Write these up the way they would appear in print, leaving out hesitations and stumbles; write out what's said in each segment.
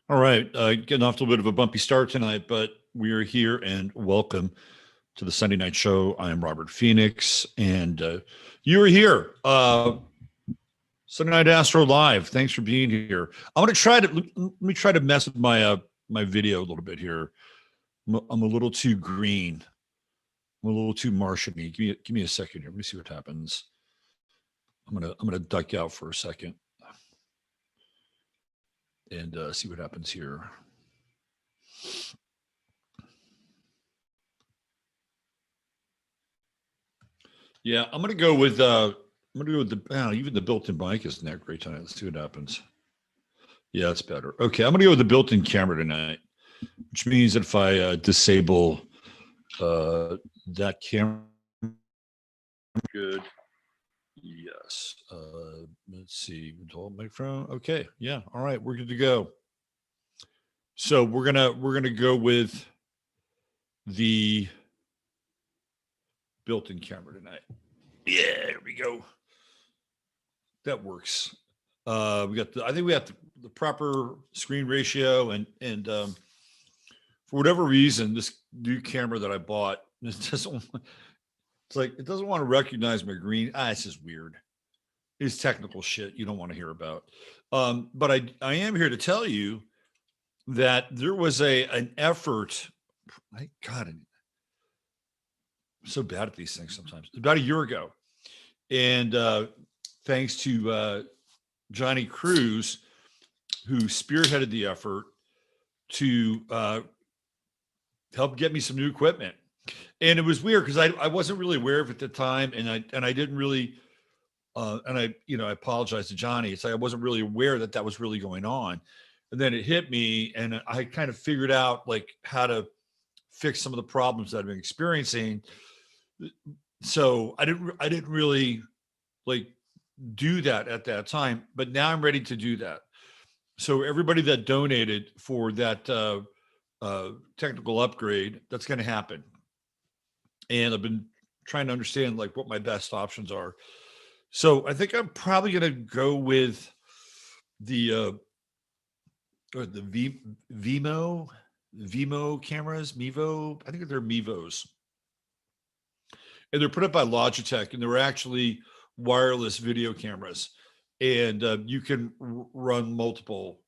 All right, getting off to a bit of a bumpy start tonight, but we are here and welcome to the Sunday night show. I am Robert Phoenix, and you are here. Sunday night Astro Live. Thanks for being here. I'm going to try to let me try to mess with my video a little bit here. I'm a little too green. I'm a little too Martian-y. Give me a second here. Let me see what happens. I'm gonna duck out for a second and see what happens here. Yeah, I'm gonna go with the even the built-in mic isn't that great tonight. Let's see what happens. Yeah, it's better. Okay, I'm gonna go with the built-in camera tonight, which means that if I disable that camera, good. Yes. Let's see. Microphone. Okay. Yeah. All right. We're good to go. So we're gonna go with the built-in camera tonight. Yeah, there we go. That works. We got I think we have the proper screen ratio and for whatever reason, this new camera that I bought, it doesn't it's like it doesn't want to recognize my green. It's just weird. It's technical shit you don't want to hear about. But I am here to tell you that there was an effort. My God, I'm so bad at these things sometimes. About a year ago, and thanks to Johnny Cruz, who spearheaded the effort to help get me some new equipment. And it was weird because I wasn't really aware of it at the time, and I didn't really and I apologize to Johnny. It's like I wasn't really aware that was really going on, and then it hit me, and I kind of figured out like how to fix some of the problems that I've been experiencing. So I didn't really like do that at that time, but now I'm ready to do that. So everybody that donated for that technical upgrade, that's going to happen. And I've been trying to understand like what my best options are. So I think I'm probably going to go with the Vimo cameras, Mevo. I think they're Mevos, and they're put up by Logitech, and they're actually wireless video cameras, and you can run multiple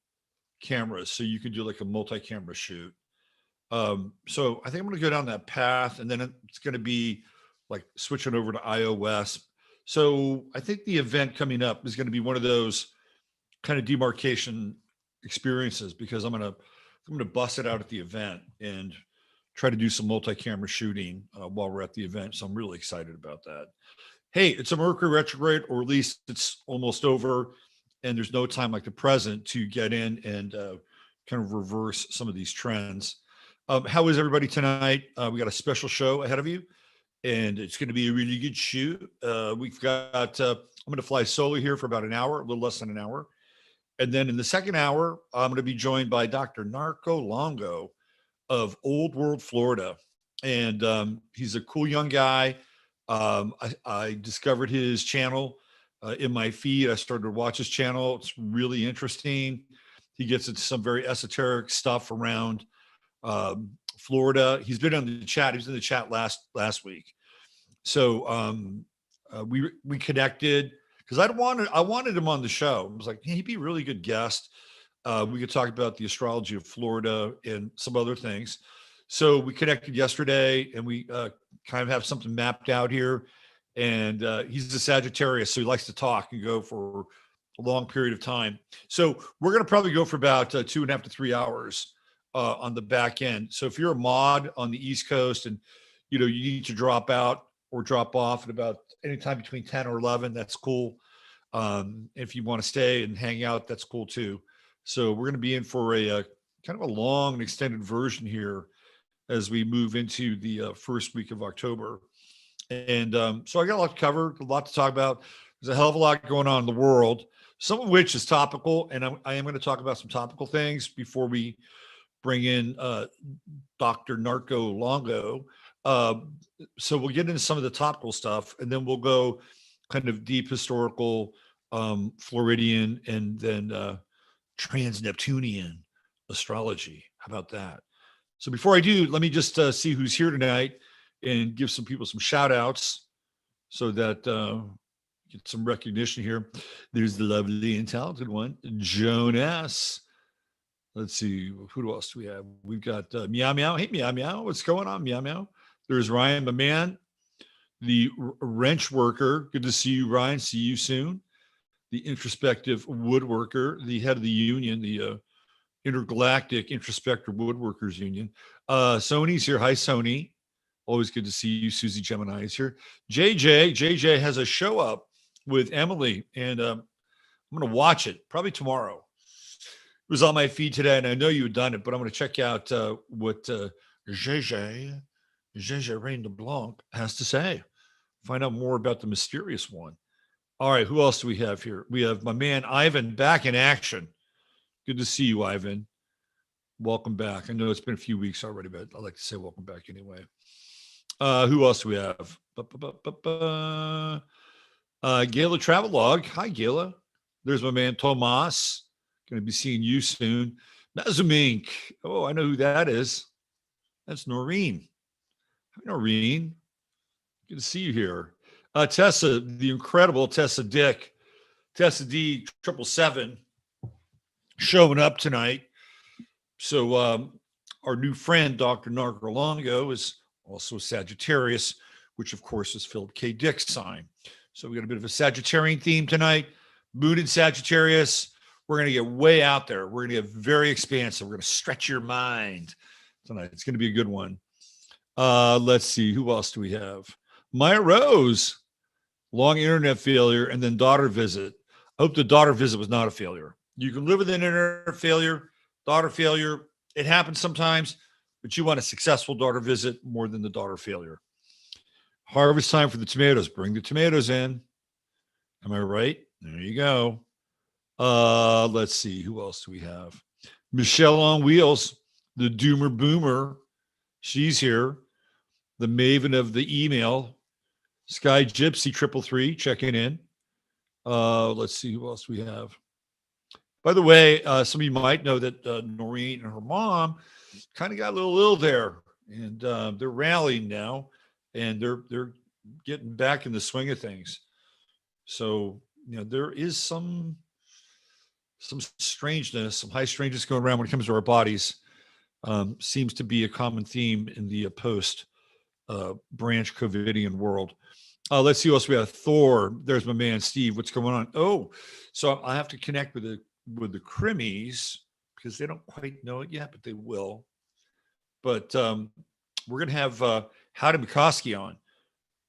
cameras, so you can do like a multi-camera shoot. So I think I'm going to go down that path, and then it's going to be like switching over to iOS. So I think the event coming up is going to be one of those kind of demarcation experiences because I'm gonna bust it out at the event and try to do some multi-camera shooting while we're at the event. So I'm really excited about that. Hey, it's a Mercury retrograde, or at least it's almost over, and there's no time like the present to get in and kind of reverse some of these trends. How is everybody tonight? We got a special show ahead of you, and it's going to be a really good shoot. We've got I'm going to fly solo here for about an hour, a little less than an hour. And then in the second hour, I'm going to be joined by Dr. Narco Longo of Old World, Florida. And he's a cool young guy. I discovered his channel in my feed. I started to watch his channel. It's really interesting. He gets into some very esoteric stuff around Florida. He's been on the chat. He was in the chat last week. So we connected because I wanted him on the show. I was like, hey, he'd be a really good guest. We could talk about the astrology of Florida and some other things. So we connected yesterday, and we kind of have something mapped out here. And he's a Sagittarius, so he likes to talk and go for a long period of time. So we're going to probably go for about 2.5 to 3 hours on the back end. So if you're a mod on the East Coast and you need to drop out or drop off at about anytime between 10 or 11, that's cool. If you want to stay and hang out, that's cool too. So we're going to be in for a kind of a long and extended version here as we move into the first week of October. And so I got a lot to cover, a lot to talk about. There's a hell of a lot going on in the world, some of which is topical. And I am going to talk about some topical things before we bring in Dr. Narco Longo. So we'll get into some of the topical stuff, and then we'll go kind of deep historical, Floridian, and then trans-Neptunian astrology. How about that? So before I do, let me just see who's here tonight and give some people some shout outs so that get some recognition here. There's the lovely and talented one, Joan S. Let's see, who else do we have? We've got Meow Meow. Hey, Meow Meow. What's going on, Meow Meow? There's Ryan, my man, the wrench worker. Good to see you, Ryan. See you soon. The introspective woodworker, the head of the union, the Intergalactic Introspector Woodworkers Union. Sony's here. Hi, Sony. Always good to see you. Susie Gemini is here. JJ has a show up with Emily, and I'm going to watch it probably tomorrow. It was on my feed today, and I know you had done it, but I'm going to check out what JJ Rain de Blanc has to say. Find out more about the mysterious one. All right, who else do we have here? We have my man Ivan back in action. Good to see you, Ivan. Welcome back. I know it's been a few weeks already, but I like to say welcome back anyway. Who else do we have? Gala Travelog. Hi, Gala. There's my man Tomas. Going to be seeing you soon. Nazumink. Oh, I know who that is. That's Noreen. Hi, Noreen. Good to see you here. Tessa, the incredible Tessa Dick. Tessa D 777 showing up tonight. So our new friend, Dr. Narco Longo, is also Sagittarius, which of course is Phillip K. Dick's sign. So we got a bit of a Sagittarian theme tonight. Moon in Sagittarius. We're going to get way out there. We're going to get very expansive. We're going to stretch your mind tonight. It's going to be a good one. Let's see. Who else do we have? Maya Rose. Long internet failure and then daughter visit. I hope the daughter visit was not a failure. You can live with an internet failure, daughter failure. It happens sometimes, but you want a successful daughter visit more than the daughter failure. Harvest time for the tomatoes. Bring the tomatoes in. Am I right? There you go. Let's see. Who else do we have? Michelle on Wheels, the doomer boomer. She's here. The maven of the email. Sky Gypsy 333 checking in. Let's see who else we have. By the way, some of you might know that Noreen and her mom kind of got a little ill there, and they're rallying now, and they're getting back in the swing of things. So there is some strangeness, some high strangeness going around when it comes to our bodies. Seems to be a common theme in the post branch COVIDian world. Let's see what else we have. Thor. There's my man Steve. What's going on? Oh, so I have to connect with the Crimmies because they don't quite know it yet, but they will. But we're gonna have Howdy McCoskey on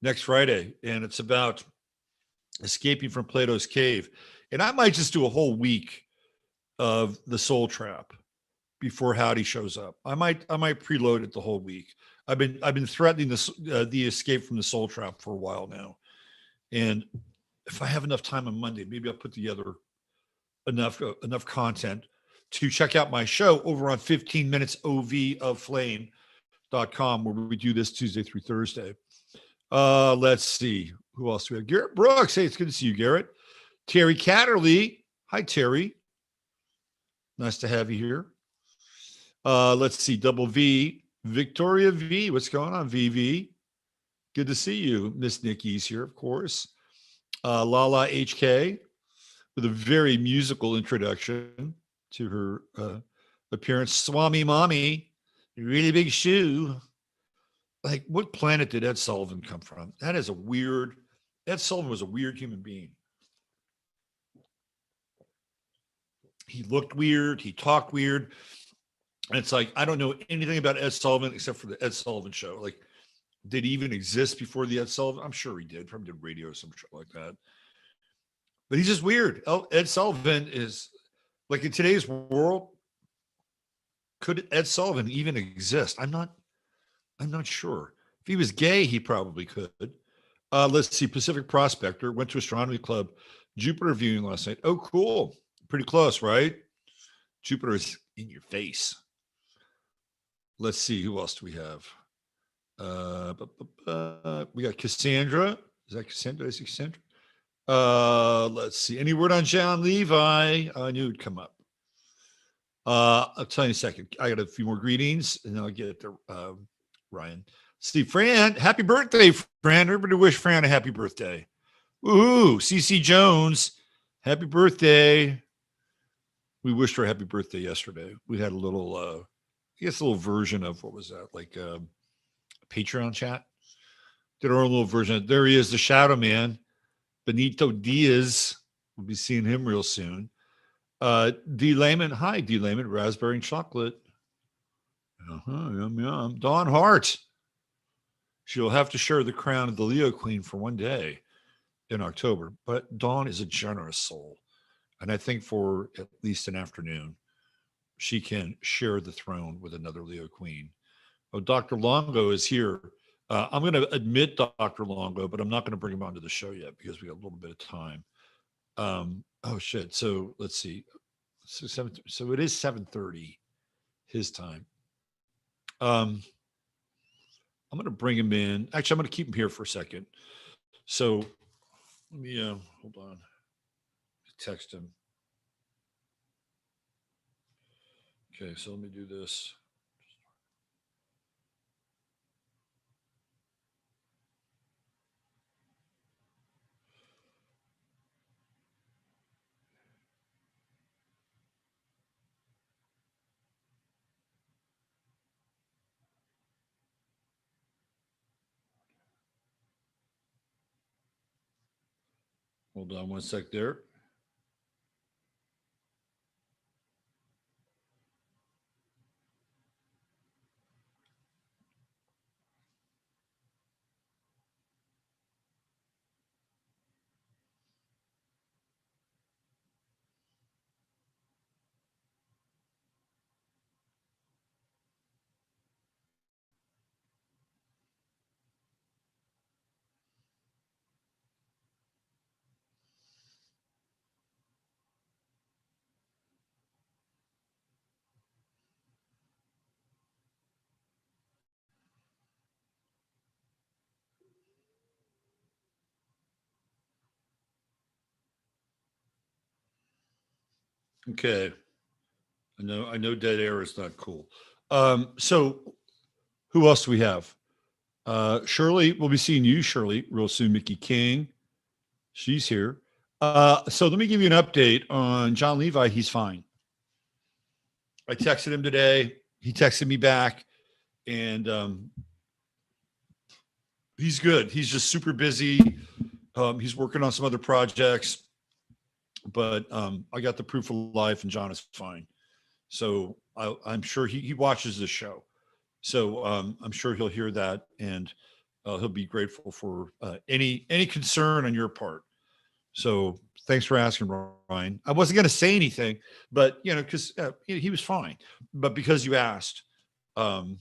next Friday, and it's about escaping from Plato's cave. And I might just do a whole week of the Soul Trap before Howdy shows up. I might preload it the whole week. I've been threatening this the escape from the Soul Trap for a while now, and if I have enough time on Monday, maybe I'll put together enough content to check out my show over on 15 minutes of flame.com, where we do this Tuesday through Thursday. Let's see who else do we have. Garrett Brooks. Hey, it's good to see you, Garrett. Terry Catterley. Hi, Terry. Nice to have you here. Let's see. Double V. Victoria V. What's going on, VV? Good to see you. Miss Nikki's here, of course. Lala HK with a very musical introduction to her appearance. Swami Mommy, really big shoe. Like, what planet did Ed Sullivan come from? That is a weird, Ed Sullivan was a weird human being. He looked weird. He talked weird. And it's like, I don't know anything about Ed Sullivan except for the Ed Sullivan Show. Like, did he even exist before the Ed Sullivan? I'm sure he did. Probably did radio or some shit like that. But he's just weird. Ed Sullivan is, like, in today's world, could Ed Sullivan even exist? I'm not sure. If he was gay, he probably could. Let's see. Pacific Prospector went to Astronomy Club Jupiter viewing last night. Oh, cool. Pretty close, right? Jupiter is in your face. Let's see. Who else do we have? We got Cassandra. Is that Cassandra? Is it Cassandra? Let's see. Any word on John Levi? I knew it'd come up. I'll tell you in a second. I got a few more greetings, and then I'll get to Ryan. Steve, Fran, happy birthday, Fran. Everybody wish Fran a happy birthday. Ooh, CC Jones, happy birthday. We wished her a happy birthday yesterday. We had a little, I guess, a little version of what was that, like a Patreon chat. Did our own little version. There he is, the Shadow Man, Benito Diaz. We'll be seeing him real soon. D. Layman, hi, D. Layman, raspberry and chocolate. Yum, yum. Dawn Hart. She'll have to share the crown of the Leo Queen for one day in October. But Dawn is a generous soul. And I think for at least an afternoon, she can share the throne with another Leo Queen. Oh, Dr. Longo is here. I'm going to admit Dr. Longo, but I'm not going to bring him onto the show yet because we got a little bit of time. Oh, shit. So let's see. So it is 7:30 his time. I'm going to bring him in. Actually, I'm going to keep him here for a second. So let me hold on. Text him. Okay, so let me do this. Hold on one sec there. Okay. I know dead air is not cool. So who else do we have? Shirley, we'll be seeing you, Shirley, real soon. Mickey King, she's here. So let me give you an update on John Levi. He's fine. I texted him today. He texted me back, and he's good. He's just super busy. He's working on some other projects, but I got the proof of life, and John is fine. So I'm sure he watches this show. So I'm sure he'll hear that, and he'll be grateful for any concern on your part. So thanks for asking, Ryan. I wasn't going to say anything, but because he was fine, but because you asked, I'm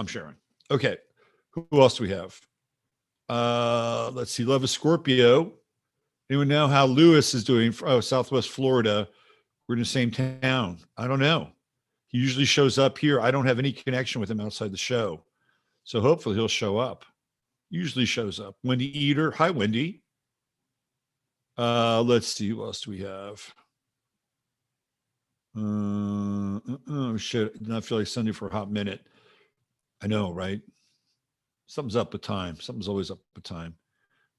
sharing. Okay, who else do we have? Let's see. Love of Scorpio. Anyone know how Lewis is doing? Oh, Southwest Florida. We're in the same town. I don't know. He usually shows up here. I don't have any connection with him outside the show. So hopefully he'll show up. Usually shows up. Wendy Eater. Hi, Wendy. Let's see. Who else do we have? Oh, shit. Did not feel like Sunday for a hot minute. I know, right? Something's up with time. Something's always up with time.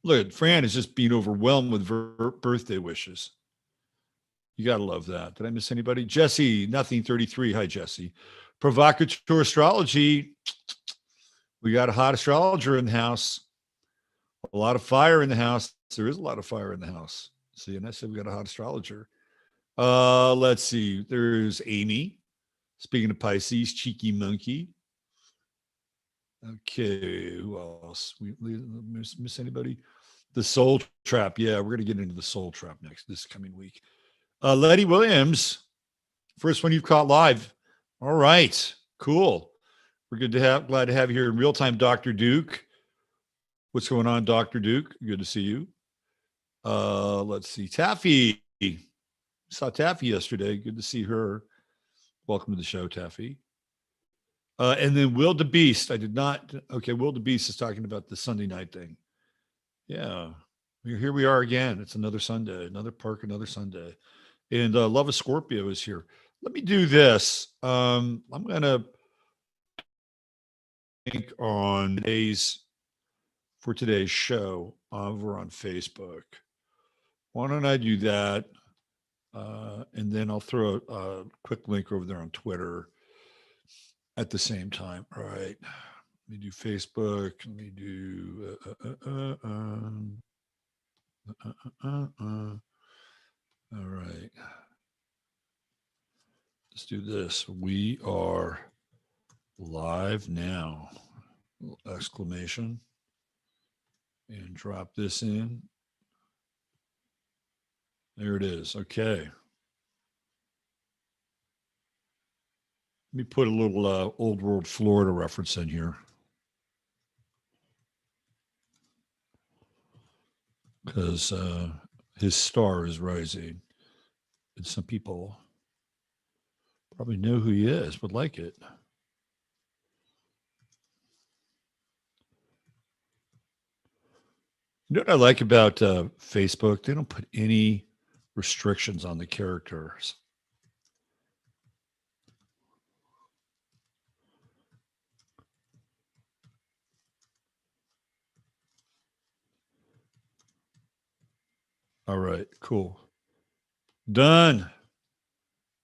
Look, Fran is just being overwhelmed with birthday wishes. You got to love that. Did I miss anybody? Jesse, nothing 33. Hi, Jesse. Provocateur astrology. We got a hot astrologer in the house. A lot of fire in the house. There is a lot of fire in the house. See, and I said we got a hot astrologer. Let's see. There's Amy. Speaking of Pisces, cheeky monkey. Okay, who else? We miss anybody? The Soul Trap. Yeah, we're gonna get into the Soul Trap this coming week. Letty Williams, first one you've caught live. All right, cool. We're glad to have you here in real time, Dr. Duke. What's going on, Dr. Duke? Good to see you. Let's see, Taffy. Saw Taffy yesterday. Good to see her. Welcome to the show, Taffy. And then Will the Beast. I did not. Okay, Will the Beast is talking about the Sunday night thing. Yeah, here we are again. It's another Sunday, another park, another Sunday. And Love of Scorpio is here. Let me do this. I'm going to think on today's show over on Facebook. Why don't I do that? And then I'll throw a quick link over there on Twitter at the same time. All right. Let me do Facebook. Let me do. All right. Let's do this. We are live now. Exclamation. And drop this in. There it is. Okay. Let me put a little old world Florida reference in here. Because his star is rising. And some people probably know who he is, would like it. You know what I like about Facebook? They don't put any restrictions on the characters. All right, cool. Done.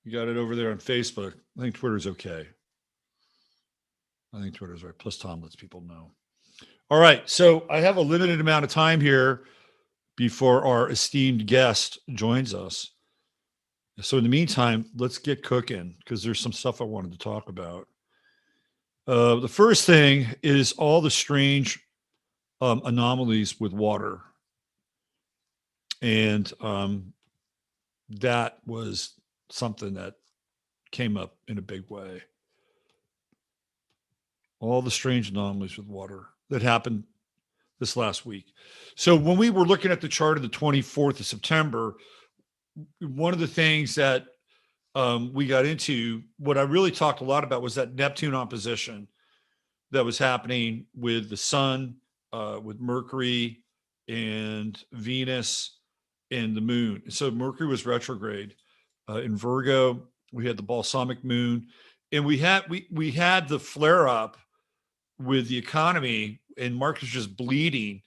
You got it over there on Facebook. I think Twitter's okay. I think Twitter's right. Plus, Tom lets people know. All right. So I have a limited amount of time here before our esteemed guest joins us. So in the meantime, let's get cooking because there's some stuff I wanted to talk about. The first thing is all the strange anomalies with water. And that was something that came up in a big way. All the strange anomalies with water that happened this last week. So when we were looking at the chart of the 24th of September, one of the things that we got into, what I really talked a lot about was that Neptune opposition that was happening with the sun, with Mercury and Venus and the moon. So Mercury was retrograde in Virgo. We had the balsamic moon, and we had the flare up with the economy, and markets just bleeding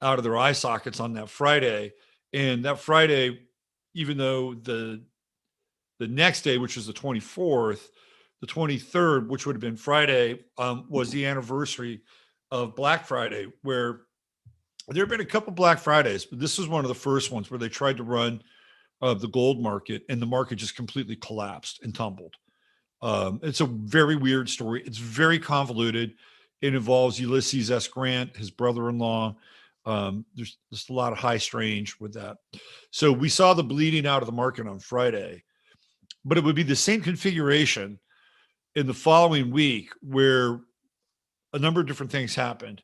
out of their eye sockets on that Friday. And that Friday, even though the next day, which was the 24th, the 23rd, which would have been Friday, was the anniversary of Black Friday, where there have been a couple Black Fridays, but this was one of the first ones where they tried to run the gold market, and the market just completely collapsed and tumbled. It's a very weird story. It's very convoluted. It involves Ulysses S. Grant, his brother-in-law. There's just a lot of high strange with that. So we saw the bleeding out of the market on Friday, but it would be the same configuration in the following week where a number of different things happened.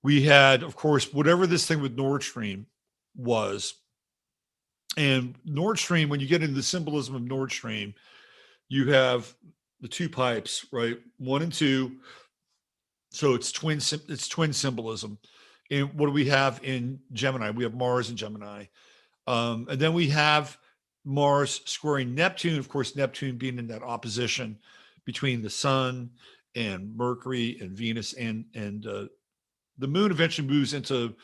We had, of course, whatever this thing with Nord Stream was. And Nord Stream, when you get into the symbolism of Nord Stream, you have the two pipes, right? 1 and 2. So it's twin symbolism. And what do we have in Gemini? We have Mars in Gemini. And then we have Mars squaring Neptune, of course, Neptune being in that opposition between the sun and Mercury and Venus, and the moon eventually moves into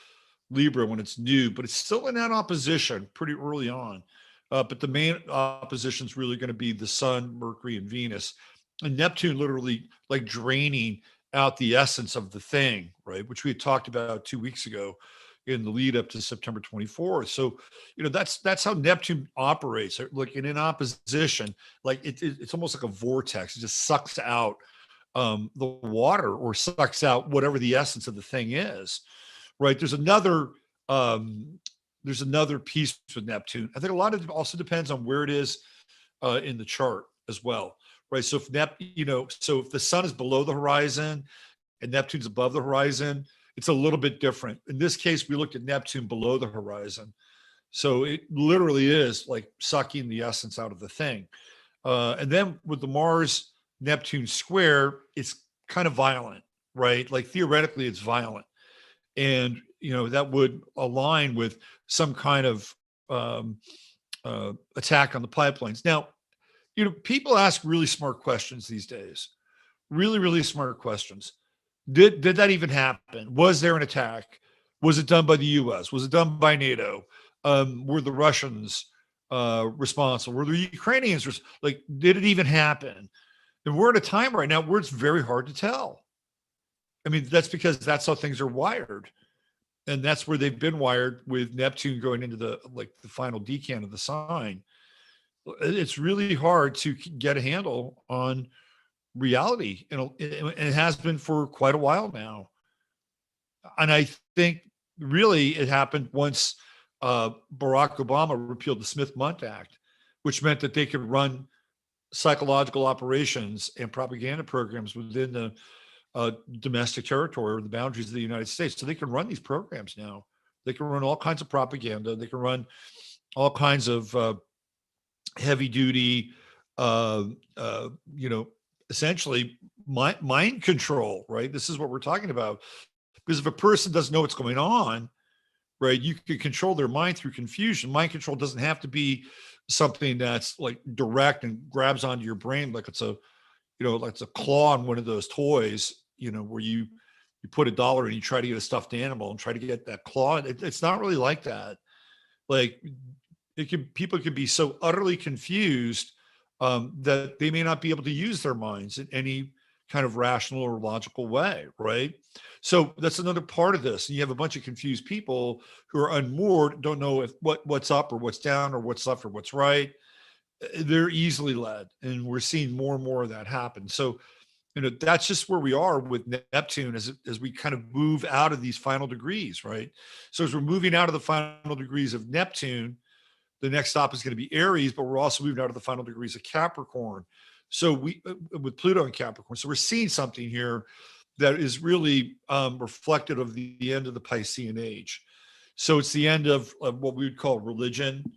Libra when it's new, but it's still in that opposition pretty early on. But the main opposition is really going to be the sun, Mercury, and Venus, and Neptune literally like draining out the essence of the thing, right? Which we had talked about 2 weeks ago in the lead up to September 24th. So, that's how Neptune operates. Like in opposition, like it's almost like a vortex. It just sucks out the water, or sucks out whatever the essence of the thing is, right? There's another piece with Neptune. I think a lot of it also depends on where it is in the chart as well, right? So if the sun is below the horizon and Neptune's above the horizon, it's a little bit different. In this case, we looked at Neptune below the horizon. So it literally is like sucking the essence out of the thing. And then with the Mars Neptune square, it's kind of violent, right? Like theoretically, it's violent. And, that would align with some kind of attack on the pipelines. Now, people ask really smart questions these days. Really, really smart questions. Did that even happen? Was there an attack? Was it done by the U.S.? Was it done by NATO? Were the Russians responsible? Were the Ukrainians like? Did it even happen? And we're at a time right now where it's very hard to tell. I mean, that's because that's how things are wired, and that's where they've been wired with Neptune going into the final decan of the sign. It's really hard to get a handle on reality, and it has been for quite a while now. And I think really it happened once Barack Obama repealed the Smith-Mundt Act, which meant that they could run psychological operations and propaganda programs within the domestic territory or the boundaries of the United States. So they can run these programs now. They can run all kinds of propaganda. They can run all kinds of heavy duty, essentially mind control, right? This is what we're talking about. Because if a person doesn't know what's going on, right, you can control their mind through confusion. Mind control doesn't have to be something that's like direct and grabs onto your brain like it's a, like it's a claw on one of those toys, where you put $1 and you try to get a stuffed animal and try to get that claw. It's not really like that. Like people can be so utterly confused that they may not be able to use their minds in any kind of rational or logical way, right? So that's another part of this. And you have a bunch of confused people who are unmoored, don't know if what's up or what's down or what's left or what's right. They're easily led, and we're seeing more and more of that happen. So, that's just where we are with Neptune as we kind of move out of these final degrees, right? So as we're moving out of the final degrees of Neptune, the next stop is going to be Aries, but we're also moving out of the final degrees of Capricorn. So with Pluto in Capricorn. So we're seeing something here that is really reflective of the end of the Piscean age. So it's the end of what we would call religion,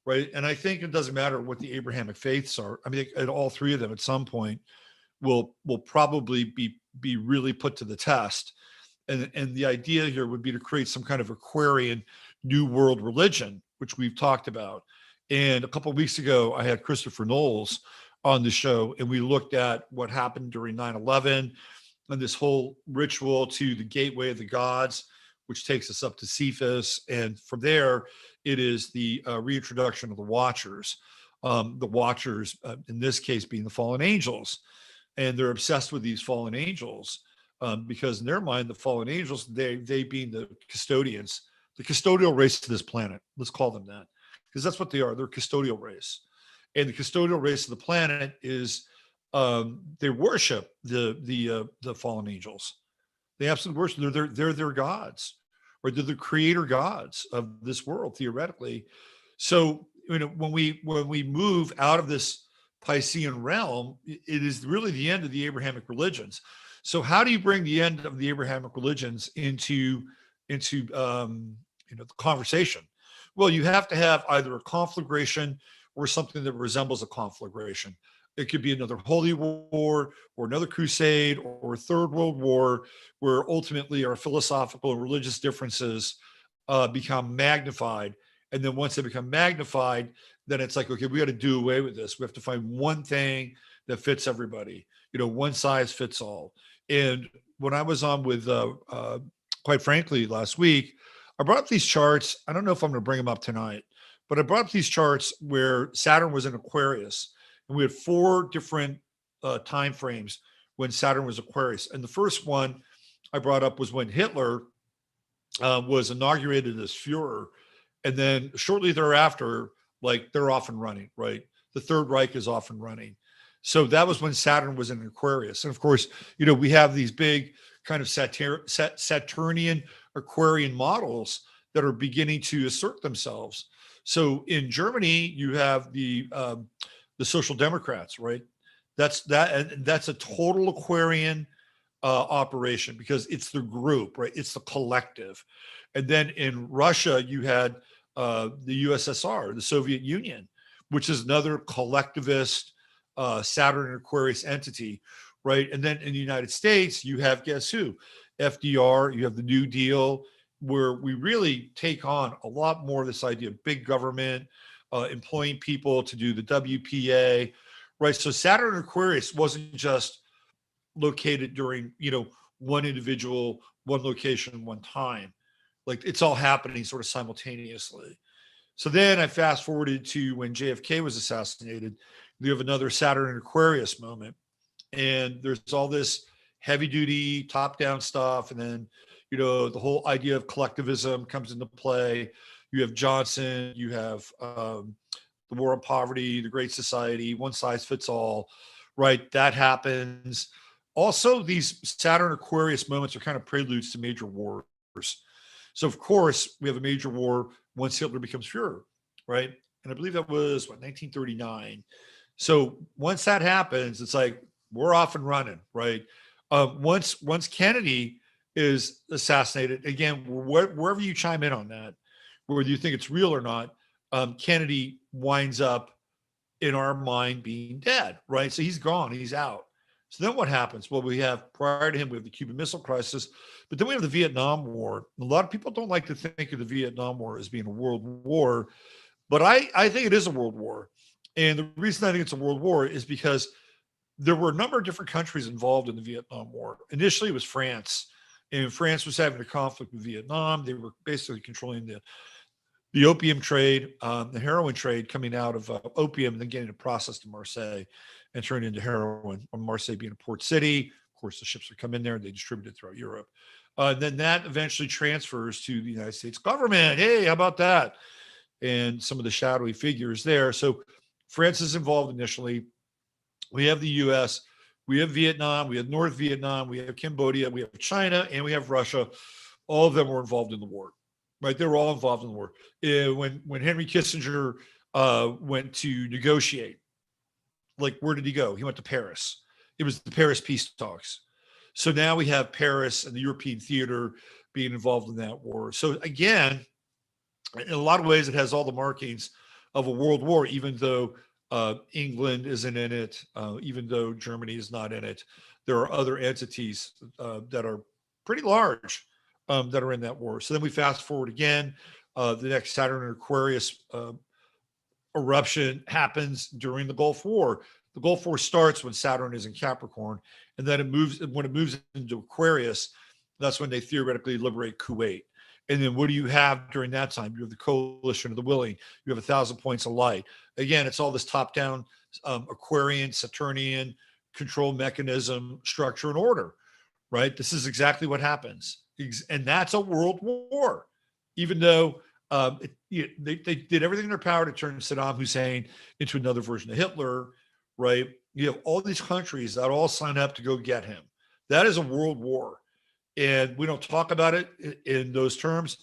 right? And I think it doesn't matter what the Abrahamic faiths are. I mean, all three of them at some point will probably be really put to the test. And the idea here would be to create some kind of Aquarian New World religion, which we've talked about. And a couple of weeks ago, I had Christopher Knowles on the show, and we looked at what happened during 9/11 and this whole ritual to the gateway of the gods, which takes us up to Cephas. And from there, it is the reintroduction of the Watchers. The Watchers, in this case, being the fallen angels. And they're obsessed with these fallen angels because in their mind, the fallen angels, they being the custodians, the custodial race to this planet. Let's call them that, because that's what they are. They're a custodial race. And the custodial race of the planet is they worship the fallen angels. They absolutely worship. They're their gods, or they're the creator gods of this world theoretically. So when we move out of this Piscean realm, it is really the end of the Abrahamic religions. So how do you bring the end of the Abrahamic religions into the conversation? Well, you have to have either a conflagration or something that resembles a conflagration. It could be another holy war or another crusade or a third world war, where ultimately our philosophical and religious differences become magnified. And then once they become magnified, then it's like, okay, we got to do away with this. We have to find one thing that fits everybody. One size fits all. And when I was on with, quite frankly, last week, I brought up these charts. I don't know if I'm going to bring them up tonight, but I brought up these charts where Saturn was in Aquarius, and we had 4 different time frames when Saturn was Aquarius. And the first one I brought up was when Hitler was inaugurated as Führer, and then shortly thereafter, like, they're off and running, right? The Third Reich is off and running. So that was when Saturn was in Aquarius. And of course, we have these big kind of Saturnian Aquarian models that are beginning to assert themselves. So in Germany, you have the Social Democrats, right? That's a total Aquarian operation, because it's the group, right? It's the collective. And then in Russia, you had the USSR, the Soviet Union, which is another collectivist Saturn and Aquarius entity, right? And then in the United States, you have, guess who? FDR, you have the New Deal, where we really take on a lot more of this idea of big government, employing people to do the WPA, right? So Saturn and Aquarius wasn't just located during, one individual, one location, one time. Like it's all happening sort of simultaneously. So then I fast forwarded to when JFK was assassinated. You have another Saturn and Aquarius moment. And there's all this heavy duty top down stuff. And then, the whole idea of collectivism comes into play. You have Johnson, you have the war on poverty, the Great Society, one size fits all, right? That happens. Also, these Saturn Aquarius moments are kind of preludes to major wars. So, of course, we have a major war once Hitler becomes Fuhrer, right? And I believe that was 1939. So once that happens, it's like we're off and running, right? Once Kennedy is assassinated, again, wherever you chime in on that, whether you think it's real or not, Kennedy winds up in our mind being dead, right? So he's gone, he's out. So then what happens? Well, we have prior to him, we have the Cuban Missile Crisis, but then we have the Vietnam War. A lot of people don't like to think of the Vietnam War as being a world war, but I think it is a world war. And the reason I think it's a world war is because there were a number of different countries involved in the Vietnam War. Initially, it was France, and France was having a conflict with Vietnam. They were basically controlling the opium trade, the heroin trade coming out of opium and then getting it processed in Marseille and turned into heroin. Marseille being a port city, of course, the ships would come in there and they distribute it throughout Europe. Then that eventually transfers to the United States government. Hey, how about that? And some of the shadowy figures there. So France is involved initially. We have the U.S., we have Vietnam, we have North Vietnam, we have Cambodia, we have China, and we have Russia. All of them were involved in the war, right? They were all involved in the war. When Henry Kissinger went to negotiate, like where did he go? He went to Paris. It was the Paris peace talks. So now we have Paris and the European theater being involved in that war. So again, in a lot of ways, it has all the markings of a world war, even though England isn't in it, even though Germany is not in it. There are other entities that are pretty large that are in that war. So then we fast forward again. The next Saturn and Aquarius eruption happens during the Gulf War. The Gulf War starts when Saturn is in Capricorn, and then when it moves into Aquarius, that's when they theoretically liberate Kuwait. And then what do you have during that time? You have the coalition of the willing. You have 1,000 points of light. Again, it's all this top-down Aquarian, Saturnian control mechanism, structure, and order, right? This is exactly what happens. And that's a world war, even though they did everything in their power to turn Saddam Hussein into another version of Hitler, right? You have all these countries that all sign up to go get him. That is a world war. And we don't talk about it in those terms,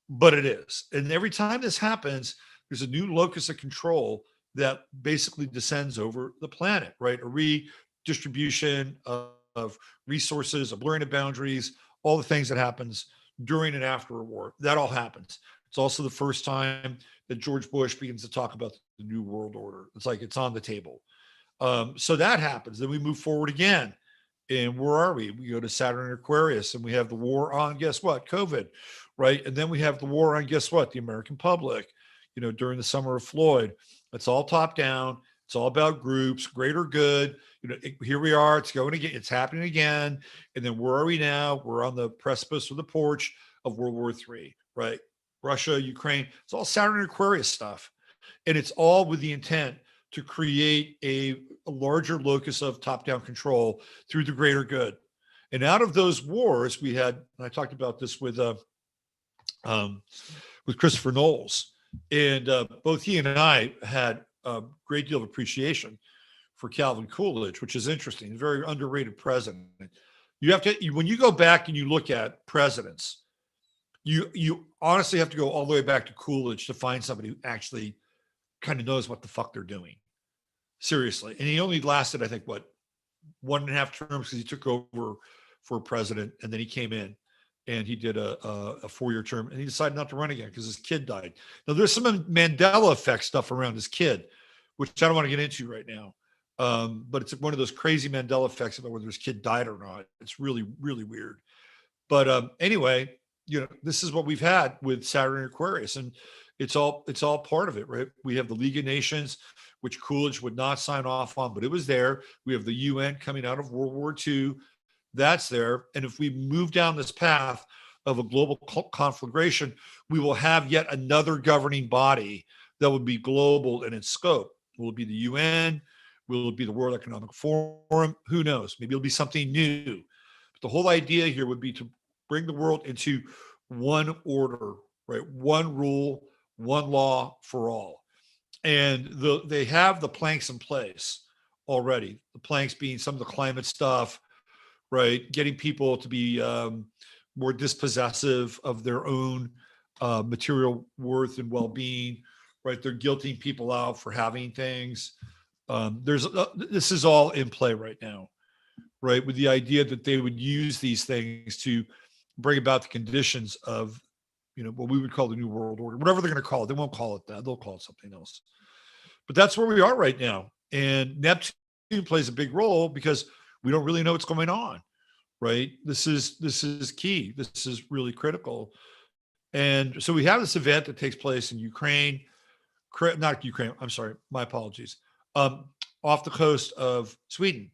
but it is. And every time this happens, there's a new locus of control that basically descends over the planet, right? A redistribution of resources, a blurring of boundaries, all the things that happens during and after a war. That all happens. It's also the first time that George Bush begins to talk about the New World Order. It's like it's on the table. So that happens. Then we move forward again. And where are we? We go to Saturn and Aquarius, and we have the war on, guess what? COVID, right? And then we have the war on, guess what? The American public, during the summer of Floyd. It's all top down. It's all about groups, greater good. Here we are. It's going again. It's happening again. And then where are we now? We're on the precipice or the porch of World War III, right? Russia, Ukraine. It's all Saturn and Aquarius stuff. And it's all with the intent to create a larger locus of top-down control through the greater good. And out of those wars, we had, and I talked about this with Christopher Knowles, and both he and I had a great deal of appreciation for Calvin Coolidge, which is interesting, a very underrated president. You have to, when you go back and you look at presidents, you honestly have to go all the way back to Coolidge to find somebody who actually kind of knows what the fuck they're doing. Seriously. And he only lasted, I think, 1.5 terms because he took over for president and then he came in and he did a 4-year term and he decided not to run again because his kid died. Now there's some Mandela effect stuff around his kid, which I don't want to get into right now. But it's one of those crazy Mandela effects about whether his kid died or not. It's really, really weird. But anyway, this is what we've had with Saturn and Aquarius. And It's all part of it, right? We have the League of Nations, which Coolidge would not sign off on, but it was there. We have the UN coming out of World War II. That's there. And if we move down this path of a global conflagration, we will have yet another governing body that would be global in its scope. Will it be the UN? Will it be the World Economic Forum? Who knows? Maybe it'll be something new. But the whole idea here would be to bring the world into one order, right? One rule, one law for all. And they have the planks in place already. The planks being some of the climate stuff, right? Getting people to be more dispossessive of their own material worth and well-being, right? They're guilting people out for having things. This is all in play right now, right? With the idea that they would use these things to bring about the conditions of, what we would call the New World Order, whatever they're going to call it. They won't call it that. They'll call it something else. But that's where we are right now. And Neptune plays a big role because we don't really know what's going on, right? This is key. This is really critical. And so we have this event that takes place in Ukraine, not Ukraine. I'm sorry. My apologies. Off the coast of Sweden,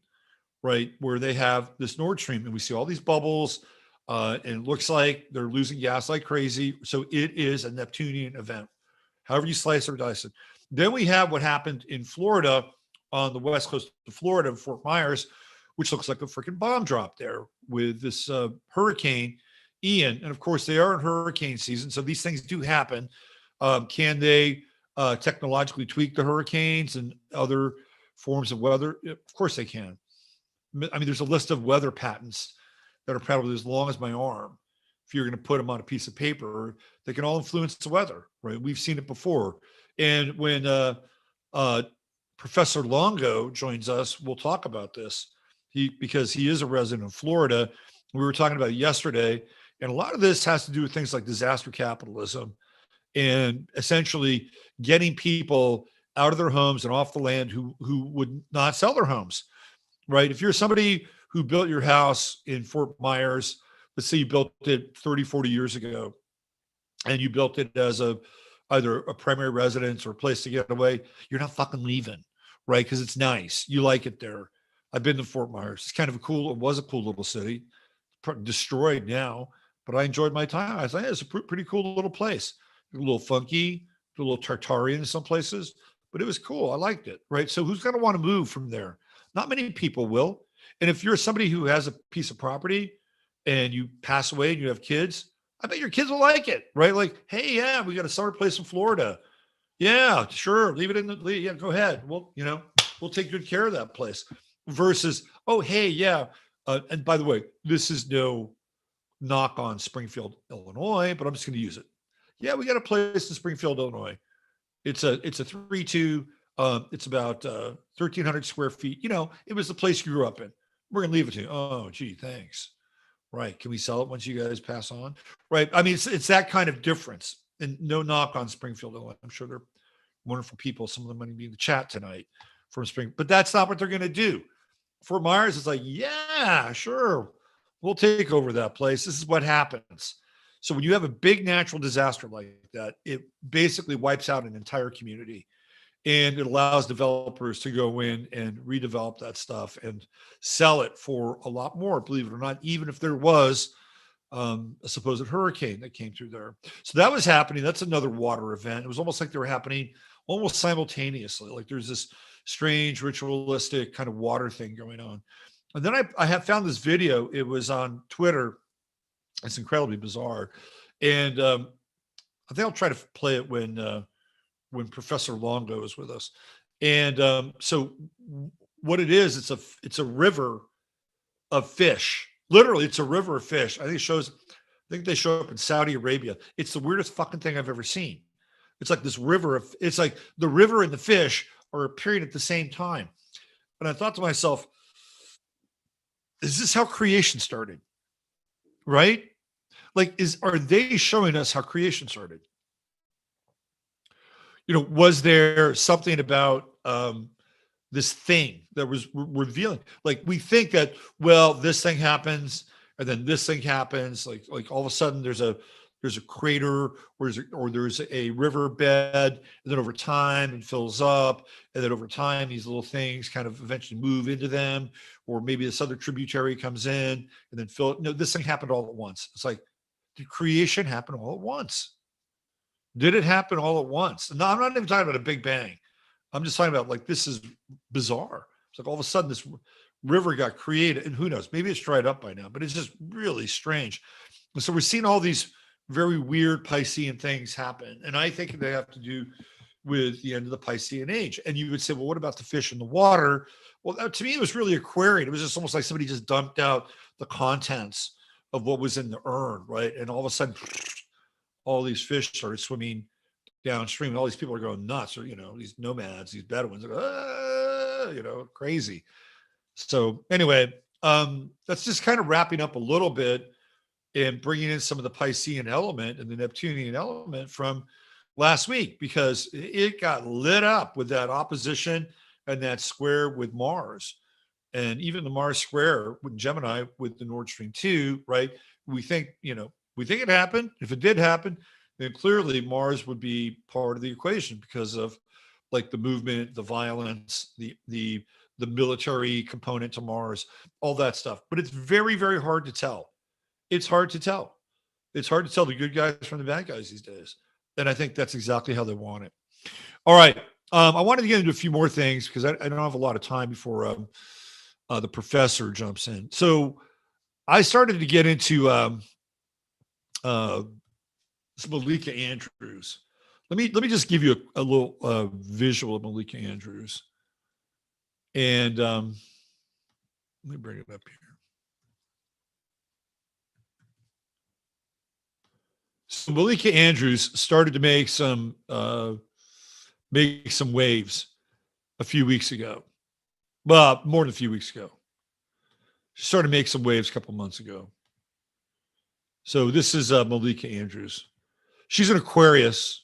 right? Where they have this Nord Stream and we see all these bubbles. And it looks like they're losing gas like crazy. So it is a Neptunian event, however you slice or dice it. Then we have what happened in Florida, on the west coast of Florida, Fort Myers, which looks like a freaking bomb drop there with this hurricane Ian. And of course, they are in hurricane season. So these things do happen. Can they technologically tweak the hurricanes and other forms of weather? Of course they can. I mean, there's a list of weather patents that are probably as long as my arm. If you're going to put them on a piece of paper, they can all influence the weather, right? We've seen it before. And when Professor Longo joins us, we'll talk about this. Because he is a resident of Florida. We were talking about it yesterday, and a lot of this has to do with things like disaster capitalism and essentially getting people out of their homes and off the land who would not sell their homes, right? If you're somebody who built your house in Fort Myers, let's say you built it 30, 40 years ago, and you built it as either a primary residence or a place to get away, you're not fucking leaving, right? Because it's nice. You like it there. I've been to Fort Myers. It's kind of it was a cool little city, destroyed now, but I enjoyed my time. I was like, it's a pretty cool little place. A little funky, a little Tartarian in some places, but it was cool. I liked it, right? So who's going to want to move from there? Not many people will. And if you're somebody who has a piece of property and you pass away and you have kids, I bet your kids will like it, right? Like, hey, yeah, we got a summer place in Florida. Yeah, sure. Leave it in yeah, go ahead. Well, we'll take good care of that place versus, oh, hey, yeah. And by the way, this is no knock on Springfield, Illinois, but I'm just going to use it. Yeah, we got a place in Springfield, Illinois. It's a 3-2. It's about 1,300 square feet. It was the place you grew up in. We're going to leave it to you. Oh, gee, thanks. Right. Can we sell it once you guys pass on? Right. I mean, it's that kind of difference. And no knock on Springfield, Illinois. I'm sure they're wonderful people. Some of them might be in the chat tonight from Spring, but that's not what they're going to do. Fort Myers is like, yeah, sure. We'll take over that place. This is what happens. So when you have a big natural disaster like that, it basically wipes out an entire community. And it allows developers to go in and redevelop that stuff and sell it for a lot more, believe it or not, even if there was a supposed hurricane that came through there. So that was happening. That's another water event. It was almost like they were happening almost simultaneously. Like there's this strange ritualistic kind of water thing going on. And then I have found this video. It was on Twitter. It's incredibly bizarre. And I think I'll try to play it when Professor Longo is with us. And so what it is, it's a river of fish. Literally, it's a river of fish. I think they show up in Saudi Arabia. It's the weirdest fucking thing I've ever seen. It's like this river it's like the river and the fish are appearing at the same time. And I thought to myself, is this how creation started? Right? Like, are they showing us how creation started? Was there something about this thing that was revealing? Like, we think that, well, this thing happens and then this thing happens. Like all of a sudden there's there's a crater, or there's a riverbed, and then over time it fills up, and then over time these little things kind of eventually move into them, or maybe this other tributary comes in and then fill it. No, this thing happened all at once. It's like, did creation happen all at once? Did it happen all at once? No, I'm not even talking about a big bang. I'm just talking about like, this is bizarre. It's like all of a sudden this river got created, and who knows, maybe it's dried up by now, but it's just really strange. And so we're seeing all these very weird Piscean things happen. And I think they have to do with the end of the Piscean age. And you would say, well, what about the fish in the water? Well, to me, it was really Aquarian. It was just almost like somebody just dumped out the contents of what was in the urn, right? And all of a sudden, all these fish started swimming downstream. And all these people are going nuts, or, these nomads, these Bedouins, crazy. So anyway, that's just kind of wrapping up a little bit and bringing in some of the Piscean element and the Neptunian element from last week, because it got lit up with that opposition and that square with Mars. And even the Mars square with Gemini with the Nord Stream 2, right? We think it happened. If it did happen, then clearly Mars would be part of the equation because of like the movement, the violence, the military component to Mars, all that stuff. But it's very, very hard to tell. It's hard to tell. It's hard to tell the good guys from the bad guys these days. And I think that's exactly how they want it. All right. I wanted to get into a few more things because I don't have a lot of time before the professor jumps in. So I started to get into Malika Andrews. Let me just give you a little visual of Malika Andrews. And let me bring it up here. So Malika Andrews started to make some waves a few weeks ago. Well, more than a few weeks ago. She started to make some waves a couple months ago. So this is Malika Andrews. She's an Aquarius.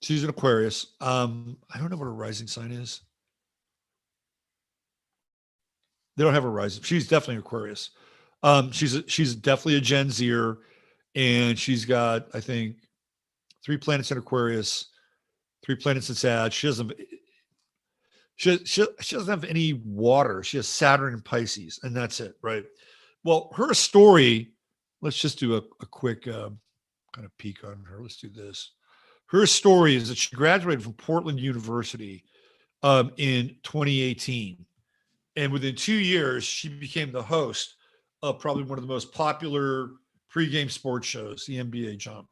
She's an Aquarius. I don't know what her rising sign is. They don't have a rising. She's definitely Aquarius. She's definitely a Gen Zer, and she's got, I think, 3 planets in Aquarius, 3 planets in Sag. She doesn't have any water. She has Saturn and Pisces, and that's it, right? Well, her story, let's just do a quick kind of peek on her. Let's do this. Her story is that she graduated from Portland University in 2018. And within 2 years, she became the host of probably one of the most popular pregame sports shows, the NBA Jump.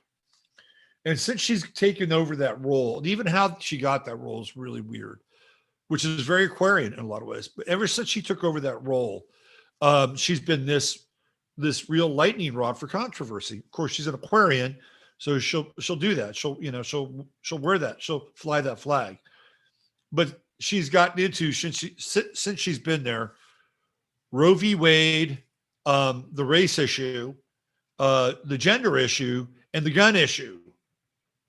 And since she's taken over that role, and even how she got that role is really weird, which is very Aquarian in a lot of ways. But ever since she took over that role, she's been this real lightning rod for controversy. Of course, she's an Aquarian, so she'll do that. She'll wear that. She'll fly that flag. But she's gotten into, since she's been there, Roe v. Wade, the race issue, the gender issue, and the gun issue.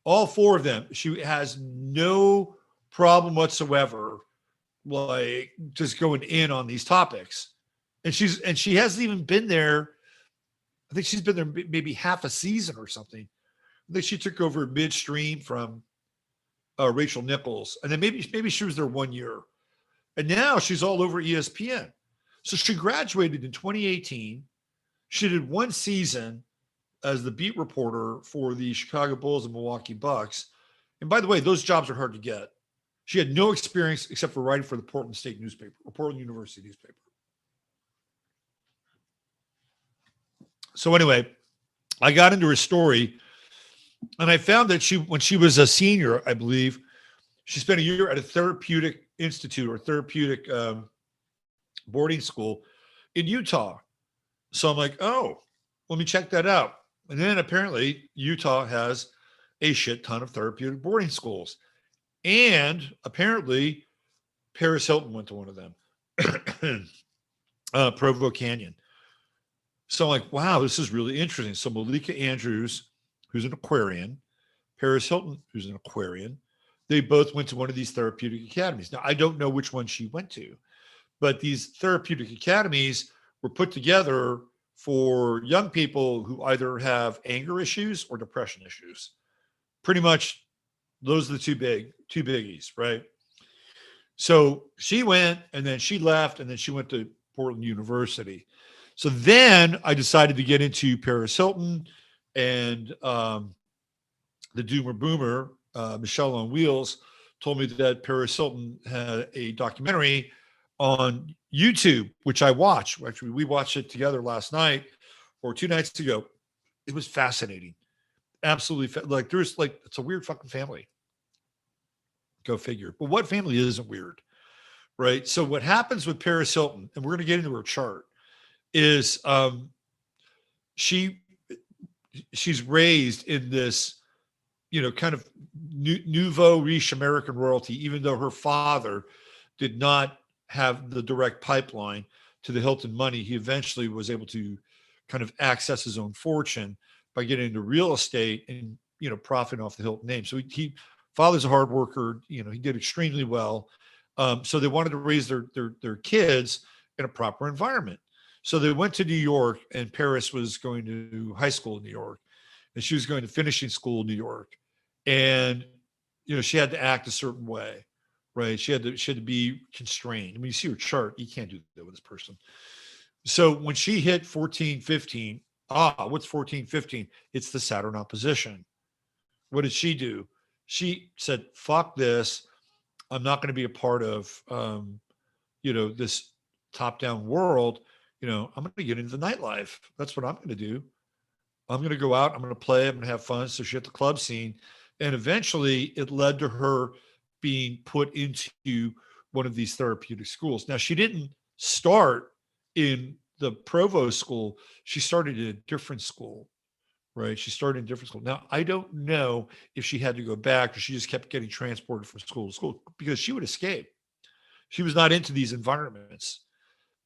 All 4 of them. She has no problem whatsoever, like just going in on these topics. And she hasn't even been there. I think she's been there maybe half a season or something. I think she took over midstream from Rachel Nichols, and then maybe she was there 1 year, and now she's all over ESPN. So she graduated in 2018. She did 1 season as the beat reporter for the Chicago Bulls and Milwaukee Bucks. And by the way, those jobs are hard to get. She had no experience except for writing for the Portland State newspaper or Portland University newspaper. So anyway, I got into her story, and I found that when she was a senior, I believe, she spent a year at a therapeutic institute or therapeutic boarding school in Utah. So I'm like, oh, let me check that out. And then apparently Utah has a shit ton of therapeutic boarding schools. And apparently Paris Hilton went to one of them, Provo Canyon. So I'm like, wow, this is really interesting. So Malika Andrews, who's an Aquarian, Paris Hilton, who's an Aquarian, they both went to one of these therapeutic academies. Now, I don't know which one she went to, but these therapeutic academies were put together for young people who either have anger issues or depression issues. Pretty much those are the two biggies, right? So she went and then she left and then she went to Portland University. So then I decided to get into Paris Hilton and the Doomer Boomer, Michelle on Wheels, told me that Paris Hilton had a documentary on YouTube, which I watched. Actually, we watched it together last night or 2 nights ago. It was fascinating. Absolutely. Like there's like, it's a weird fucking family. Go figure. But what family isn't weird? Right. So what happens with Paris Hilton, and we're going to get into her chart, is she she's raised in this, kind of nouveau riche American royalty, even though her father did not have the direct pipeline to the Hilton money. He eventually was able to kind of access his own fortune by getting into real estate and, profiting off the Hilton name. So he father's a hard worker, he did extremely well. So they wanted to raise their kids in a proper environment. So they went to New York, and Paris was going to high school in New York, and she was going to finishing school in New York. And, she had to act a certain way, right? She had to be constrained. I mean, you see her chart, you can't do that with this person. So when she hit 14, 15, what's 14, 15? It's the Saturn opposition. What did she do? She said, fuck this. I'm not going to be a part of, this top-down world. I'm going to get into the nightlife. That's what I'm going to do. I'm going to go out. I'm going to play. I'm going to have fun. So she hit the club scene. And eventually it led to her being put into one of these therapeutic schools. Now, she didn't start in the Provo school. She started in a different school, right? She started in a different school. Now, I don't know if she had to go back or she just kept getting transported from school to school because she would escape. She was not into these environments.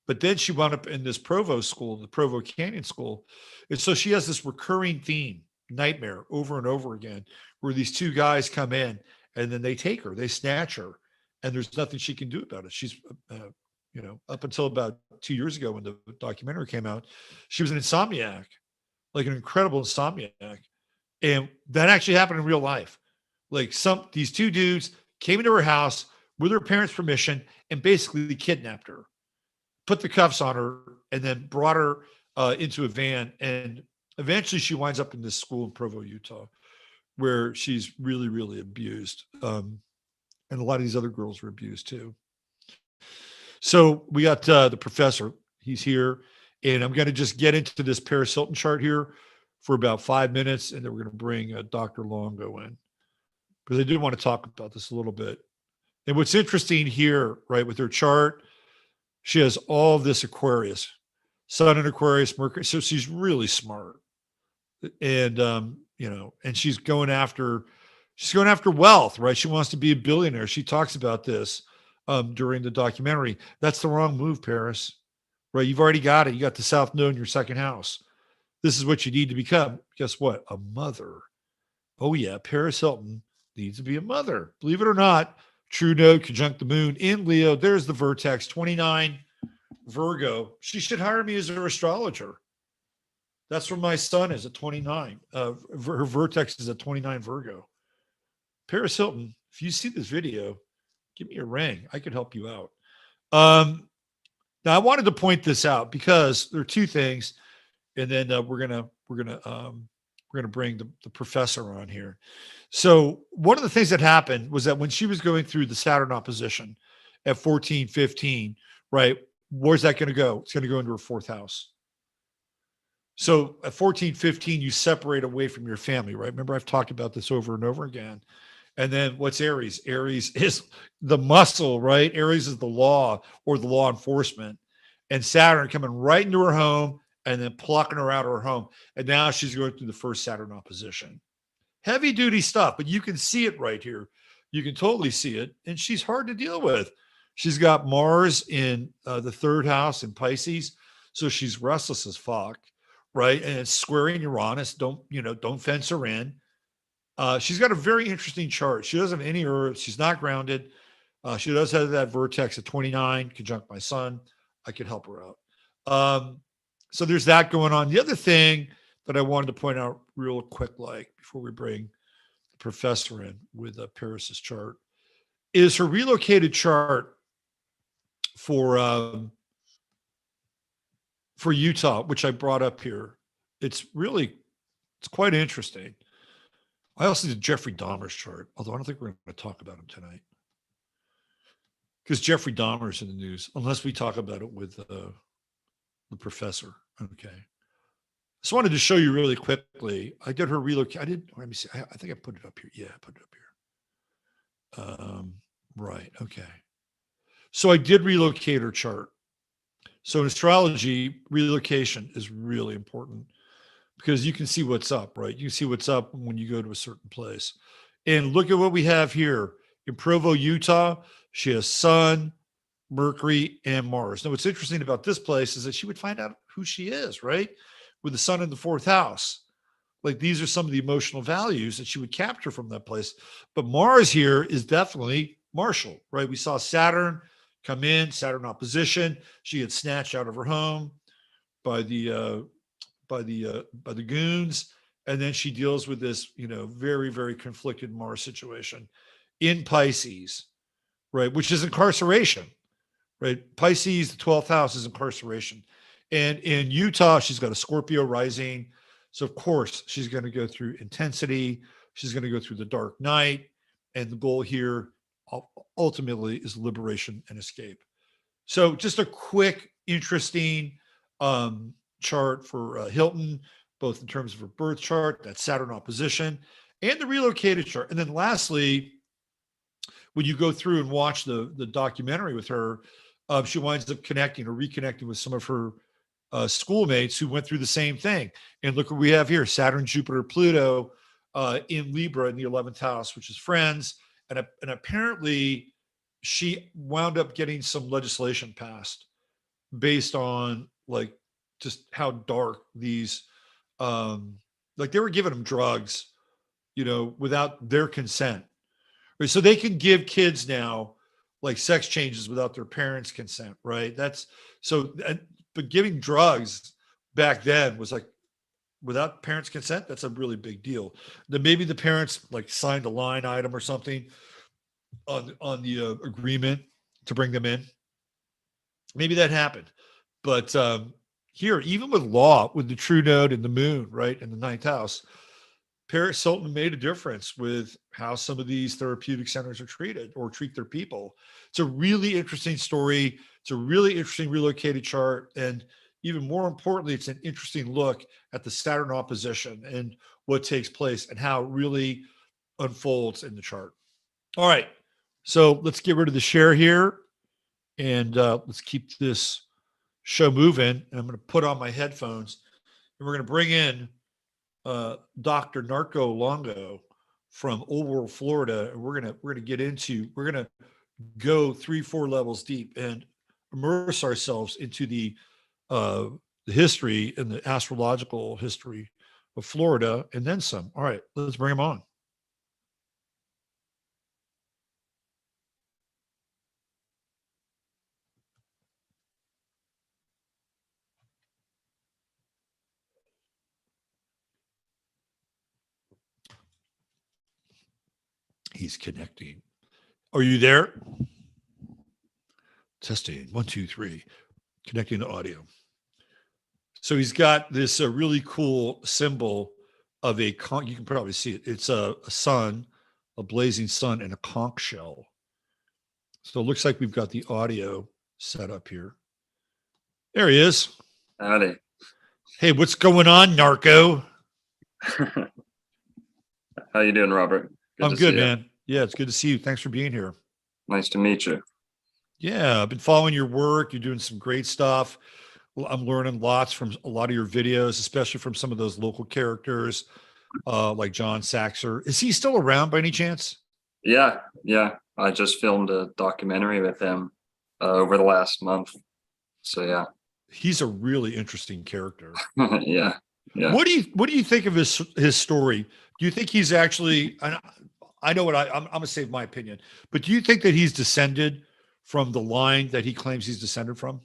But then she wound up in this Provo school, the Provo Canyon school. And so she has this recurring theme, nightmare, over and over again, where these two guys come in and then they take her, they snatch her, and there's nothing she can do about it. She's, up until about 2 years ago when the documentary came out, she was an insomniac, like an incredible insomniac. And that actually happened in real life. Like these two dudes came into her house with her parents' permission and basically kidnapped her, put the cuffs on her, and then brought her into a van. And eventually she winds up in this school in Provo, Utah, where she's really, really abused. And a lot of these other girls were abused too. So we got the professor. He's here. And I'm going to just get into this Paris Hilton chart here for about 5 minutes. And then we're going to bring Dr. Longo in because I did want to talk about this a little bit. And what's interesting here, right, with her chart, she has all of this Aquarius, Sun in Aquarius, Mercury. So she's really smart. And, and she's going after wealth, right? She wants to be a billionaire. She talks about this during the documentary. That's the wrong move, Paris, right? You've already got it. You got the South Node in your second house. This is what you need to become. Guess what? A mother. Oh yeah. Paris Hilton needs to be a mother. Believe it or not, true node conjunct the moon in Leo. There's the vertex 29 Virgo. She should hire me as her astrologer. That's where my sun is at 29. Her vertex is at 29 Virgo. Paris Hilton, if you see this video, give me a ring. I could help you out. Now I wanted to point this out because there are two things, and then we're gonna bring the professor on here. So one of the things that happened was that when she was going through the Saturn opposition at 14, 15, right? Where's that going to go? It's going to go into her fourth house. So at 14, 15, you separate away from your family, right? Remember, I've talked about this over and over again. And then what's Aries? Aries is the muscle, right? Aries is the law or the law enforcement. And Saturn coming right into her home and then plucking her out of her home. And now she's going through the first Saturn opposition. Heavy duty stuff, but you can see it right here. You can totally see it. And she's hard to deal with. She's got Mars in the third house in Pisces. So she's restless as fuck, right? And it's squaring Uranus. Don't fence her in. She's got a very interesting chart. She doesn't have any Earth. She's not grounded. She does have that vertex at 29, conjunct my sun. I could help her out. So there's that going on. The other thing that I wanted to point out real quick, like before we bring the professor in with Paris's chart, is her relocated chart for Utah, which I brought up here. It's quite interesting. I also did Jeffrey Dahmer's chart, although I don't think we're going to talk about him tonight because Jeffrey Dahmer's in the news, unless we talk about it with the professor. Okay. Just wanted to show you really quickly. I did her relocate. Let me see. I think I put it up here. Yeah, I put it up here. Right. Okay. So I did relocate her chart. So in astrology, relocation is really important because you can see what's up, right? You can see what's up when you go to a certain place. And look at what we have here. In Provo, Utah, she has Sun, Mercury, and Mars. Now, what's interesting about this place is that she would find out who she is, right? With the Sun in the fourth house. Like these are some of the emotional values that she would capture from that place. But Mars here is definitely martial, right? We saw Saturn come in, Saturn opposition. She gets snatched out of her home by the goons, and then she deals with this, very, very conflicted Mars situation in Pisces, right? Which is incarceration, right? Pisces, the 12th house is incarceration. And in Utah, she's got a Scorpio rising. So of course she's going to go through intensity. She's going to go through the dark night. And the goal here ultimately is liberation and escape. So just a quick, interesting chart for Hilton, both in terms of her birth chart, that Saturn opposition, and the relocated chart. And then lastly, when you go through and watch the documentary with her, she winds up connecting or reconnecting with some of her schoolmates who went through the same thing. And look what we have here: Saturn, Jupiter, Pluto in Libra in the 11th house, which is friends. And apparently she wound up getting some legislation passed based on like just how dark these, like they were giving them drugs, without their consent. Right? So they can give kids now like sex changes without their parents' consent, right? But giving drugs back then was like without parents' consent, that's a really big deal. Then maybe the parents like signed a line item or something on the agreement to bring them in. Maybe that happened. But here, even with law, with the true node and the moon, right, in the 9th house, Paris Hilton made a difference with how some of these therapeutic centers are treated or treat their people. It's a really interesting story. It's a really interesting relocated chart. And even more importantly, it's an interesting look at the Saturn opposition and what takes place and how it really unfolds in the chart. All right. So let's get rid of the share here and let's keep this show moving. And I'm going to put on my headphones and we're going to bring in Dr. Narco Longo from Old World, Florida. And we're going to go 3-4 levels deep and immerse ourselves into the history and the astrological history of Florida and then some. All right, let's bring him on. He's connecting. Are you there? Testing 1, 2, 3. Connecting the audio. So he's got this really cool symbol of you can probably see it. It's a sun, a blazing sun, and a conch shell. So it looks like we've got the audio set up here. There he is. Howdy. Hey, what's going on, Narco? How you doing, Robert? I'm good, man. Yeah, it's good to see you. Thanks for being here. Nice to meet you. Yeah, I've been following your work. You're doing some great stuff. I'm learning lots from a lot of your videos, especially from some of those local characters like John Saxer. Is he still around by any chance? Yeah. I just filmed a documentary with him over the last month. So yeah. He's a really interesting character. Yeah. What do you think of his story? Do you think he's actually? I know what I'm gonna say my opinion, but do you think that he's descended from the line that he claims he's descended from?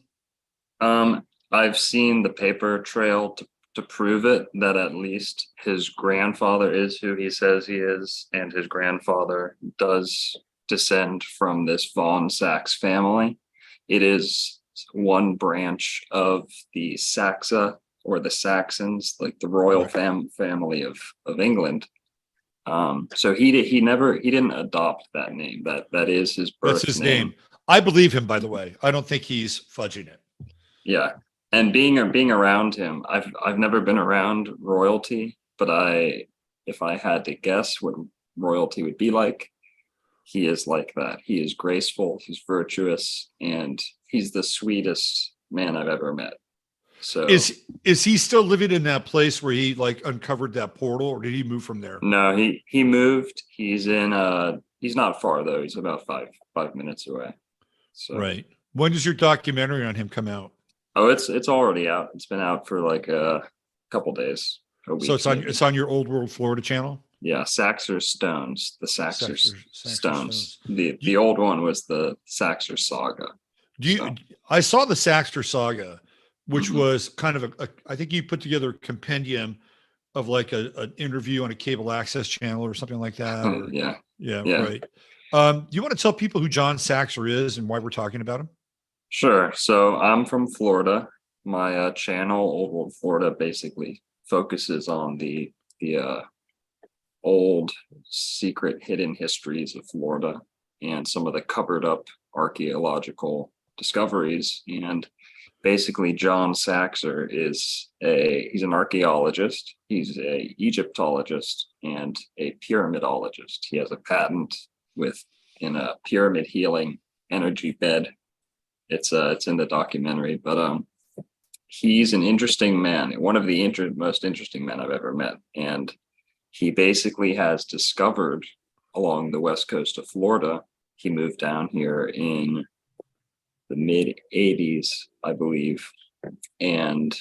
I've seen the paper trail to prove it, that at least his grandfather is who he says he is, and his grandfather does descend from this von Sachs family. It is one branch of the Saxa, or the Saxons, like the royal family of England. So he didn't adopt that name. That is his birth That's his name. I believe him, by the way. I don't think he's fudging it. Yeah. And being around him, I've never been around royalty, but if I had to guess what royalty would be like, he is like that. He is graceful, he's virtuous, and he's the sweetest man I've ever met. So is he still living in that place where he like uncovered that portal, or did he move from there? No, he moved. He's in he's not far though. He's about five minutes away. So right. When does your documentary on him come out? Oh, it's already out. It's been out for like a couple days, a week. So it's on your Old World Florida channel? Yeah, Saxer Stones, the Saxer Stones. The old one was the Saxer Saga. I saw the Saxter Saga, which was kind of I think you put together a compendium of like an interview on a cable access channel or something like that. Or, yeah, right. Do you want to tell people who John Saxer is and why we're talking about him? Sure. So I'm from Florida. My channel, Old World Florida, basically focuses on the old secret hidden histories of Florida and some of the covered up archaeological discoveries. And basically John Saxer he's an archaeologist, he's a Egyptologist and a pyramidologist. He has a patent in a pyramid healing energy bed. It's in the documentary, but he's an interesting man, one of the most interesting men I've ever met. And he basically has discovered along the west coast of Florida. He moved down here in the mid 80s, I believe, and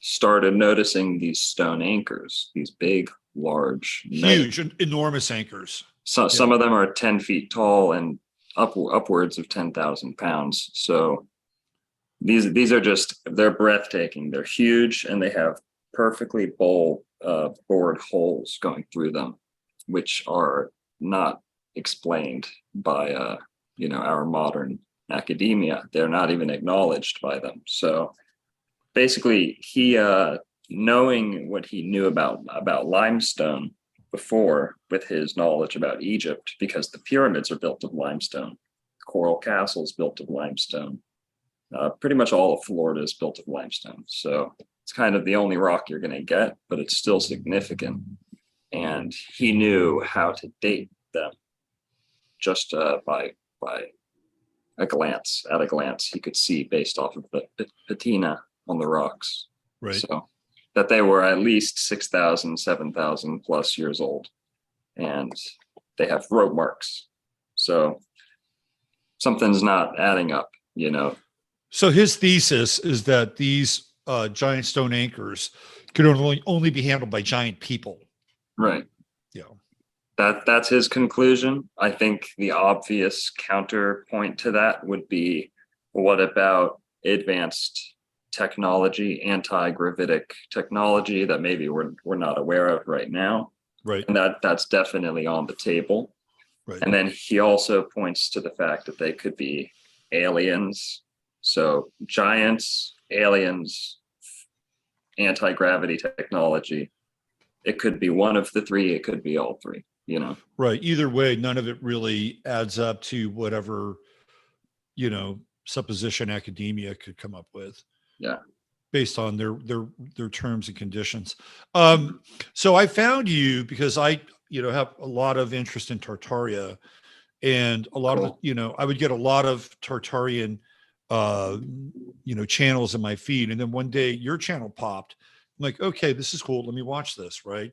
started noticing these stone anchors, these big, large, huge, enormous anchors. So some of them are 10 feet tall and upwards of 10,000 pounds. So these are they're breathtaking. They're huge, and they have perfectly bored holes going through them, which are not explained by our modern academia. They're not even acknowledged by them. So basically, he knowing what he knew about limestone before, with his knowledge about Egypt, because the pyramids are built of limestone, coral castles built of limestone, pretty much all of Florida is built of limestone. So it's kind of the only rock you're going to get, but it's still significant. And he knew how to date them just by a glance. At a glance, he could see based off of the patina on the rocks. Right. So that they were at least 6,000, 7,000 plus years old. And they have rope marks. So something's not adding up, So his thesis is that these giant stone anchors could only be handled by giant people. Right. Yeah. That's his conclusion. I think the obvious counterpoint to that would be, what about advanced technology, anti-gravitic technology that maybe we're not aware of right now? Right. And that's definitely on the table. Right. And then he also points to the fact that they could be aliens. So giants, aliens, anti-gravity technology. It could be one of the three. It could be all three, Right. Either way, none of it really adds up to whatever, supposition academia could come up with. Yeah. Based on their terms and conditions. So I found you because I, have a lot of interest in Tartaria, and a lot of, I would get a lot of Tartarian, channels in my feed. And then one day your channel popped. I'm like, okay, this is cool. Let me watch this. Right.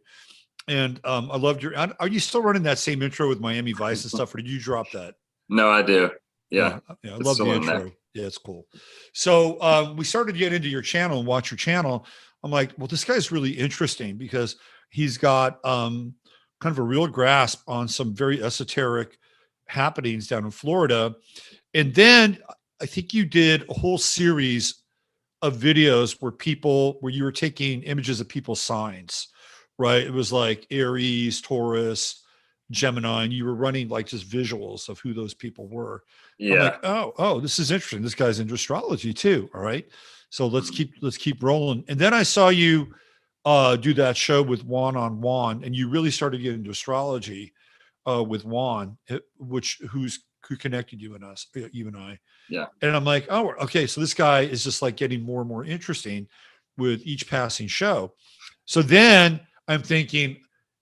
And I loved are you still running that same intro with Miami Vice and stuff, or did you drop that? No, I do. Yeah. I love the intro. Yeah, it's cool. So we started to get into your channel and watch your channel. I'm like, well, this guy's really interesting because he's got kind of a real grasp on some very esoteric happenings down in Florida. And then I think you did a whole series of videos where you were taking images of people's signs, right? It was like Aries, Taurus, Gemini, and you were running like just visuals of who those people were. I'm Yeah. like, oh, this is interesting. This guy's into astrology too. All right. So let's keep rolling. And then I saw you do that show with Juan on Juan, and you really started getting into astrology with Juan, who connected you and I. Yeah. And I'm like, oh, okay. So this guy is just like getting more and more interesting with each passing show. So then I'm thinking,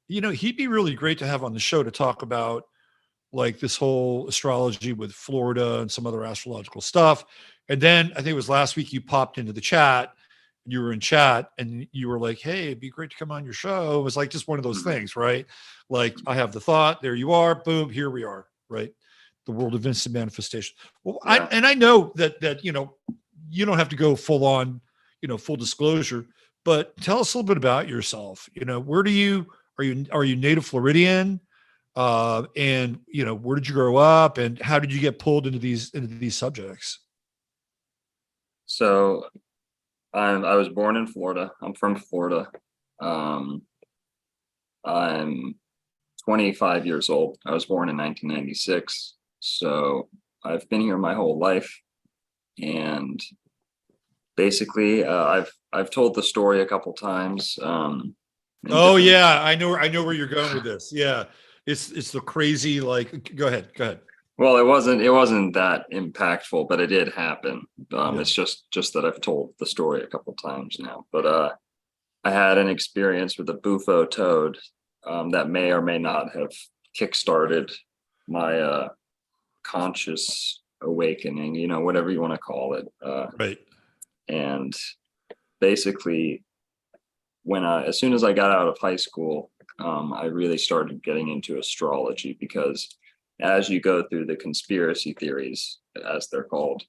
he'd be really great to have on the show to talk about like this whole astrology with Florida and some other astrological stuff. And then I think it was last week you popped into the chat. You were in chat and you were like, hey, it'd be great to come on your show. It was like just one of those things, right? Like I have the thought, there you are, boom, here we are, right? The world of instant manifestation. Well, Yeah. I know that you don't have to go full on, full disclosure, but tell us a little bit about yourself. Where are you native Floridian? And where did you grow up and how did you get pulled into these subjects? So I was born in Florida. I'm from Florida. I'm 25 years old. I was born in 1996. So I've been here my whole life. And basically, I've told the story a couple times. Oh yeah, I know where you're going with this. Yeah. It's the crazy, like, go ahead. Well, it wasn't that impactful, but it did happen. Yeah. It's just that I've told the story a couple times now. But I had an experience with a bufo toad that may or may not have kickstarted my conscious awakening, whatever you want to call it. Right. And basically, as soon as I got out of high school, I really started getting into astrology because as you go through the conspiracy theories, as they're called,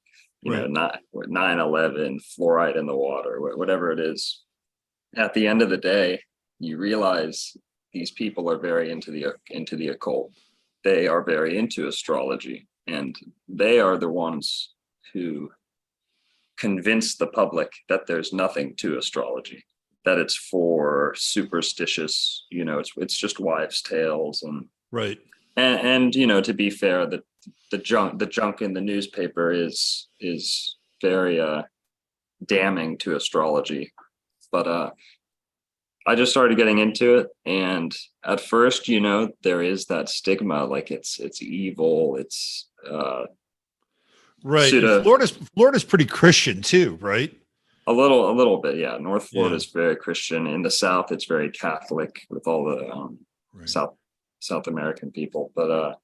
Right. 9/11, fluoride in the water, whatever it is, at the end of the day, you realize these people are very into the occult. They are very into astrology, and they are the ones who convince the public that there's nothing to astrology, that it's for superstitious, it's just wives' tales and Right. and to be fair, the junk in the newspaper is very damning to astrology. But I just started getting into it, and at first, there is that stigma, like it's evil, it's right. pseudo. Florida's pretty Christian too, right? A little bit, yeah. North Florida is very Christian. In the South, it's very Catholic with all the Right. South American people. But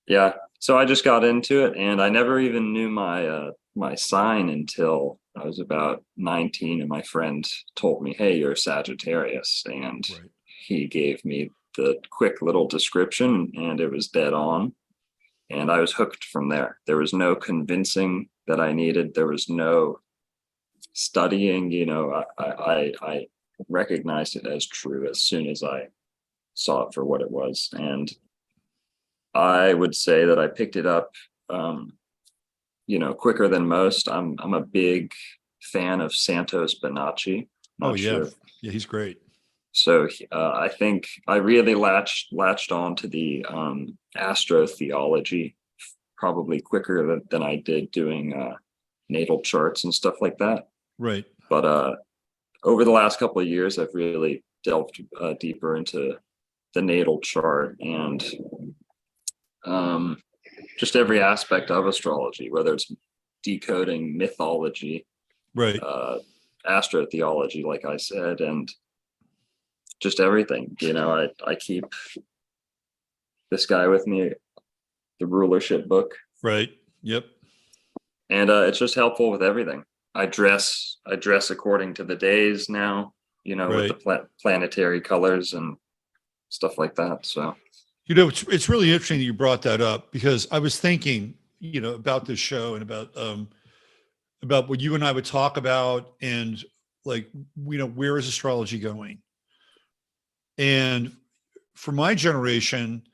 yeah, so I just got into it, and I never even knew my sign until I was about 19, and my friend told me, "Hey, you're a Sagittarius," and Right. he gave me the quick little description, and it was dead on. And I was hooked from there. There was no convincing that I needed. There was no studying. I recognized it as true as soon as I saw it for what it was. And I would say that I picked it up, quicker than most. I'm a big fan of Santos Bonacci. Not Sure. Yeah, he's great. So I think I really latched on to the astrotheology probably quicker than I did doing natal charts and stuff like that. Right. But over the last couple of years, I've really delved deeper into the natal chart and just every aspect of astrology, whether it's decoding mythology, Right. astrotheology, like I said, and just everything. I keep this guy with me, the rulership book. Right. Yep. And it's just helpful with everything. I dress according to the days now, Right. with the planetary colors and stuff like that. So it's really interesting that you brought that up because I was thinking, about this show and about what you and I would talk about and like, where is astrology going? And for my generation,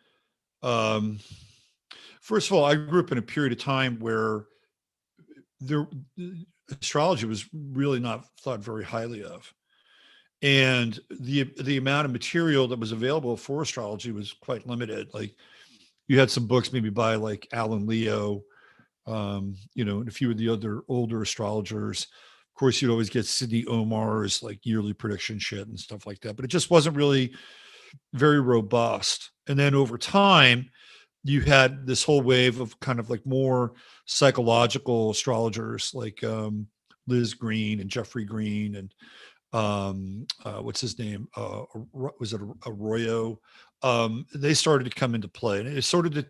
first of all, I grew up in a period of time where there, astrology was really not thought very highly of. And the amount of material that was available for astrology was quite limited. Like you had some books maybe by like Alan Leo, and a few of the other older astrologers. Of course, you'd always get Sidney Omar's like yearly prediction shit and stuff like that, but it just wasn't really very robust. And then over time, you had this whole wave of kind of like more psychological astrologers like Liz Green and Jeffrey Green and what's his name? Was it Arroyo? They started to come into play, and it started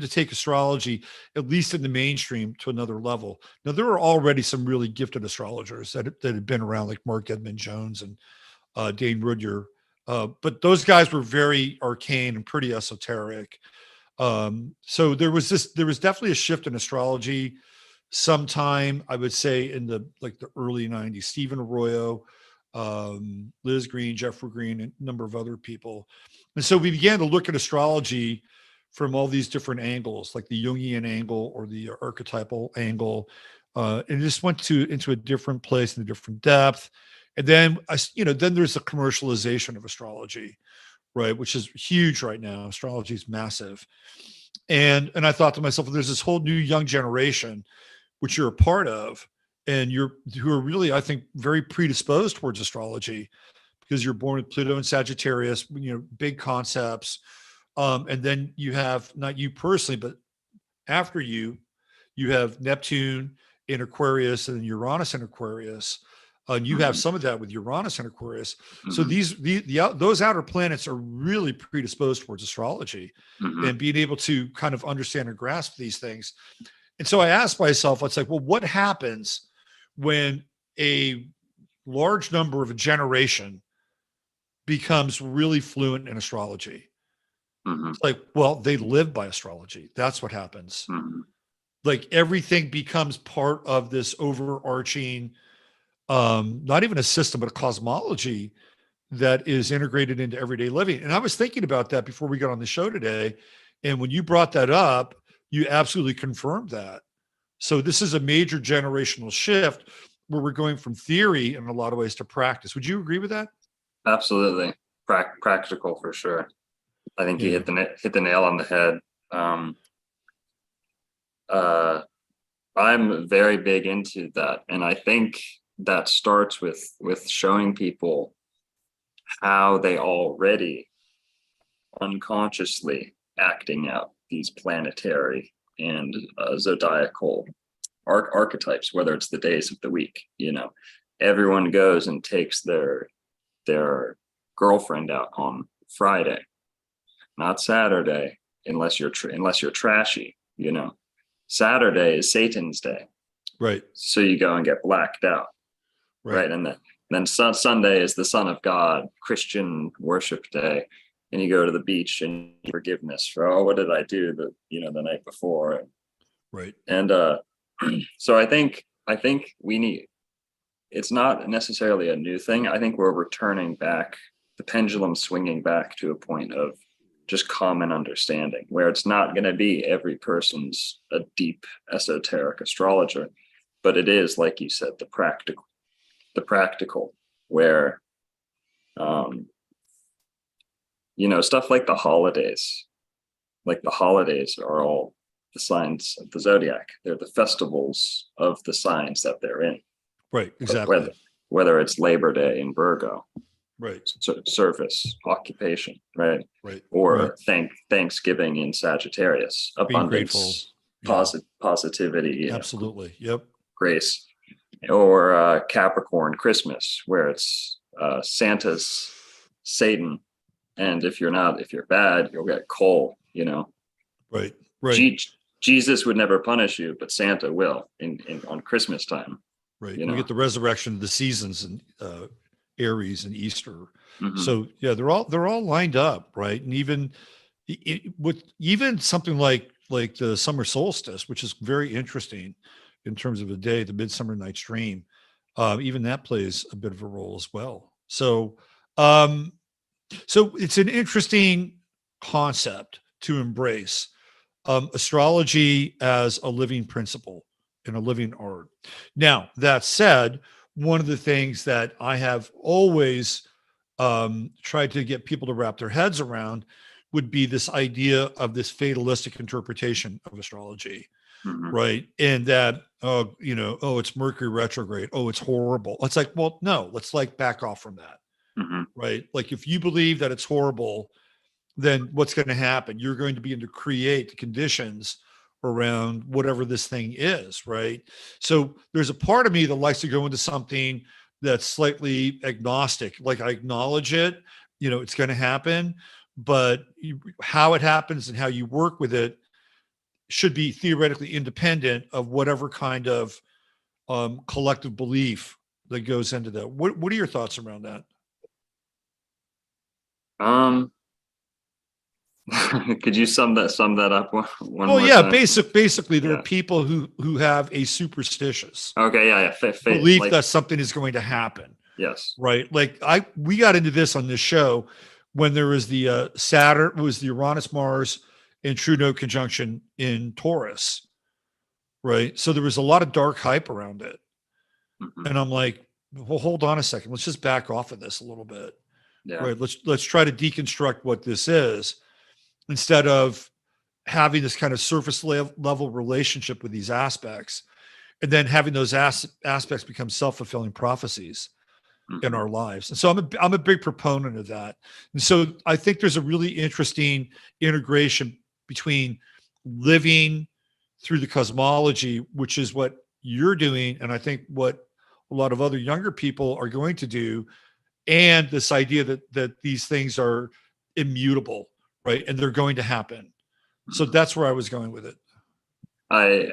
to take astrology, at least in the mainstream, to another level. Now there were already some really gifted astrologers that had been around, like Mark Edmund Jones and Dane Rudhyar, but those guys were very arcane and pretty esoteric. So there was definitely a shift in astrology sometime, I would say, in the early 90s. Stephen Arroyo, Liz Green, Jeffrey Green, and a number of other people. And so we began to look at astrology from all these different angles, like the Jungian angle or the archetypal angle. And it just went into a different place and a different depth. And then, then there's the commercialization of astrology, right? Which is huge right now. Astrology is massive. And I thought to myself, well, there's this whole new young generation, which you're a part of, and who are really, I think, very predisposed towards astrology because you're born with Pluto and Sagittarius, big concepts. And then you have, not you personally, but after you have Neptune in Aquarius and Uranus in Aquarius. And you have some of that with Uranus and Aquarius. So those outer planets are really predisposed towards astrology and being able to kind of understand and grasp these things. And so I asked myself, it's like, well, what happens when a large number of a generation becomes really fluent in astrology? It's like, well, they live by astrology. That's what happens. Like everything becomes part of this overarching, not even a system, but a cosmology that is integrated into everyday living. And I was thinking about that before we got on the show today. And when you brought that up, you absolutely confirmed that. So this is a major generational shift where we're going from theory in a lot of ways to practice. Would you agree with that? Absolutely. Practical for sure. I think you hit the nail on the head. I'm very big into that. And I think that starts with showing people how they already unconsciously acting out these planetary and zodiacal archetypes, whether it's the days of the week. Everyone goes and takes their girlfriend out on Friday, not Saturday, unless you're trashy. Saturday is Satan's day, right? So you go and get blacked out, right? And then Sunday is the Son of God, Christian worship day, and you go to the beach and forgiveness for, what did I do the night before, right? And so I think we need. It's not necessarily a new thing. I think we're returning back, the pendulum swinging back to a point of just common understanding, where it's not going to be every person's a deep esoteric astrologer, but it is, like you said, the practical, where stuff like the holidays are all the signs of the zodiac. They're the festivals of the signs that they're in, right? Exactly. Whether it's Labor Day in Virgo, right? Service, occupation, right? Or Thanksgiving in Sagittarius, abundance, positivity, absolutely, yep, grace. Or Capricorn, Christmas, where it's Santa's Satan, and if you're bad, you'll get coal. Right. Jesus would never punish you, but Santa will on Christmas time. Right. We get the resurrection of the seasons and Aries and Easter. So yeah, they're all lined up, right? And even something like the summer solstice, which is very interesting in terms of a day, the Midsummer Night's Dream, even that plays a bit of a role as well. So it's an interesting concept to embrace, astrology as a living principle, and a living art. Now, that said, one of the things that I have always tried to get people to wrap their heads around would be this idea of this fatalistic interpretation of astrology, Mhm. right? And that, oh, it's Mercury retrograde. Oh, it's horrible. It's like, well, no, let's like back off from that, Mhm. right? Like if you believe that it's horrible, then what's going to happen? You're going to begin to create the conditions around whatever this thing is, right? So there's a part of me that likes to go into something that's slightly agnostic. Like I acknowledge it, it's going to happen, but how it happens and how you work with it should be theoretically independent of whatever kind of collective belief that goes into that. What are your thoughts around that? Um, could you sum that up one Well, more yeah, time? basically, there are Yeah. people who have a superstitious Okay. Yeah. Yeah. belief Like, that something is going to happen, yes. right? Like we got into this on this show when there was the Saturn, it was the Uranus Mars and True Note conjunction in Taurus, right? So there was a lot of dark hype around it, Mhm. and I'm like, well, hold on a second, let's just back off of this a little bit, Yeah. right? Let's try to deconstruct what this is instead of having this kind of surface level relationship with these aspects and then having those aspects become self-fulfilling prophecies in Mhm. our lives. And so I'm a big proponent of that. And so I think there's a really interesting integration between living through the cosmology, which is what you're doing, and I think what a lot of other younger people are going to do, and this idea that these things are immutable, right? And they're going to happen. So Mhm. that's where I was going with it. I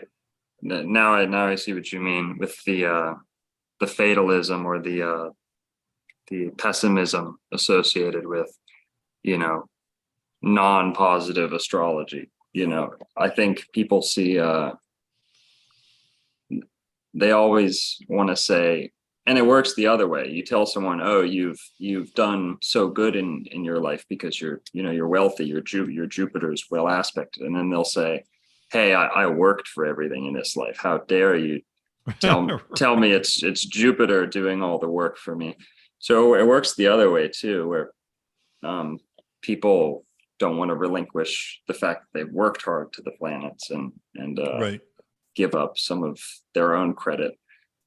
now I see what you mean with the fatalism or the pessimism associated with, you know, non-positive astrology. I think people see they always want to say, and it works the other way. You tell someone, oh, you've done so good in your life because you're wealthy, your Jupiter's well aspected, and then they'll say, hey, I worked for everything in this life, how dare you tell me Right. it's Jupiter doing all the work for me. So it works the other way too, where people don't want to relinquish the fact that they've worked hard to the planets and Right. give up some of their own credit.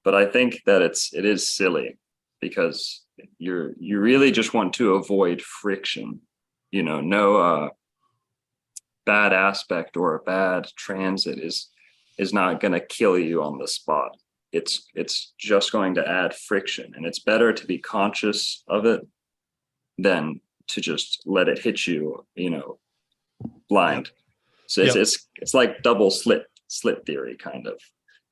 But I think that it is silly because you really just want to avoid friction. No bad aspect or a bad transit is not going to kill you on the spot. It's just going to add friction, and it's better to be conscious of it than to just let it hit you, Yep. blind. So it's Yep. it's it's like double slit theory kind of.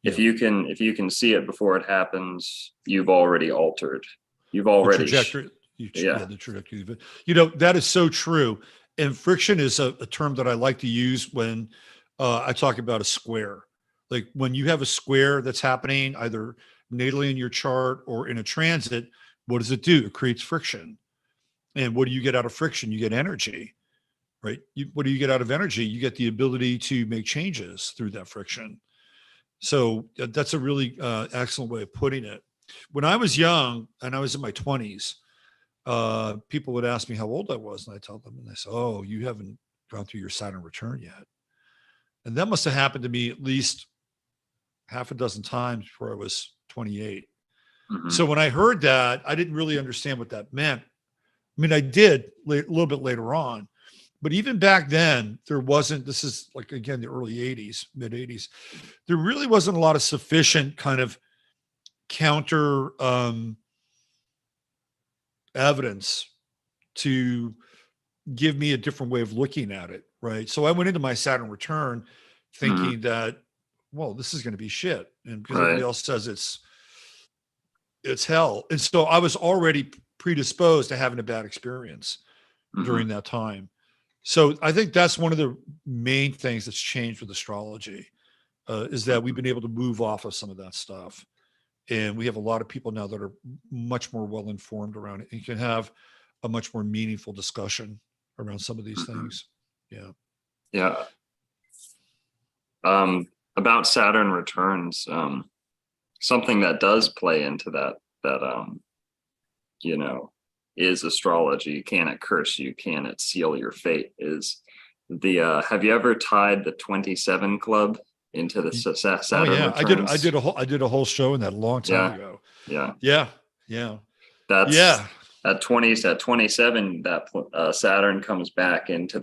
If Yep. you can see it before it happens, you've already altered. You've The already trajectory. Yeah, yeah. the trajectory of it. That is so true. And friction is a term that I like to use when I talk about a square. Like when you have a square that's happening either natally in your chart or in a transit, what does it do? It creates friction. And what do you get out of friction? You get energy, right? What do you get out of energy? You get the ability to make changes through that friction. So that's a really excellent way of putting it. When I was young and I was in my 20s, people would ask me how old I was, and I tell them, and they say, "Oh, you haven't gone through your Saturn return yet." And that must have happened to me at least half a dozen times before I was 28. Mhm. So when I heard that, I didn't really understand what that meant. I mean, I did a little bit later on, but even back then, there wasn't. This is like again the early '80s, mid '80s. There really wasn't a lot of sufficient kind of counter evidence to give me a different way of looking at it, right? So I went into my Saturn return Mhm. thinking that, well, this is going to be shit, and because everybody Right. else says it's hell, and so I was already predisposed to having a bad experience Mhm. during that time. So I think that's one of the main things that's changed with astrology is that we've Mhm. been able to move off of some of that stuff, and we have a lot of people now that are much more well informed around it. And you can have a much more meaningful discussion around some of these Mhm. things. Yeah. Yeah. Um, about Saturn returns, something that does play into that you know, is astrology. Can it curse you? Can it seal your fate? Is the have you ever tied the 27 club into the Saturn Oh yeah, returns? I did a whole show in that a long time Yeah, ago. yeah. Yeah, yeah, That's yeah. at 27 that Saturn comes back into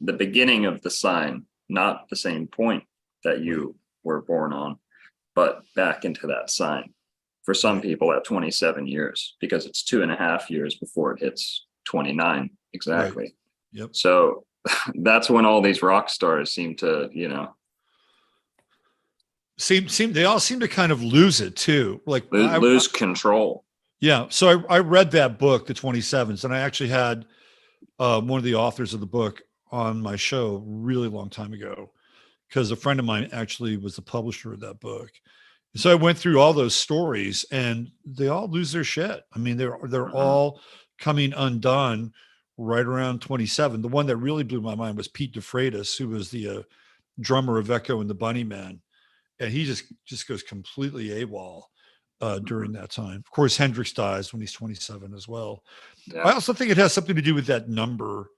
the beginning of the sign, not the same point that you were born on, but back into that sign. For some people at 27 years, because it's 2.5 years before it hits 29 exactly. Right. Yep. So that's when all these rock stars seem to, They all seem to kind of lose it too. Like lose control. Yeah. So I read that book, The 27s, and I actually had one of the authors of the book on my show a really long time ago, because a friend of mine actually was the publisher of that book. So I went through all those stories, and they all lose their shit. I mean, they're all coming undone right around 27. The one that really blew my mind was Pete DeFreitas, who was the drummer of Echo and the Bunnymen, and he just goes completely AWOL during that time. Of course, Hendrix dies when he's 27 as well. Yeah. I also think it has something to do with that number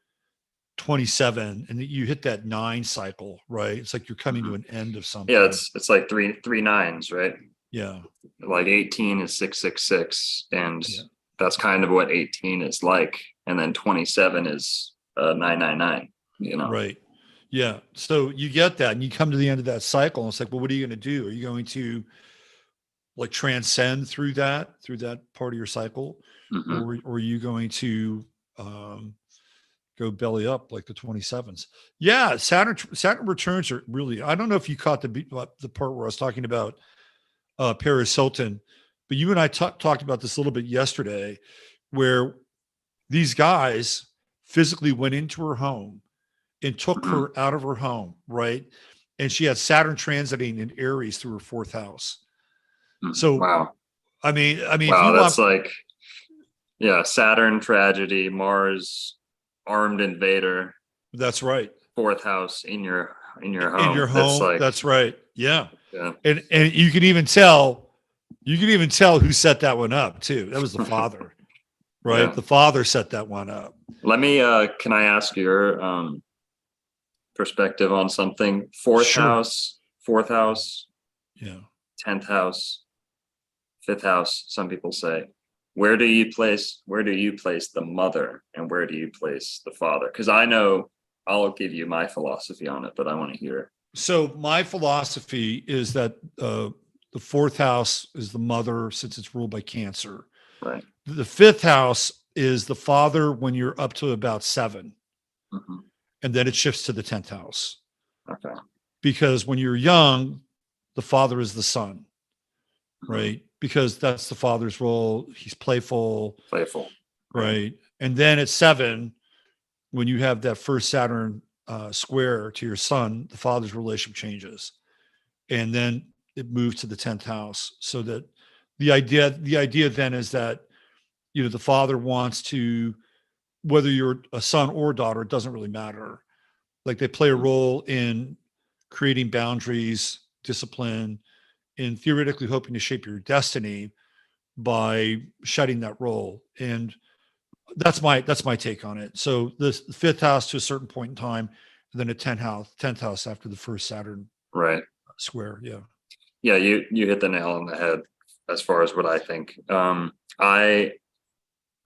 27, and that you hit that 9 cycle, right? It's like you're coming to an end of something. Yeah, it's like three nines, right? Yeah. Like 18 is 666, and that's kind of what 18 is like. And then 27 is 999, Right. Yeah. So you get that, and you come to the end of that cycle, and it's like, well, what are you going to do? Are you going to like transcend through that part of your cycle, or are you going to go belly up like the 27s? Yeah, Saturn returns are really. I don't know if you caught the part where I was talking about Paris Hilton, but you and I talked about this a little bit yesterday, where these guys physically went into her home and took her out of her home, right? And she had Saturn transiting in Aries through her 4th house. So wow. I mean, wow, that's like, Saturn tragedy, Mars armed invader. That's right. 4th house in your home. In your home. That's right. Yeah. And you can even tell who set that one up too. That was the father, right? Yeah. The father set that one up. Let me can I ask your perspective on something? 4th house, 4th house, 10th house, 5th house, some people say. Where do you place the mother, and where do you place the father? Because I know, I'll give you my philosophy on it, but I want to hear it. So my philosophy is that the 4th house is the mother, since it's ruled by Cancer. Right. The 5th house is the father when you're up to about 7. And then it shifts to the 10th house. Okay. Because when you're young, the father is the son, right? Because that's the father's role. He's playful. Right. And then at 7, when you have that first Saturn square to your son, the father's relationship changes. And then it moves to the 10th house. So that the idea then is that, the father wants to, whether you're a son or daughter, it doesn't really matter. Like, they play a role in creating boundaries, discipline, and theoretically hoping to shape your destiny by shedding that role. And that's my take on it. So the 5th house to a certain point in time, and then a 10th house after the first Saturn square. Yeah. Yeah. You hit the nail on the head as far as what I think.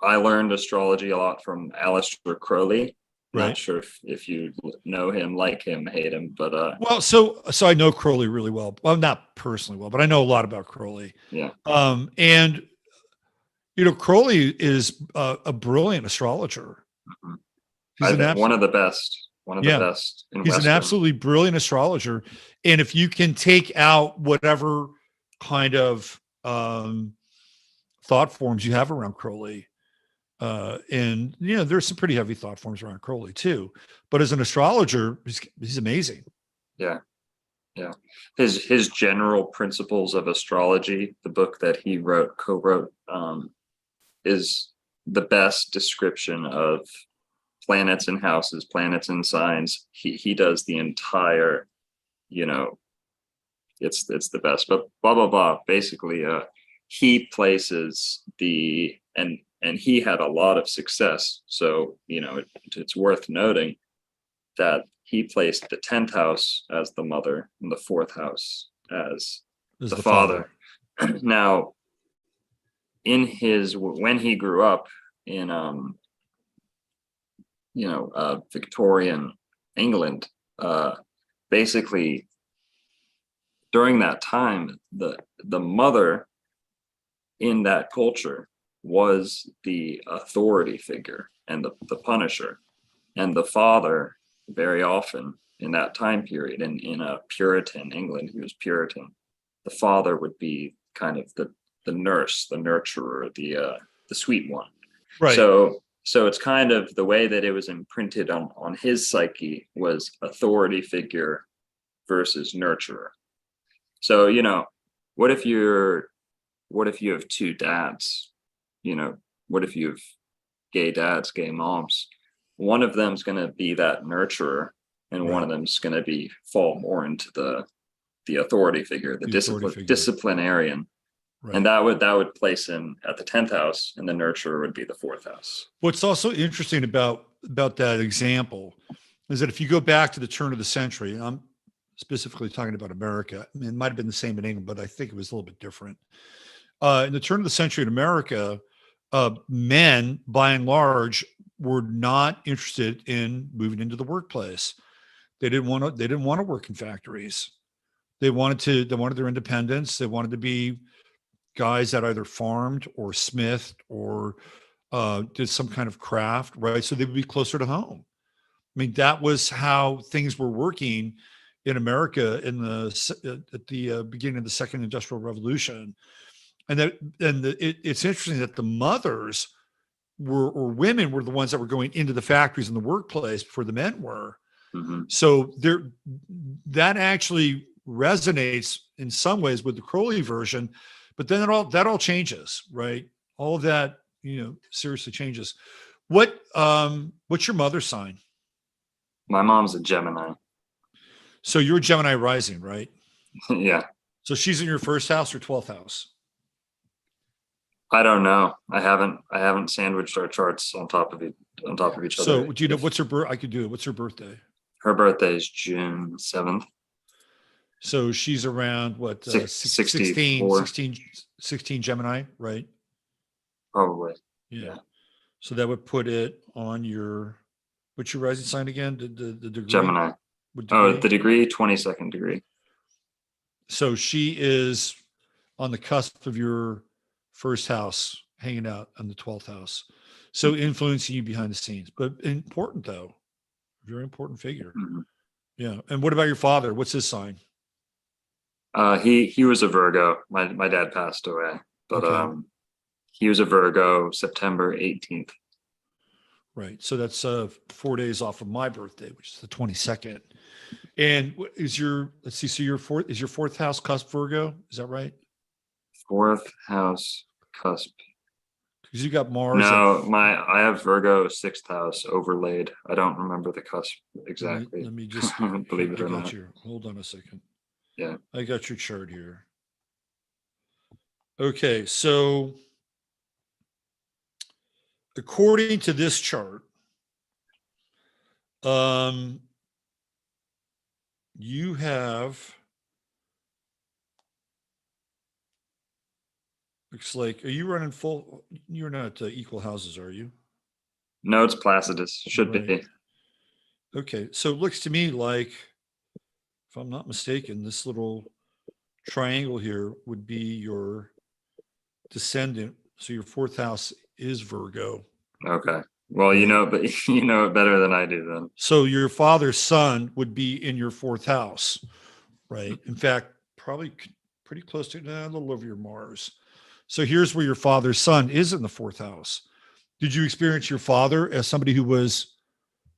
I learned astrology a lot from Aleister Crowley. Not sure if you know him, like him, hate him, but well, so I know Crowley really well. Well, not personally well, but I know a lot about Crowley. Yeah. And Crowley is a brilliant astrologer. He's one of the best. One of the best in He's Western. An absolutely brilliant astrologer. And if you can take out whatever kind of thought forms you have around Crowley, and there's some pretty heavy thought forms around Crowley too, but as an astrologer, he's amazing. Yeah. His general principles of astrology, the book that he co-wrote, is the best description of planets and houses, planets and signs. He does the entire, it's the best. But blah blah blah. Basically, he places and he had a lot of success. So it's worth noting that he placed the 10th house as the mother and the 4th house as the father. Now, when he grew up in Victorian England, basically during that time, the mother in that culture was the authority figure and the punisher, and the father very often in that time period in a Puritan England, he was Puritan, the father would be kind of the nurse, the nurturer, the sweet one. Right. So it's kind of the way that it was imprinted on his psyche was authority figure versus nurturer. So, what if you have two dads? What if you have gay dads, gay moms? One of them's going to be that nurturer, and one of them's going to fall more into the authority figure, the disciplinarian. Right. And that would place him at the 10th house, and the nurturer would be the 4th house. What's also interesting about that example is that if you go back to the turn of the century, and I'm specifically talking about America, I mean, it might have been the same in England, but I think it was a little bit different. In the turn of the century in America, men, by and large, were not interested in moving into the workplace. They didn't want to work in factories. They wanted their independence. They wanted to be guys that either farmed or smithed or did some kind of craft, right? So they would be closer to home. I mean, that was how things were working in America at the beginning of the Second Industrial Revolution. And it's interesting that the mothers or women were the ones that were going into the factories and the workplace before the men were. Mm-hmm. So that actually resonates in some ways with the Crowley version, but then that all changes, right? All of that, seriously changes. What's your mother's sign? My mom's a Gemini. So you're a Gemini rising, right? Yeah. So she's in your 1st house or 12th house? I don't know. I haven't sandwiched our charts on top of each other. So do you know what's her birth? I could do it. What's her birthday? Her birthday is June 7th. So she's around what? 16 Gemini, right? Probably. Yeah. So that would put it on what's your rising sign again? The degree? Gemini. Oh, the degree, 22nd degree. So she is on the cusp of your 1st house, hanging out on the 12th house. So influencing you behind the scenes, but important though. Very important figure. Mm-hmm. Yeah. And what about your father? What's his sign? He was a Virgo. My dad passed away, but okay. He was a Virgo, September 18th. Right. So that's 4 days off of my birthday, which is the 22nd. And is your 4th house cusp Virgo? Is that right? 4th house cusp. Because you got Mars. No, I have Virgo 6th house overlaid. I don't remember the cusp exactly. Let me just believe it or not. Hold on a second. Yeah. I got your chart here. Okay, so according to this chart, you have, looks like, are you running full? You're not equal houses, are you? No, it's Placidus. Should be. Okay, so it looks to me like, if I'm not mistaken, this little triangle here would be your descendant. So your 4th house is Virgo. Okay. Well, but you know it better than I do then. So your father's son would be in your 4th house, right? In fact, probably pretty close to a little over your Mars. So here's where your father's son is in the 4th house. Did you experience your father as somebody who was,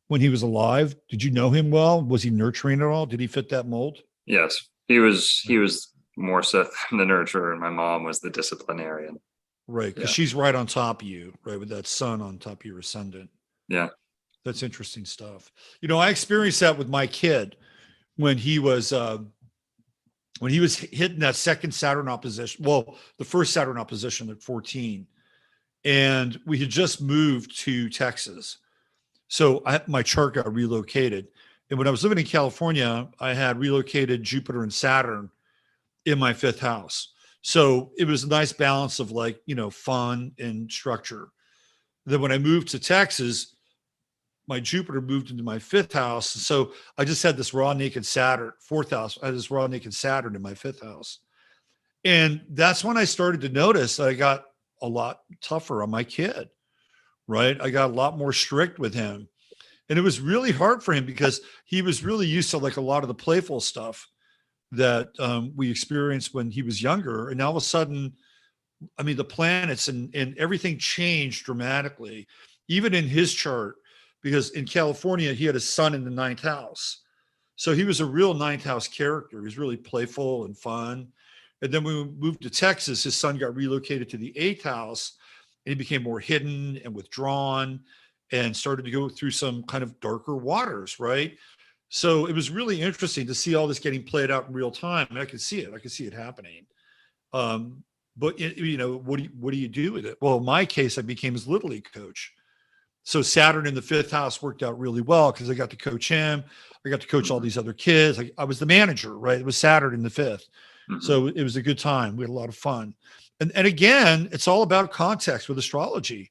when he was alive, did you know him well? Was he nurturing at all? Did he fit that mold? Yes, he was more so than the nurturer, and my mom was the disciplinarian. Right, because she's right on top of you, right, with that sun on top of your ascendant. Yeah. That's interesting stuff. I experienced that with my kid when he was when he was hitting that second Saturn opposition, well, the first Saturn opposition at 14, and we had just moved to Texas. So my chart got relocated. And when I was living in California, I had relocated Jupiter and Saturn in my fifth house. So it was a nice balance of like, fun and structure. Then when I moved to Texas, my Jupiter moved into my fifth house. So I just had this raw naked Saturn, fourth house. I had this raw naked Saturn in my fifth house. And that's when I started to notice that I got a lot tougher on my kid, right? I got a lot more strict with him. And it was really hard for him because he was really used to like a lot of the playful stuff that we experienced when he was younger. And now all of a sudden, I mean, the planets and everything changed dramatically, even in his chart, because in California, he had a sun in the ninth house. So he was a real ninth house character. He was really playful and fun. And then when we moved to Texas, his son got relocated to the eighth house and he became more hidden and withdrawn and started to go through some kind of darker waters, right? So it was really interesting to see all this getting played out in real time. And I could see it. I could see it happening. But what do you do with it? Well, in my case, I became his Little League coach. So Saturn in the fifth house worked out really well because I got to coach him. I got to coach all these other kids. I was the manager, right? It was Saturn in the fifth. Mm-hmm. So it was a good time. We had a lot of fun. And again, it's all about context with astrology.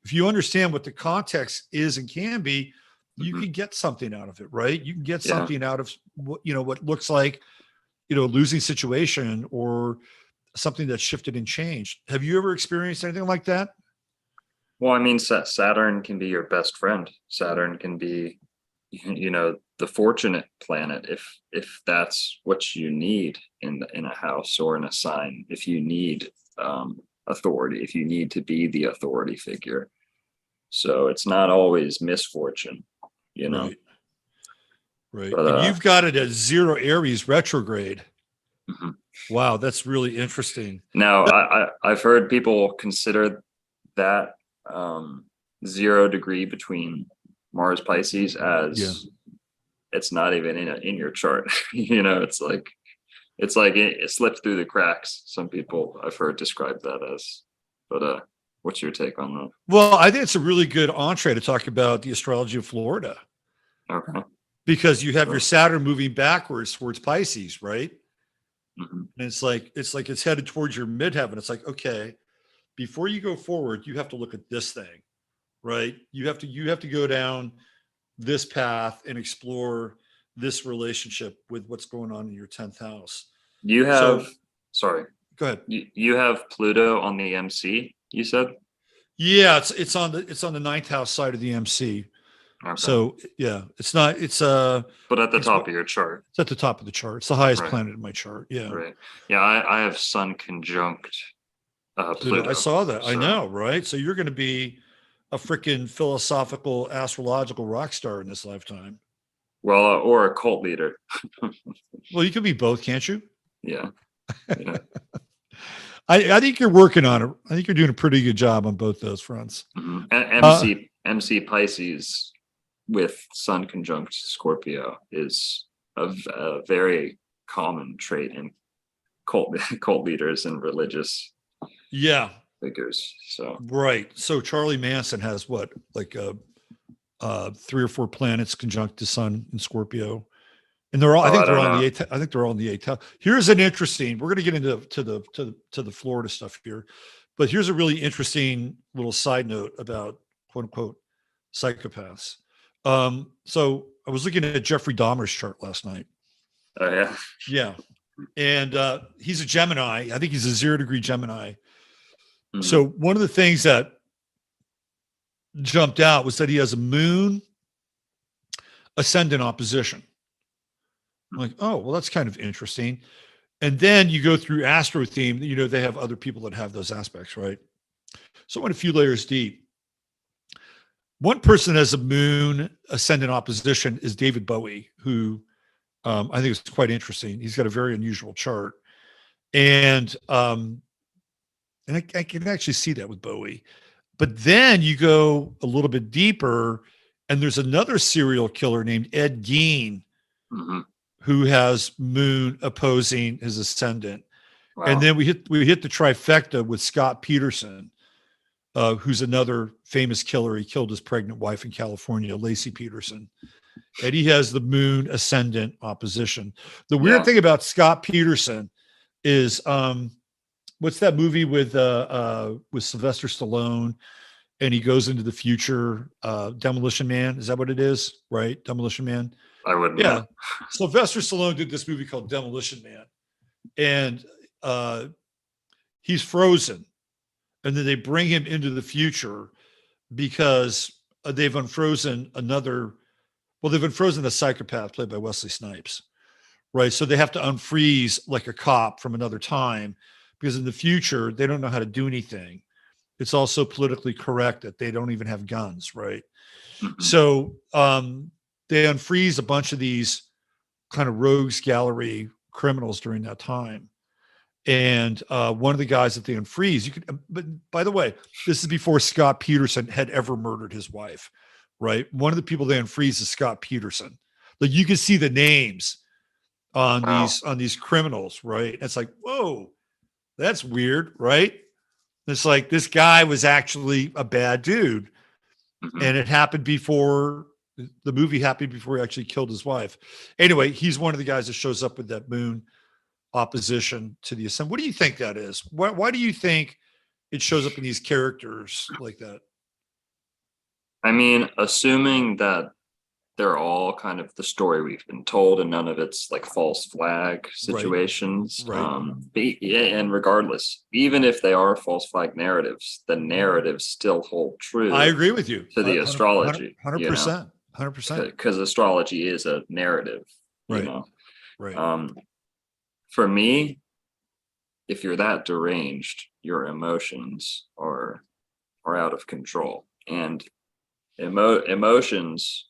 If you understand what the context is and can be, you can get something out of it, right? You can get something out of what looks like, a losing situation or something that shifted and changed. Have you ever experienced anything like that? Well, I mean, Saturn can be your best friend. Saturn can be, the fortunate planet if that's what you need in a house or in a sign. If you need authority, if you need to be the authority figure. So it's not always misfortune, Right. But, you've got it at 0 Aries retrograde. Mm-hmm. Wow, that's really interesting. Now, I've heard people consider that 0 degree between Mars Pisces as it's not even in your chart. It's like it slipped through the cracks. Some people I've heard describe that as. But what's your take on that? Well, I think it's a really good entree to talk about the astrology of Florida. Okay. Because you have your Saturn moving backwards towards Pisces, right? Mm-hmm. And it's like it's headed towards your midheaven. It's like, okay, before you go forward, you have to look at this thing, right? You have to go down this path and explore this relationship with what's going on in your 10th house. You have sorry. Go ahead. You have Pluto on the MC, you said? Yeah, it's on the ninth house side of the MC. Okay. So it's but at the top of your chart. It's at the top of the chart. It's the highest planet in my chart. Yeah. Right. Yeah, I have Sun conjunct Pluto. I saw that. So. I know, right? So you're going to be a freaking philosophical, astrological rock star in this lifetime. Well, or a cult leader. Well, you could be both, can't you? Yeah. I think you're working on it. I think you're doing a pretty good job on both those fronts. Mm-hmm. And MC Pisces with Sun conjunct Scorpio is a very common trait in cult leaders and religious figures. So right. So Charlie Manson has what, like 3 or 4 planets conjunct the Sun in Scorpio, and they're all. I think they're all in the 8th. I think they're all in the 8th house. Here's an interesting. We're going to get into the Florida stuff here, but here's a really interesting little side note about quote unquote psychopaths. So I was looking at Jeffrey Dahmer's chart last night. Oh yeah. Yeah. And he's a Gemini. I think he's a 0 degree Gemini. Mm-hmm. So one of the things that jumped out was that he has a moon ascendant opposition. I'm like, oh, well, that's kind of interesting. And then you go through Astro Theme, they have other people that have those aspects, right? So I went a few layers deep. One person that has a moon ascendant opposition is David Bowie, who I think is quite interesting. He's got a very unusual chart. And I can actually see that with Bowie. But then you go a little bit deeper, and there's another serial killer named Ed Gein, who has moon opposing his ascendant. And Wow. then we hit the trifecta with Scott Peterson, who's another famous killer. He killed his pregnant wife in California, Lacey Peterson. And he has the moon ascendant opposition. The weird Yeah. thing about Scott Peterson is what's that movie with Sylvester Stallone, and he goes into the future, Demolition Man? Is that what it is? Right? Demolition Man. I wouldn't Yeah. know. Sylvester Stallone did this movie called Demolition Man. And he's frozen. And then they bring him into the future because they've unfrozen they've unfrozen a psychopath played by Wesley Snipes, right? So they have to unfreeze like a cop from another time because in the future, they don't know how to do anything. It's also politically correct that they don't even have guns, right? Mhm. So they unfreeze a bunch of these kind of rogues gallery criminals during that time. And one of the guys that they unfreeze, but by the way, this is before Scott Peterson had ever murdered his wife, right? One of the people they unfreeze is Scott Peterson. Like you can see the names on Wow. these criminals, right? It's like, whoa, that's weird, right? It's like this guy was actually a bad dude, Mhm. and it happened before the movie happened before he actually killed his wife. Anyway, he's one of the guys that shows up with that moon opposition to the ascent. What do you think that is? Why do you think it shows up in these characters like that? I mean, assuming that they're all kind of the story we've been told and none of it's like false flag Right, situations. right. Yeah, and regardless, even if they are false flag narratives, the narratives still hold I true agree with you. to the 100%, astrology, 100%, 100%. because astrology is a narrative, you Right, know. right. For me, if you're that deranged, your emotions are out of control. And emotions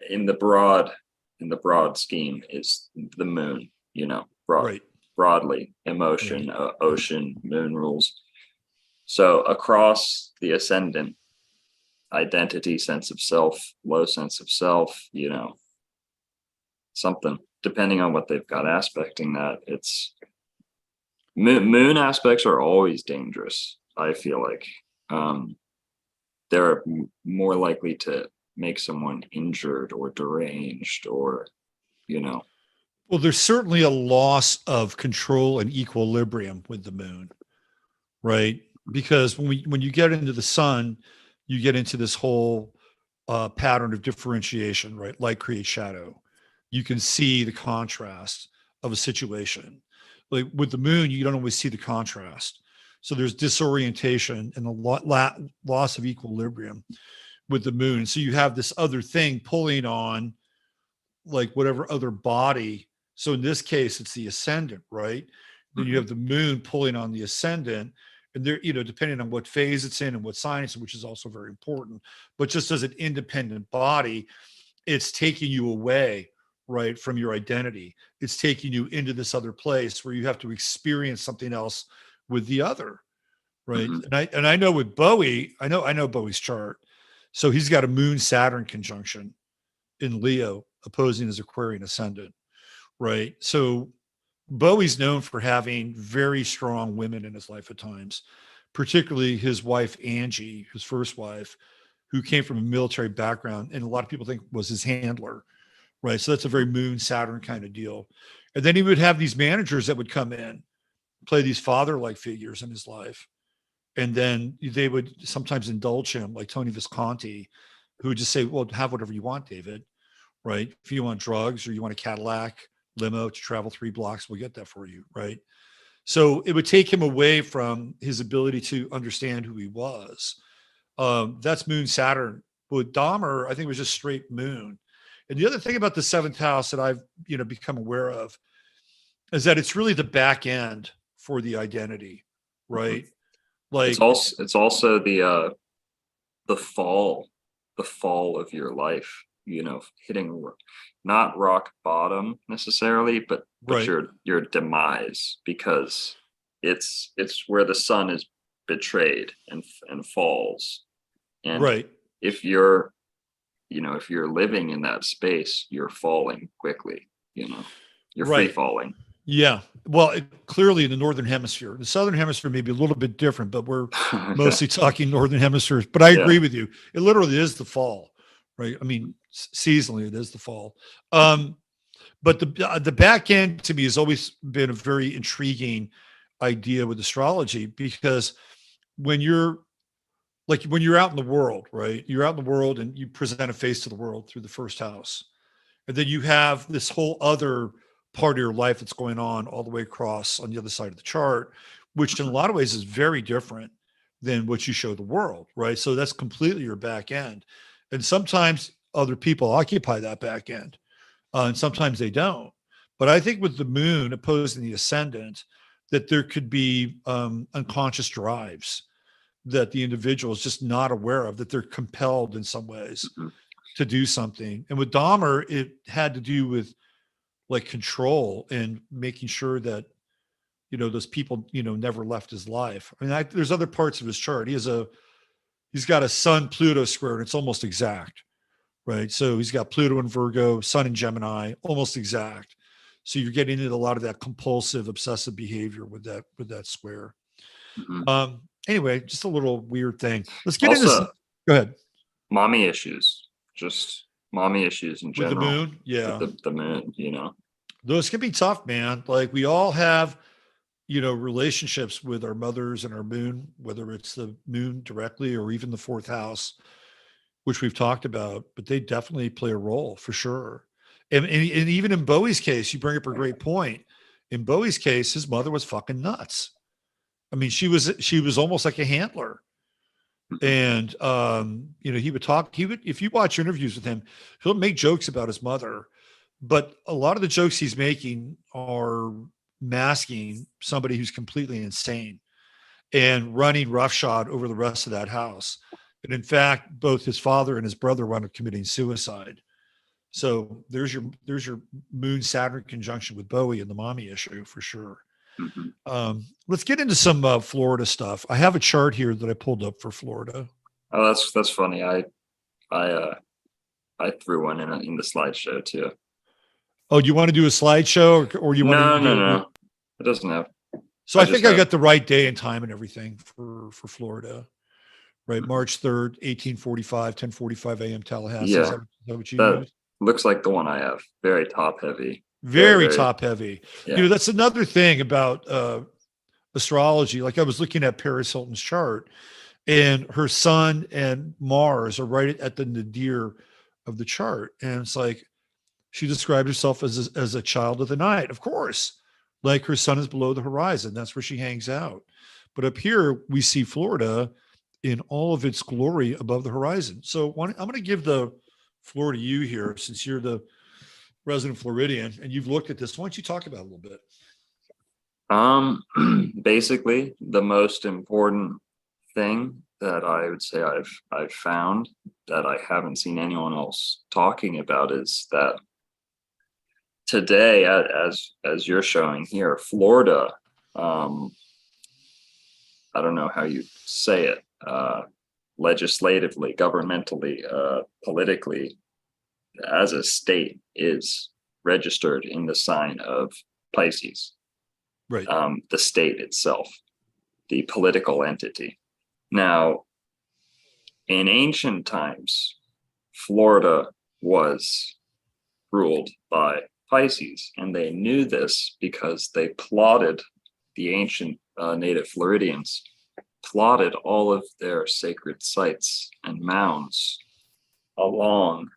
in the broad scheme is the moon, Right, broadly right. emotion, ocean, moon rules. So across the ascendant, identity, sense of self, low sense of self, something depending on what they've got aspecting that. It's moon aspects are always dangerous. I feel like they're more likely to make someone injured or deranged or you know Well, there's certainly a loss of control and equilibrium with the moon, right? Because when you get into the sun, you get into this whole pattern of differentiation, right? Light creates shadow. You can see the contrast of a situation. Like with the moon, you don't always see the contrast. So there's disorientation and a loss of equilibrium with the moon. So you have this other thing pulling on like whatever other body. So in this case, it's the ascendant, right? Then you mhm, have the moon pulling on the ascendant. And there, depending on what phase it's in and what sign it's in, which is also very important. But just as an independent body, it's taking you away, right, from your identity. It's taking you into this other place where you have to experience something else with the other, right? mhm, And I know with Bowie, I know Bowie's chart. So he's got a moon Saturn conjunction in Leo opposing his Aquarian ascendant, right? So Bowie's known for having very strong women in his life at times, particularly his wife, Angie, his first wife, who came from a military background. And a lot of people think was his handler, right? So that's a very moon Saturn kind of deal. And then he would have these managers that would come in, play these father like figures in his life. And then they would sometimes indulge him, like Tony Visconti, who would just say, well, have whatever you want, David, right? If you want drugs or you want a Cadillac limo to travel 3 blocks, we'll get that for you, right? So it would take him away from his ability to understand who he was. That's Moon Saturn. With Dahmer, I think it was just straight Moon. And the other thing about the seventh house that I've become aware of is that it's really the back end for the identity, mhm. right? Like, It's also the fall the fall of your life, hitting not rock bottom necessarily, but right, your demise, because it's where the sun is betrayed and falls. And right, if you're if you're living in that space, you're falling quickly, you're free Right. falling. Yeah. Well, clearly in the Northern Hemisphere, the Southern Hemisphere may be a little bit different, but we're Okay. mostly talking Northern Hemispheres. But I Yeah. agree with you. It literally is the fall, right? I mean, seasonally, it is the fall. But the back end to me has always been a very intriguing idea with astrology, because when you're when you're out in the world, right? You're out in the world and you present a face to the world through the first house. And then you have this whole other part of your life that's going on all the way across on the other side of the chart, which in a lot of ways is very different than what you show the world, right? So that's completely your back end. And sometimes other people occupy that back end, and sometimes they don't. But I think with the moon opposing the ascendant, that there could be unconscious drives that the individual is just not aware of, that they're compelled in some ways to do something. And with Dahmer, it had to do with like control and making sure that, those people, never left his life. I mean, there's other parts of his chart. He's got a Sun Pluto square and it's almost exact, right? So he's got Pluto in Virgo, Sun in Gemini, almost exact. So you're getting into a lot of that compulsive, obsessive behavior with that square. Mhm. Anyway, just a little weird thing. Let's get into Also, some. Go ahead. mommy issues, just mommy issues in With the general moon, with yeah, the moon. those can be tough, man. Like we all have, relationships with our mothers and our moon, whether it's the moon directly or even the fourth house, which we've talked about, but they definitely play a role for sure. And even in Bowie's case, you bring up a great point. In Bowie's case, his mother was fucking nuts. I mean, she was almost like a handler. Mhm. And if you watch interviews with him, he'll make jokes about his mother, but a lot of the jokes he's making are masking somebody who's completely insane and running roughshod over the rest of that house. And in fact, both his father and his brother wound up committing suicide. So there's your moon Saturn conjunction with Bowie and the mommy issue for sure. Mhm. Let's get into some Florida stuff. I have a chart here that I pulled up for Florida. Oh, that's funny. I threw one in the slideshow too. Oh, do you want to do a slideshow, or you want to No, no, do it? no. It doesn't have. So I I just think I have. got the right day and time and everything for Florida, right? March 3rd, 1845, 10:45 a.m. Tallahassee. Is Yeah, that what you that use? looks like the one I have. Very top heavy. Very, Very very. top heavy. Yeah. That's another thing about astrology. Like I was looking at Paris Hilton's chart, and her sun and Mars are right at the nadir of the chart. And it's like she described herself as a child of the night. Of course, like her sun is below the horizon. That's where she hangs out. But up here, we see Florida in all of its glory above the horizon. So I'm going to give the floor to you here, since you're the resident Floridian and you've looked at this. Why don't you talk about it a little bit? Basically, the most important thing that I would say I've found that I haven't seen anyone else talking about is that today, as you're showing here, Florida, I don't know how you say it, legislatively, governmentally, politically, as a state, is registered in the sign of Pisces. Right. The state itself, the political entity. Now, in ancient times, Florida was ruled by Pisces, and they knew this because they plotted, the ancient native Floridians plotted all of their sacred sites and mounds along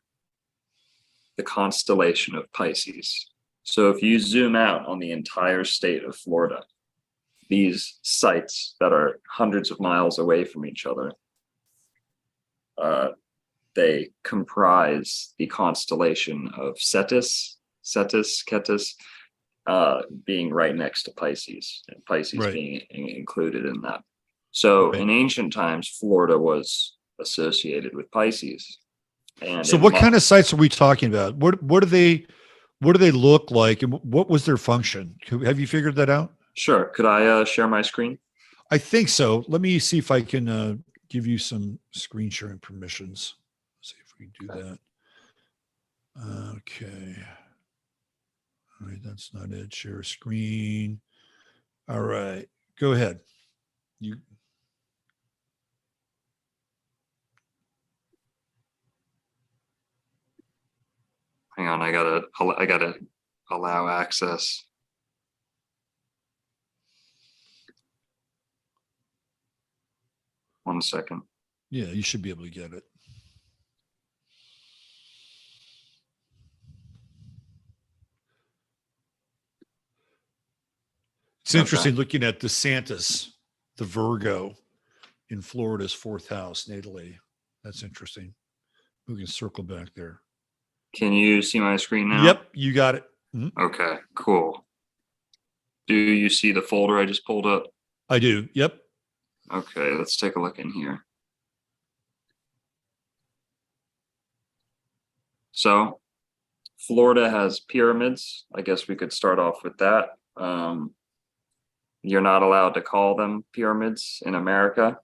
the constellation of Pisces. So if you zoom out on the entire state of Florida, these sites that are hundreds of miles away from each other, they comprise the constellation of Cetus, being right next to Pisces, and Pisces Right. being included in that. So Right. in ancient times, Florida was associated with Pisces. And So what kind of sites are we talking about? What do they look like, and what was their function? Have you figured that out? Sure. Could I share my screen? I think so. Let me see if I can give you some screen sharing permissions. See if we do that. Okay. All right, that's not it. Share screen. All right, go ahead. You. Hang on, I gotta allow access. One second. Yeah, you should be able to get it. It's interesting looking at DeSantis, the Virgo in Florida's fourth house natally. That's interesting. We can circle back there. Can you see my screen now? Yep, you got it. Mm-hmm. Okay, cool. Do you see the folder I just pulled up? I do. Yep. Okay, let's take a look in here. So Florida has pyramids. I guess we could start off with that. You're not allowed to call them pyramids in America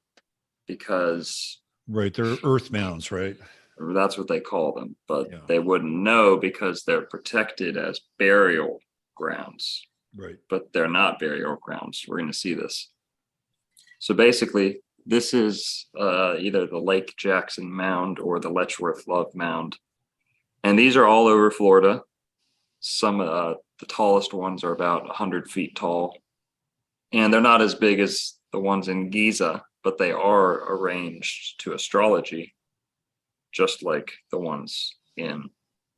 because right, they're earth mounds, right? That's what they call them, but they wouldn't know because they're protected as burial grounds. Right. But they're not burial grounds. We're going to see this. So basically, this is either the Lake Jackson Mound or the Letchworth Love Mound. And these are all over Florida. Some the tallest ones are about 100 feet tall. And they're not as big as the ones in Giza, but they are arranged to astrology, just like the ones in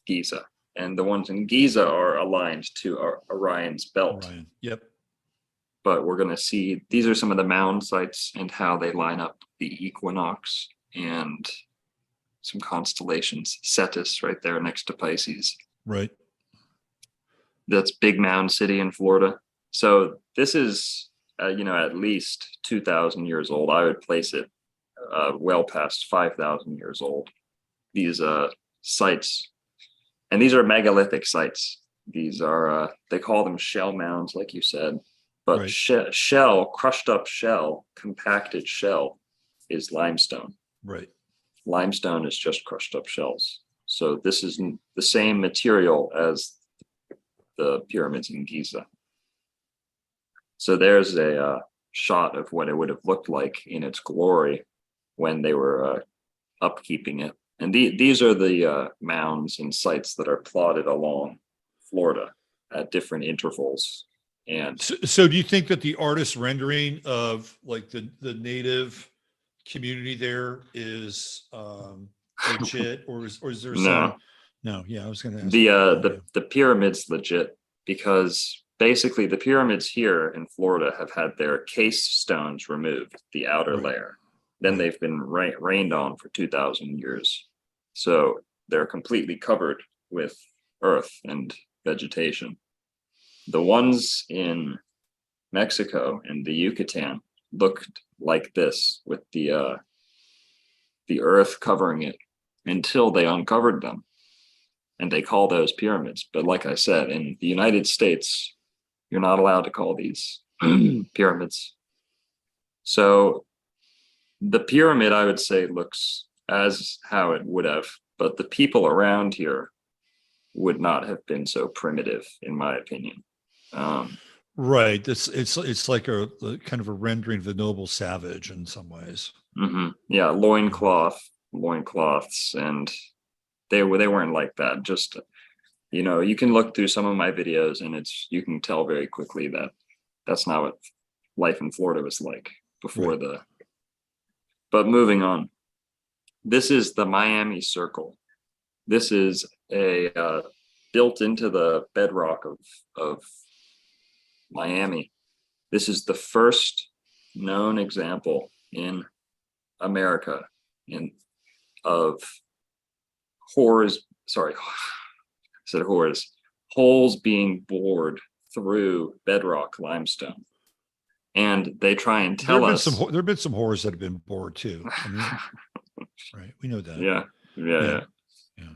Giza. And the ones in Giza are aligned to Orion's belt. Orion. Yep. But we're going to see, these are some of the mound sites and how they line up the equinox and some constellations. Cetus right there next to Pisces. Right. That's Big Mound City in Florida. So this is, at least 2,000 years old. I would place it well past 5,000 years old. These sites, and these are megalithic sites. These are, they call them shell mounds, like you said, but right. Shell, crushed up shell, compacted shell is limestone. Right. Limestone is just crushed up shells. So this is the same material as the pyramids in Giza. So there's a shot of what it would have looked like in its glory when they were upkeeping it. And these are the mounds and sites that are plotted along Florida at different intervals. And so do you think that the artist rendering of like the native community there is legit, or is there some? No, yeah, I was going to ask. The pyramid's legit because basically the pyramids here in Florida have had their case stones removed, the outer layer. Then they've been rained on for 2,000 years. So they're completely covered with earth and vegetation. The ones in Mexico and the Yucatan looked like this with the earth covering it until they uncovered them. And they call those pyramids. But like I said, in the United States, you're not allowed to call these pyramids. So the pyramid, I would say, looks as how it would have, but the people around here would not have been so primitive, in my opinion. Right. It's like a kind of a rendering of the noble savage in some ways. Mm-hmm. Yeah, loincloths, and they weren't like that. Just, you can look through some of my videos and you can tell very quickly that that's not what life in Florida was like before but moving on. This is the Miami Circle. This is a built into the bedrock of Miami. This is the first known example in America of holes being bored through bedrock limestone. And they try and tell us there have been some whores that have been bored too. I mean, right, we know that. Yeah.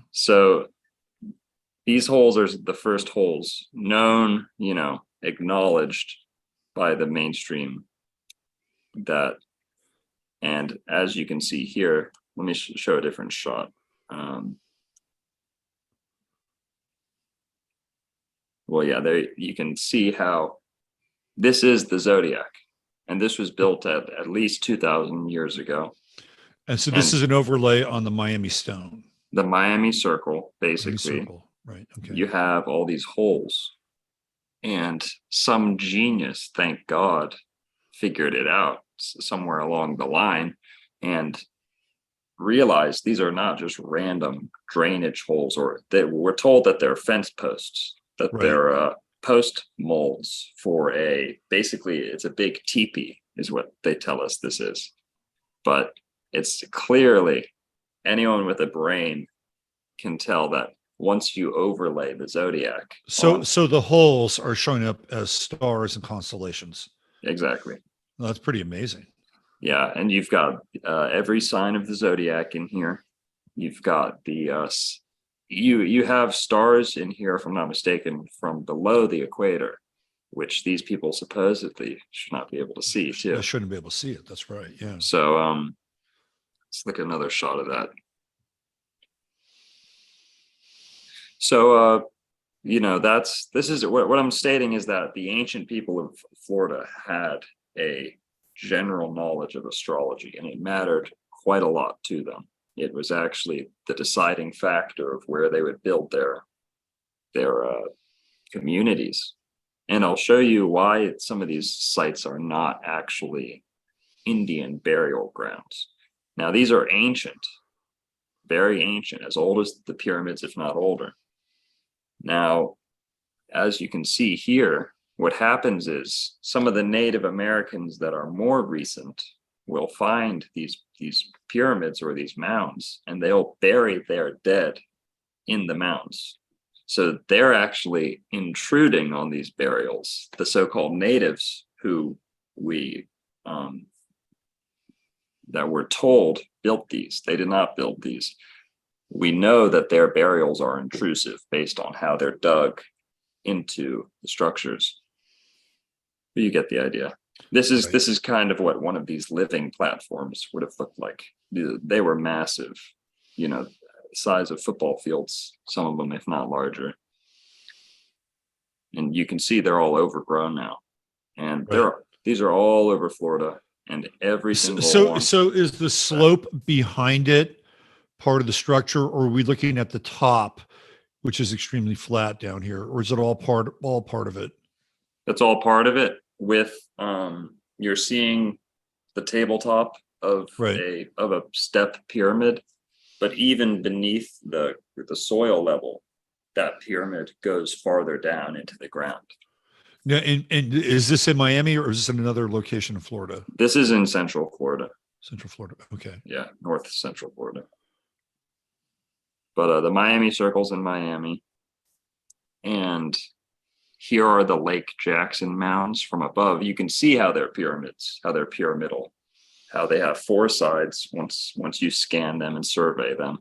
So these holes are the first holes known, acknowledged by the mainstream. And as you can see here, let me show a different shot. Well, yeah, there you can see how this is the zodiac, and this was built at least 2,000 years ago. And so this And is an overlay on the Miami stone. the Miami circle, Miami basically, circle, right? Okay. you have all these holes, and some genius, thank God, figured it out somewhere along the line and realized these are not just random drainage holes, or that we're told that they're fence posts, that Right. they're post molds for basically it's a big teepee is what they tell us this is. But it's clearly, anyone with a brain can tell that once you overlay the zodiac. So the holes are showing up as stars and constellations. Exactly. Well, that's pretty amazing. Yeah, and you've got every sign of the zodiac in here. You've got the you have stars in here, if I'm not mistaken, from below the equator, which these people supposedly should not be able to see too. I shouldn't be able to see it. That's right. Yeah. So let's look at another shot of that. So this is what I'm stating is that the ancient people of Florida had a general knowledge of astrology, and it mattered quite a lot to them. It was actually the deciding factor of where they would build their communities. And I'll show you why some of these sites are not actually Indian burial grounds. Now, these are ancient, very ancient, as old as the pyramids, if not older. Now, as you can see here, what happens is some of the Native Americans that are more recent will find these pyramids or these mounds, and they'll bury their dead in the mounds. So they're actually intruding on these burials. The so-called natives who that we're told built these, they did not build these. We know that their burials are intrusive based on how they're dug into the structures. But you get the idea. This is kind of what one of these living platforms would have looked like. They were massive, size of football fields, some of them, if not larger. And you can see they're all overgrown now. And these are all over Florida, and every single one. So is the slope behind it part of the structure, or are we looking at the top, which is extremely flat down here, or is it all part of it? That's all part of it. With you're seeing the tabletop of a step pyramid, but even beneath the soil level, that pyramid goes farther down into the ground. Now, and is this in Miami, or is this in another location in Florida? This is in Central Florida. Central Florida. Okay. Yeah, North Central Florida. But the Miami circle's in Miami. And here are the Lake Jackson mounds from above. You can see how they're pyramids, how they're pyramidal, how they have four sides once you scan them and survey them.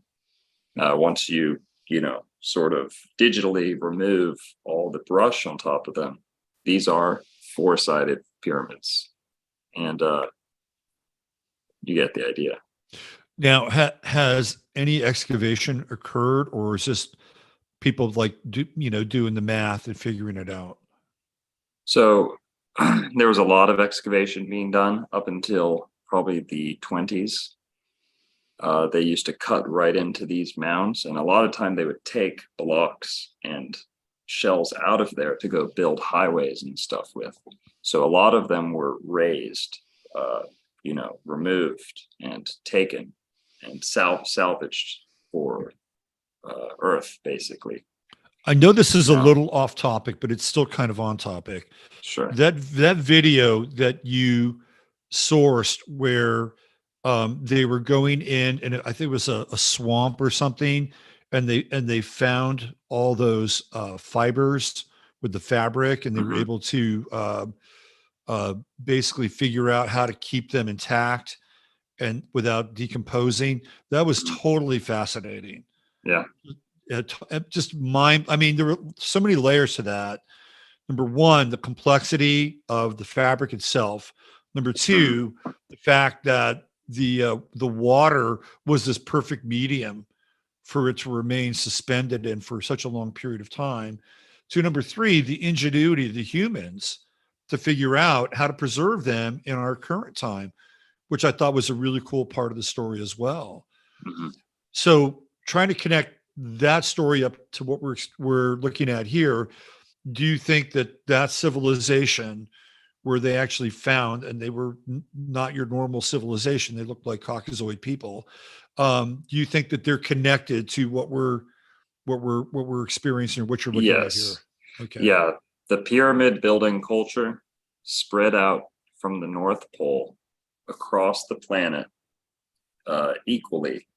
Once you sort of digitally remove all the brush on top of them, these are four-sided pyramids. And you get the idea. Now, has any excavation occurred, or is this people doing the math and figuring it out? So there was a lot of excavation being done up until probably the 20s. They used to cut right into these mounds, and a lot of time they would take blocks and shells out of there to go build highways and stuff with. So a lot of them were raised, removed and taken and salvaged for Earth, basically. I know this is a little off topic, but it's still kind of on topic. Sure. That video that you sourced where they were going in, and I think it was a swamp or something, and they found all those fibers with the fabric, and they were able to basically figure out how to keep them intact and without decomposing. That was totally fascinating. Yeah. Just I mean, there were so many layers to that. Number one, the complexity of the fabric itself. Number two, the fact that the water was this perfect medium for it to remain suspended and for such a long period of time. To number three, the ingenuity of the humans to figure out how to preserve them in our current time, which I thought was a really cool part of the story as well. Mhm. So trying to connect that story up to what we're looking at here, do you think that civilization where they actually found, and they were not your normal civilization, they looked like Caucasoid people, do you think that they're connected to what we're experiencing, or what you're looking at here? Yes. Okay. Yeah. The pyramid building culture spread out from the North Pole across the planet equally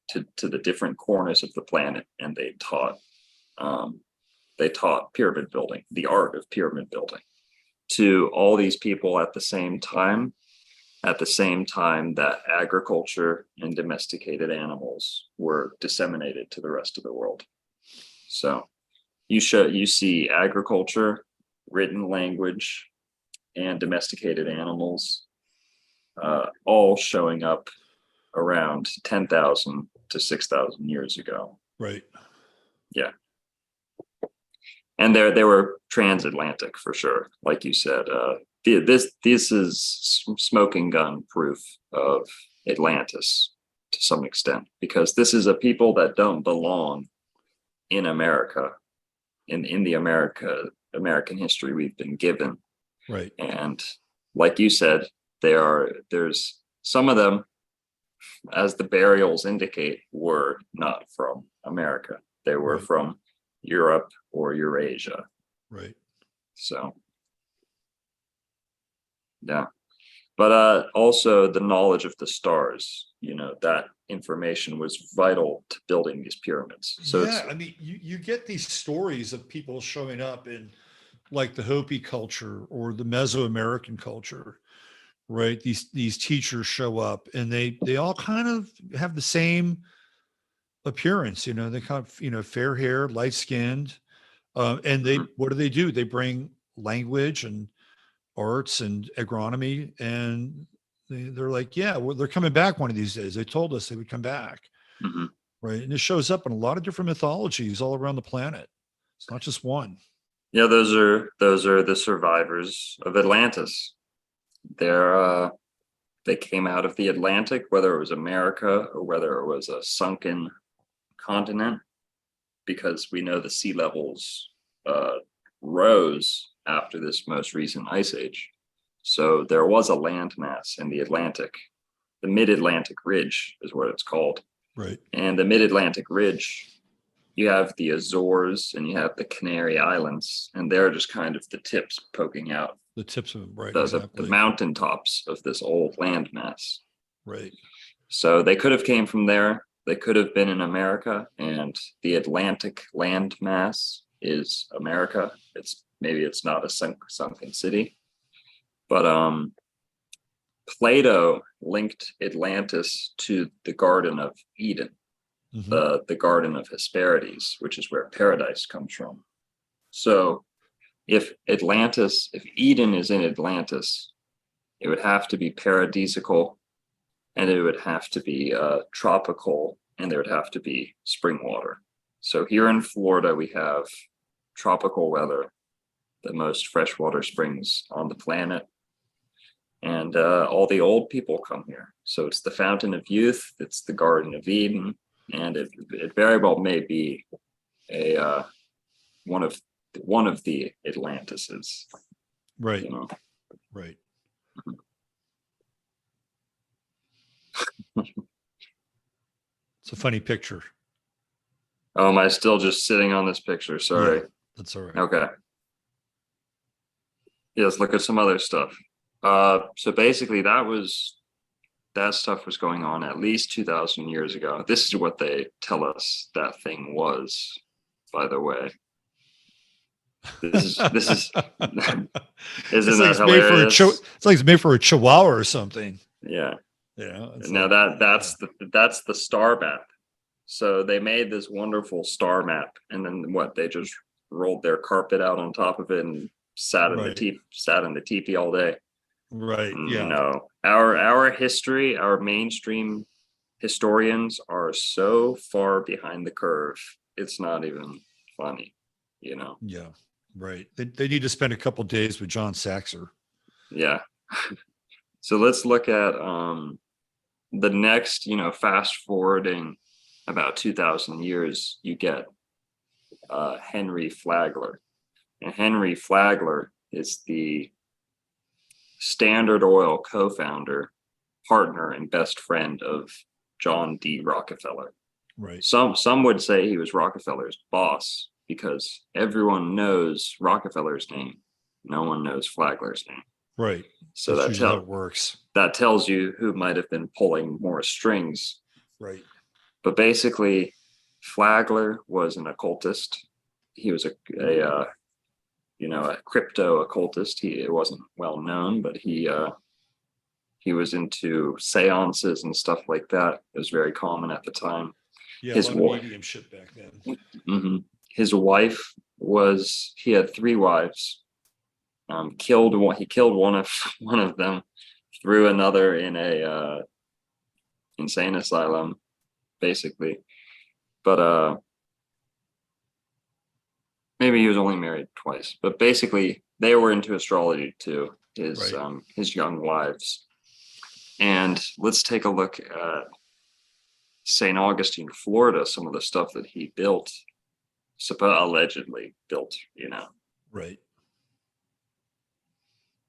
to the different corners of the planet, and they taught pyramid building, the art of pyramid building, to all these people at the same time that agriculture and domesticated animals were disseminated to the rest of the world. So you see agriculture, written language, and domesticated animals all showing up around 10,000 to 6,000 years ago. Right. Yeah. And they were transatlantic for sure. Like you said, this is smoking gun proof of Atlantis to some extent, because this is a people that don't belong in America, in the American history we've been given. Right. And like you said, there's some of them, as the burials indicate, were not from America. They were Right. from Europe or Eurasia. Right. So yeah. But also the knowledge of the stars, that information was vital to building these pyramids. So Yeah, I mean, you get these stories of people showing up in like the Hopi culture or the Mesoamerican culture, right? These teachers show up, and they all kind of have the same appearance. They kind of, fair hair, light skinned, and Mhm. what do? They bring language and arts and agronomy, and they're like, yeah, well, they're coming back one of these days. They told us they would come back, Mhm. right? And it shows up in a lot of different mythologies all around the planet. It's not just one. Yeah, those are the survivors of Atlantis. They came out of the Atlantic, whether it was America or whether it was a sunken continent, because we know the sea levels rose after this most recent ice age. So there was a landmass in the Atlantic. The mid-Atlantic ridge is what it's called. Right. And the mid-Atlantic ridge, you have the Azores and you have the Canary Islands, and they're just kind of the tips poking out, The tips of them, right? the Exactly. mountaintops of this old landmass. Right. So they could have came from there. They could have been in America, and the Atlantic landmass is America. Maybe it's not a sunken city, but Plato linked Atlantis to the Garden of Eden, Mhm. the Garden of Hesperides, which is where paradise comes from. So if Eden is in Atlantis, it would have to be paradisical, and it would have to be tropical, and there would have to be spring water. So here in Florida, we have tropical weather, the most freshwater springs on the planet, and all the old people come here. So it's the fountain of youth, it's the Garden of Eden, and it very well may be a one of the Atlantises. Right. You know. Right. It's a funny picture. Oh, am I still just sitting on this picture? Sorry. Yeah, that's all right. Okay. Yes, look at some other stuff. So basically that stuff was going on at least 2,000 years ago. This is what they tell us that thing was, by the way. This is isn't It's like that it's made for hilarious? it's like it's made for a chihuahua or something. Yeah. It's Now like, that's the star map. So they made this wonderful star map, and then they just rolled their carpet out on top of it and sat in right. the teepee all day. Right. Yeah. No, our history, our mainstream historians are so far behind the curve, it's not even funny, you know? Yeah, right. They need to spend a couple days with John Saxer. Yeah. So let's look at the next, fast forwarding about 2,000 years, you get Henry Flagler. And Henry Flagler is the Standard Oil co-founder, partner, and best friend of John D. Rockefeller. Right. Some would say he was Rockefeller's boss because everyone knows Rockefeller's name. No one knows Flagler's name. Right. So that's usually how it works. That tells you who might have been pulling more strings. Right. But basically, Flagler was an occultist. He was a crypto occultist. It wasn't well known, but he was into seances and stuff like that. It was very common at the time. Yeah, a lot of mediumship back then. Mm-hmm. His wife he had 3 wives. He killed one of them, threw another in a insane asylum, basically. But maybe he was only married twice. But basically, they were into astrology too. His young wives. And let's take a look at St. Augustine, Florida. Some of the stuff that he built, allegedly built. Right.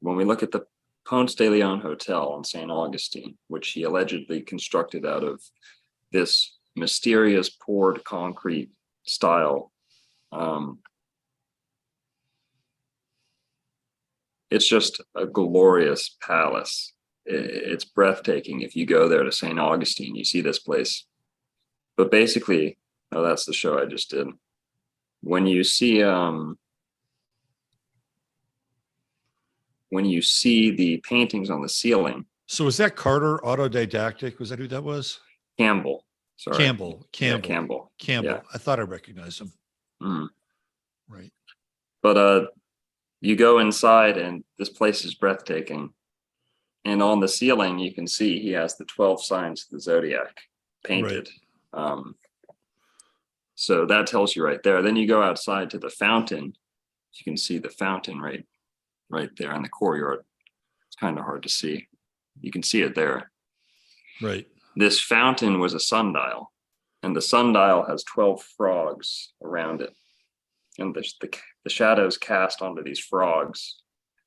When we look at the Ponce de Leon Hotel in St. Augustine, which he allegedly constructed out of this mysterious poured concrete style, it's just a glorious palace. It's breathtaking. If you go there to St. Augustine, you see this place. But basically, that's the show I just did. When you see the paintings on the ceiling. So was that Carter Autodidactic? Was that who that was? Campbell. Sorry. Campbell. Yeah, Campbell. Yeah. I thought I recognized him. Mm. Right. But you go inside and this place is breathtaking. And on the ceiling, you can see he has the 12 signs of the zodiac painted. Right. So that tells you right there. Then you go outside to the fountain. You can see the fountain right there in the courtyard. It's kind of hard to see. You can see it there. Right. This fountain was a sundial, and the sundial has 12 frogs around it. And the shadows cast onto these frogs.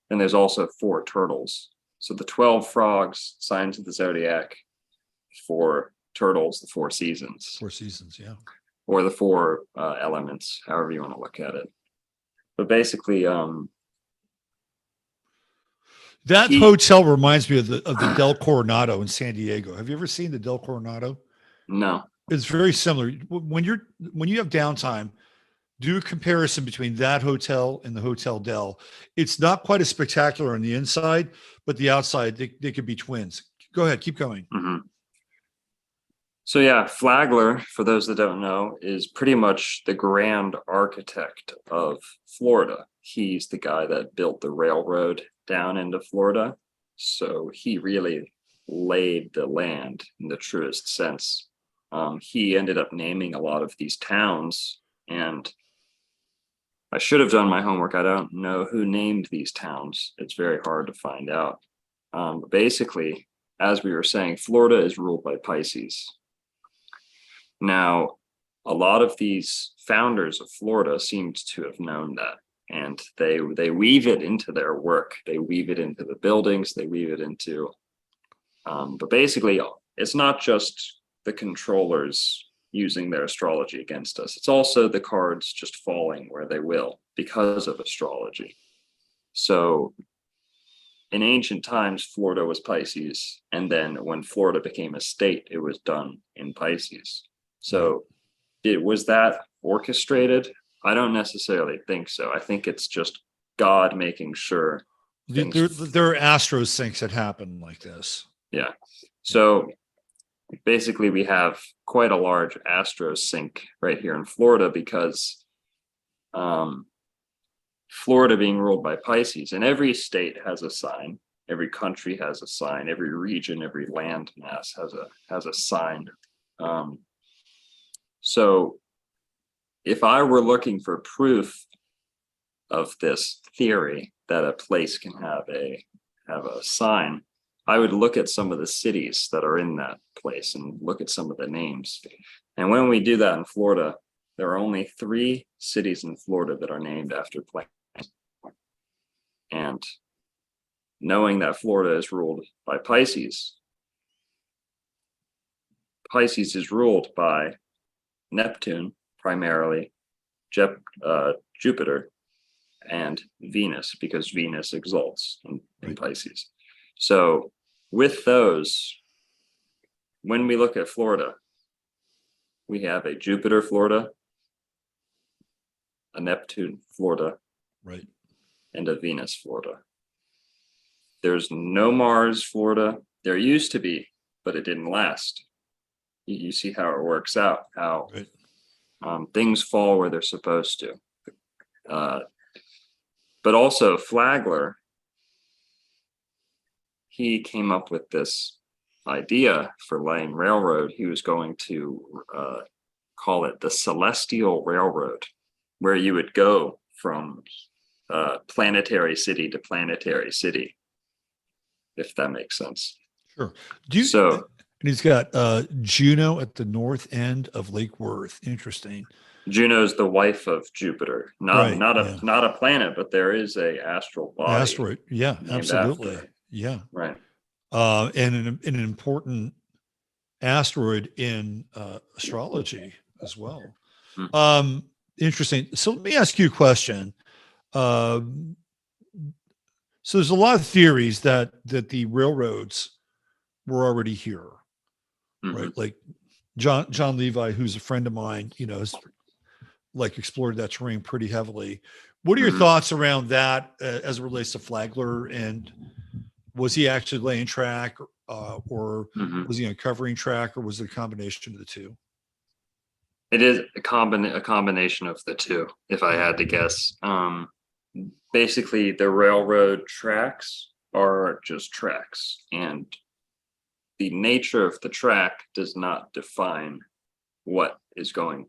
And there's also 4 turtles. So the 12 frogs, signs of the zodiac, 4 turtles, the 4 seasons. 4 seasons, yeah. Or the 4 elements, however you want to look at it. But basically, that hotel reminds me of the Del Coronado in San Diego. Have you ever seen the Del Coronado? No. It's very similar. When you have downtime, do a comparison between that hotel and the Hotel Del. It's not quite as spectacular on the inside, but the outside, they could be twins. Go ahead, keep going. Mm-hmm. So yeah, Flagler, for those that don't know, is pretty much the grand architect of Florida. He's the guy that built the railroad down into Florida. So he really laid the land in the truest sense. He ended up naming a lot of these towns, and I should have done my homework. I don't know who named these towns. It's very hard to find out. But basically, as we were saying, Florida is ruled by Pisces. Now, a lot of these founders of Florida seemed to have known that, and they weave it into their work. They weave it into the buildings. They weave it into, but basically, it's not just the controllers using their astrology against us. It's also the cards just falling where they will because of astrology. So in ancient times, Florida was Pisces. And then when Florida became a state, it was done in Pisces. So was that orchestrated? I don't necessarily think so. I think it's just God making sure. There are astro syncs that happen like this. Yeah. So basically, we have quite a large astro sync right here in Florida because Florida being ruled by Pisces, and every state has a sign, Every country has a sign. Every region, every land mass has a sign. So if I were looking for proof of this theory that a place can have a sign, I would look at some of the cities that are in that place and look at some of the names. And when we do that in Florida, there are only 3 cities in Florida that are named after planets. And knowing that Florida is ruled by Pisces, Pisces is ruled by Neptune primarily, Jupiter, and Venus, because Venus exalts in Pisces. So with those, when we look at Florida, we have a Jupiter Florida, a Neptune Florida, right, and a Venus Florida. There's no Mars Florida. There used to be, but it didn't last. You see how it works out, how things fall where they're supposed to. But also Flagler, he came up with this idea for laying railroad. He was going to call it the Celestial Railroad, where you would go from planetary city to planetary city, if that makes sense. Sure. And he's got Juno at the north end of Lake Worth. Interesting. Juno's the wife of Jupiter, not a planet, but there is a astral body. Asteroid, yeah, absolutely, yeah, right. And an important asteroid in astrology as well. Interesting. So let me ask you a question. So there's a lot of theories that the railroads were already here, right? Like John Levi, who's a friend of mine, has like explored that terrain pretty heavily. What are your thoughts around that as it relates to Flagler? And was he actually laying track, or was he uncovering track, or was it a combination of the two? It is a combination of the two, if I had to guess. Basically, the railroad tracks are just tracks, and the nature of the track does not define what is going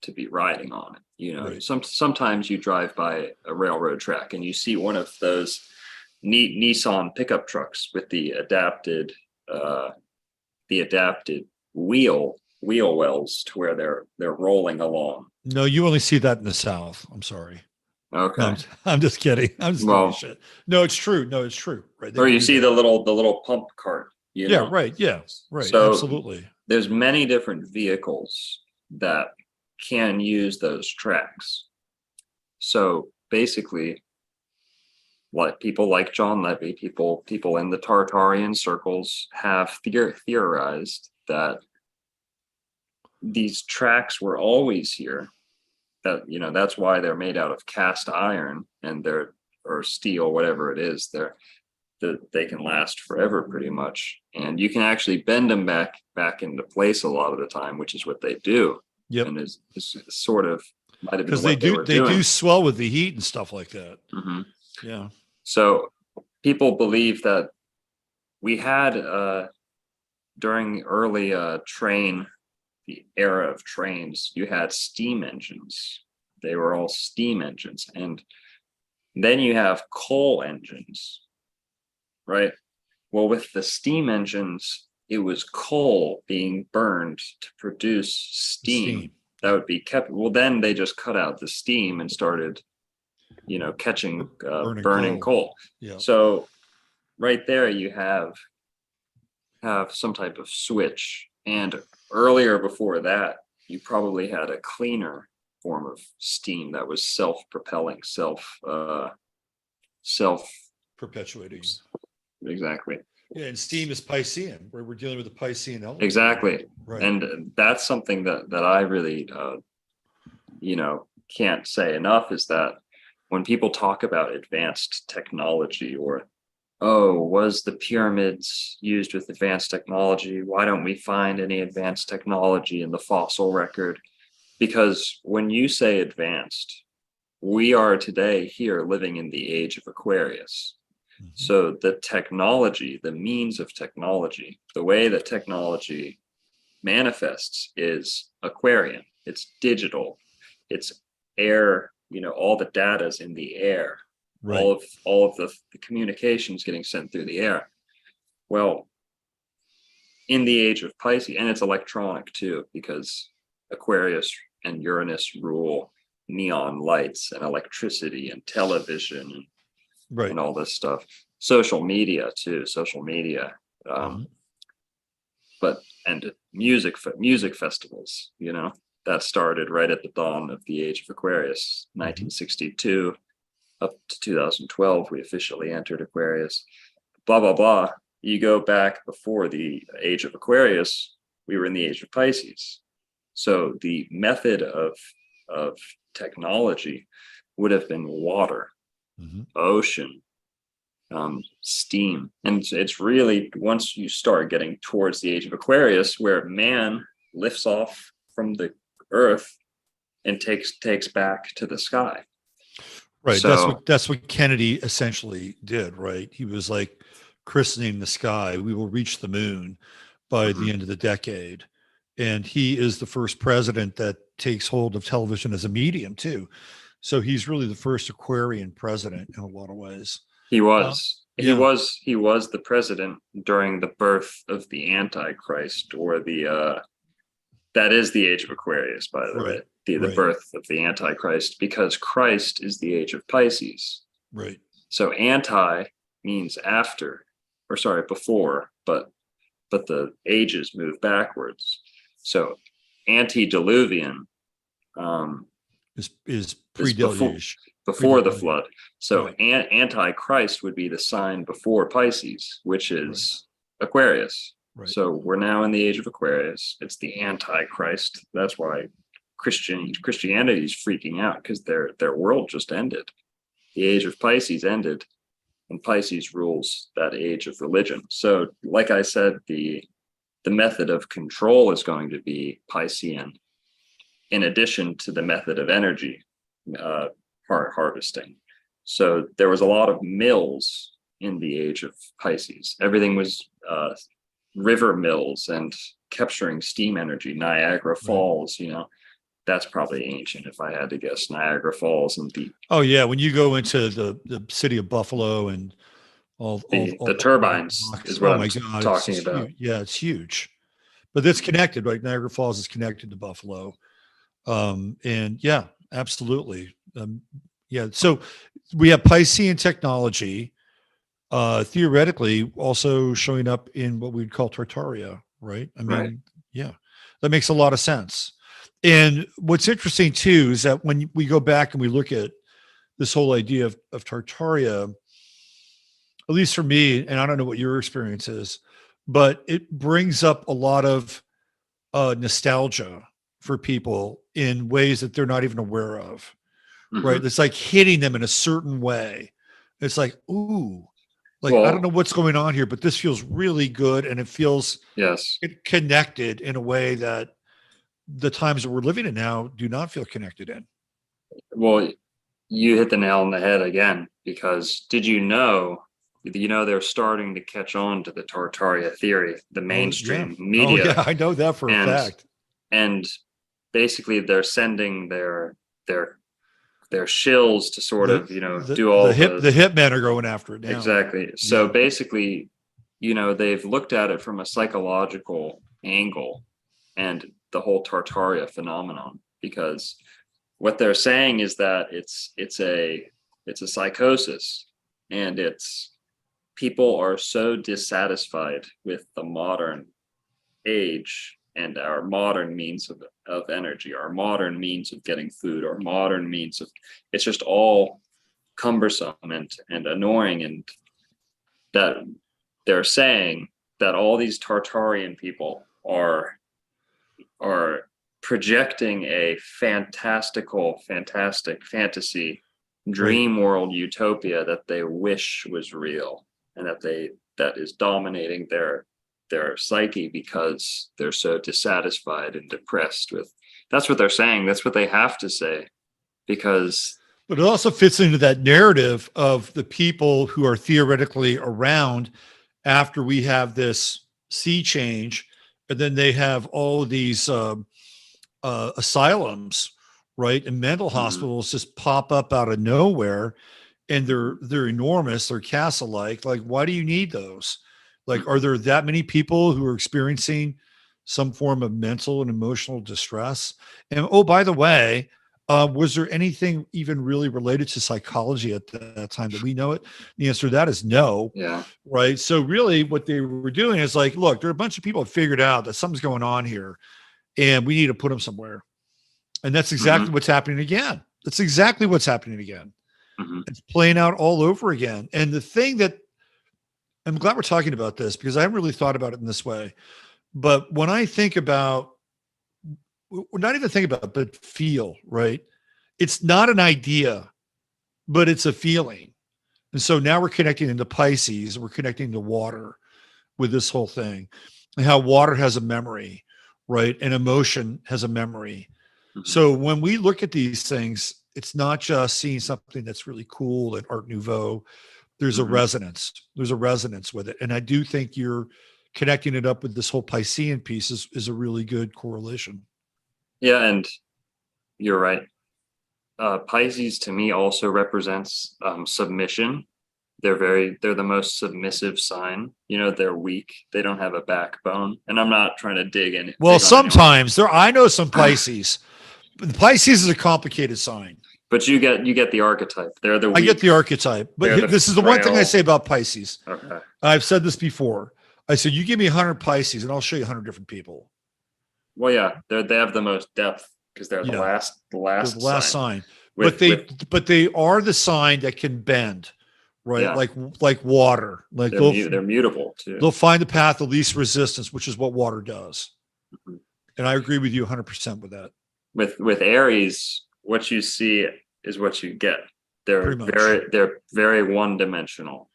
to be riding on it. Right. Sometimes you drive by a railroad track and you see one of those neat Nissan pickup trucks with the adapted wheel wells to where they're rolling along. No, you only see that in the South. I'm sorry. Okay. No, I'm just kidding. I'm just giving you shit. No, it's true. No, it's true. Right. Or you see the little pump cart. Yeah. Right. Yeah. Right. So absolutely. There's many different vehicles that can use those tracks. So basically, like people like John Levy, people in the Tartarian circles have theorized that these tracks were always here. That that's why they're made out of cast iron and or steel, whatever it is. They can last forever pretty much, and you can actually bend them back into place a lot of the time, which is what they do. Yep. And is sort of might have been because they do swell with the heat and stuff like that. Yeah. So people believe that we had during the early the era of trains, you had steam engines. They were all steam engines, and then you have coal engines, right? Well, with the steam engines, it was coal being burned to produce steam that would be kept. Well, then they just cut out the steam and started, catching burning coal. Yeah. So right there you have some type of switch. And earlier before that, you probably had a cleaner form of steam that was self-propelling, perpetuating. Exactly. Yeah, and steam is Piscean, where we're dealing with the Piscean element. Exactly. Right. And that's something that I really, can't say enough, is that when people talk about advanced technology, or, was the pyramids used with advanced technology? Why don't we find any advanced technology in the fossil record? Because when you say advanced, we are today here living in the age of Aquarius. Mhm. So the technology, the means of technology, the way that technology manifests is Aquarian. It's digital. It's air. All the data's in the air. Right. All of the communications getting sent through the air. Well, in the age of Pisces, and it's electronic too, because Aquarius and Uranus rule neon lights and electricity and television Right. and all this stuff. Social media too. Social media. Mhm. But and music festivals, that started right at the dawn of the age of Aquarius, 1962 up to 2012. We officially entered Aquarius. Blah blah blah. You go back before the age of Aquarius, we were in the age of Pisces. So the method of technology would have been water, ocean, steam. And it's really, once you start getting towards the age of Aquarius, where man lifts off from the earth and takes back to the sky. Right. So That's what Kennedy essentially did, right? He was like christening the sky. We will reach the moon by the end of the decade. And he is the first president that takes hold of television as a medium too. So he's really the first Aquarian president in a lot of ways. he was. He Yeah. was the president during the birth of the Antichrist, or that is the age of Aquarius, by the way, the Right. birth of the Antichrist, because Christ is the age of Pisces. Right. So anti means after, or sorry, before, but the ages move backwards. So antediluvian Is is pre-deluge. before the Pre-deluge. flood. So Right. Antichrist would be the sign before Pisces, which is Aquarius. Right. So we're now in the age of Aquarius. It's the Antichrist. That's why Christianity is freaking out, because their world just ended. The age of Pisces ended, and Pisces rules that age of religion. So, like I said, the method of control is going to be Piscean, in addition to the method of energy harvesting. So there was a lot of mills in the age of Pisces. Everything was river mills and capturing steam energy. Niagara Falls, that's probably ancient, if I had to guess. Niagara Falls and Oh yeah, when you go into the city of Buffalo and all the the turbines rocks, is what oh I'm my God, it's talking just about. huge. Yeah, it's huge, but it's connected, right? Niagara Falls is connected to Buffalo, and yeah, absolutely, yeah. So we have Piscean technology, theoretically also showing up in what we'd call Tartaria, right? I Right. mean, yeah, that makes a lot of sense. And what's interesting too is that when we go back and we look at this whole idea of Tartaria, at least for me, and I don't know what your experience is, but it brings up a lot of nostalgia for people in ways that they're not even aware of, right? It's like hitting them in a certain way. It's like, ooh, like I don't know Well, what's going on here, but this feels really good, and it feels yes. connected in a way that the times that we're living in now do not feel connected in. Well, you hit the nail on the head again, because did you know they're starting to catch on to the Tartaria theory, the Oh yeah. mainstream Oh media, yeah. I know that for a and fact. and basically they're sending their shills to sort The of do all the hip men are going after it now. exactly. So Yeah. basically, they've looked at it from a psychological angle, and the whole Tartaria phenomenon, because what they're saying is that it's a psychosis, and it's people are so dissatisfied with the modern age and our modern means of energy, our modern means of getting food, our modern means of, it's just all cumbersome and annoying, and that they're saying that all these Tartarian people are projecting a fantastic fantasy Right. dream world utopia that they wish was real, and that is dominating their psyche, because they're so dissatisfied and depressed with. That's what they're saying. That's what they have to say, because But it also fits into that narrative of the people who are theoretically around after we have this sea change, and then they have all of these asylums, right, and mental Mhm. hospitals just pop up out of nowhere, and they're enormous, they're castle like why do you need those? Like, are Mhm. there that many people who are experiencing some form of mental and emotional distress? And oh, by the way, was there anything even really related to psychology at that time that we know it? The answer to that is no, Yeah. right? So really what they were doing is like, look, there are a bunch of people that figured out that something's going on here and we need to put them somewhere. And that's exactly Hmm. what's happening again. That's exactly what's happening again. Hmm. It's playing out all over again. And the thing that I'm glad we're talking about this because I haven't really thought about it in this way. But when I think about, not even think about, but feel, right? It's not an idea, but it's a feeling. And so now we're connecting into Pisces, we're connecting to water with this whole thing, and how water has a memory, right? And emotion has a memory. Hmm. So when we look at these things, it's not just seeing something that's really cool and Art Nouveau. There's a Hmm. resonance. There's a resonance with it. And I do think you're connecting it up with this whole Piscean piece is a really good correlation. Yeah, and you're right. Pisces to me also represents submission. They're the most submissive sign. You know, they're weak. They don't have a backbone. And I'm not trying to Well, dig on anyone, sometimes there, I know some Pisces, but the Pisces is a complicated sign. but you get the archetype. They're the I get weak. the archetype, but They're the this is the one thing I say frail. about Pisces. Okay. I've said this before. I said, you give me 100 Pisces and I'll show you 100 different people. Well, yeah, they have the most depth because they're the Yeah. last the They're the last last sign. sign, but With they are the sign that can bend, right? Yeah, Like water. Like they're mutable too. they'll find the path of least resistance, which is what water does. Mhm. And I agree with you 100% with that. With Aries, what you see is what you get. Pretty much. They're very one dimensional.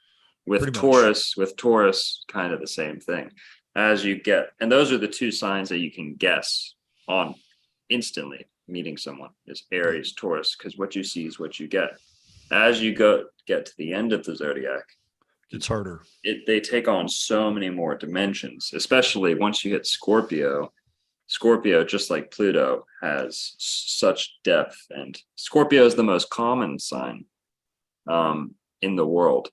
Pretty much. With Taurus, kind of the same thing. As you get, and those are the two signs that you can guess on instantly meeting someone is Yeah. Aries, Taurus, because what you see is what you get. As you get to the end of the zodiac, It's harder. they take on so many more dimensions, especially once you hit Scorpio. Scorpio, just like Pluto, has such depth, and Scorpio is the most common sign in the world.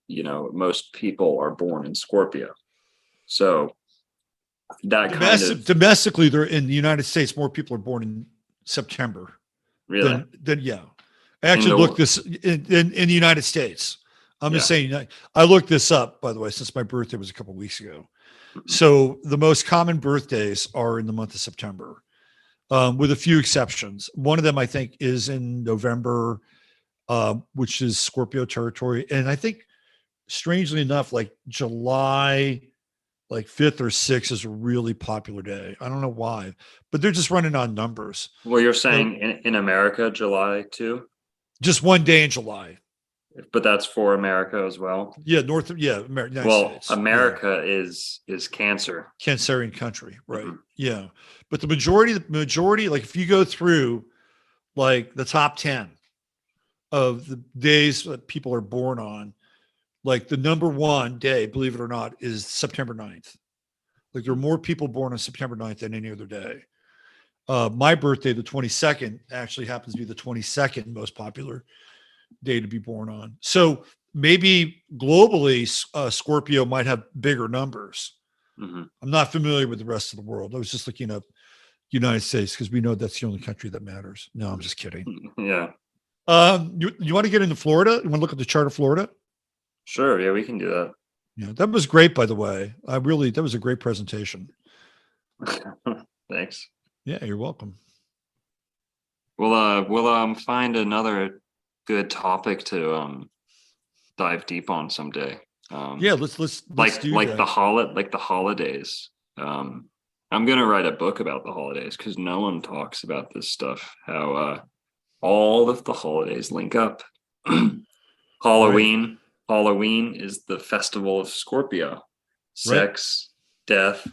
You know, most people are born in Scorpio, so that kind of Domestically, they're in the United States, more people are born in September really than yeah. I in actually looked the this in the United States. I'm just yeah. saying, I looked this up, by the way, since my birthday was a couple of weeks ago. Mhm. So the most common birthdays are in the month of September, with a few exceptions. One of them, I think, is in November, which is Scorpio territory. And I think, strangely enough, like July, like 5th or 6th is a really popular day. I don't know why, but they're just running on numbers. Well, you're So saying in America, July too, just one day in July. but that's for America as well. Yeah, United Well, States. Yeah. America is Cancer. Cancerian country, right? Mhm. Yeah. But the majority, like if you go through like the top 10 of the days that people are born on, like the number one day, believe it or not, is September 9th. Like there are more people born on September 9th than any other day. My birthday, the 22nd, actually happens to be the 22nd most popular day to be born on. So maybe globally, Scorpio might have bigger numbers. Mhm. I'm not familiar with the rest of the world. I was just looking up United States because we know that's the only country that matters. No, I'm just kidding. Yeah, You want to get into Florida? You want to look at the chart of Florida? sure. Yeah, we can do that. Yeah, that was great, by the way. That was a great presentation. Thanks. Yeah, you're welcome. We'll find another good topic to dive deep on someday. Yeah, let's do that. Like the holidays. I'm gonna write a book about the holidays because no one talks about this stuff. How all of the holidays link up. Halloween. Halloween is the festival of Scorpio. Right, Sex, death,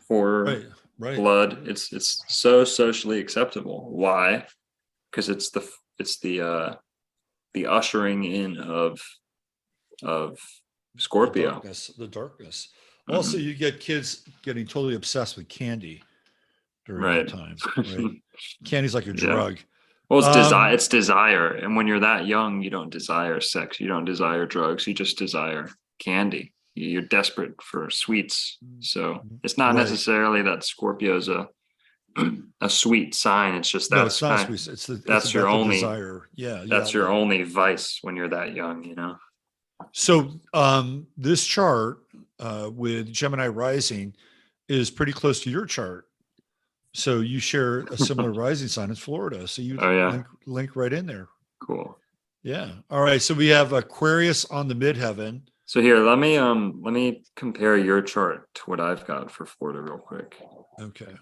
horror, right, right. blood. It's so socially acceptable. Why? Because it's the the ushering in of Scorpio. The darkness. Mhm. Also, you get kids getting totally obsessed with candy during Right. that time. Right. Candy's like a Yeah. drug. Well, it's desire. It's desire, and when you're that young, you don't desire sex. You don't desire drugs. You just desire candy. You're desperate for sweets. So it's not Right. necessarily that Scorpio's a sweet sign. It's just No, it's not sweet. It's your about the only desire. Yeah. that's your only vice when you're that young. You know. So this chart with Gemini rising is pretty close to your chart. So you share a similar rising sign. It's Florida. So you link right in there. Cool. Yeah. All right. So we have Aquarius on the midheaven. So here, let me compare your chart to what I've got for Florida real quick. Okay.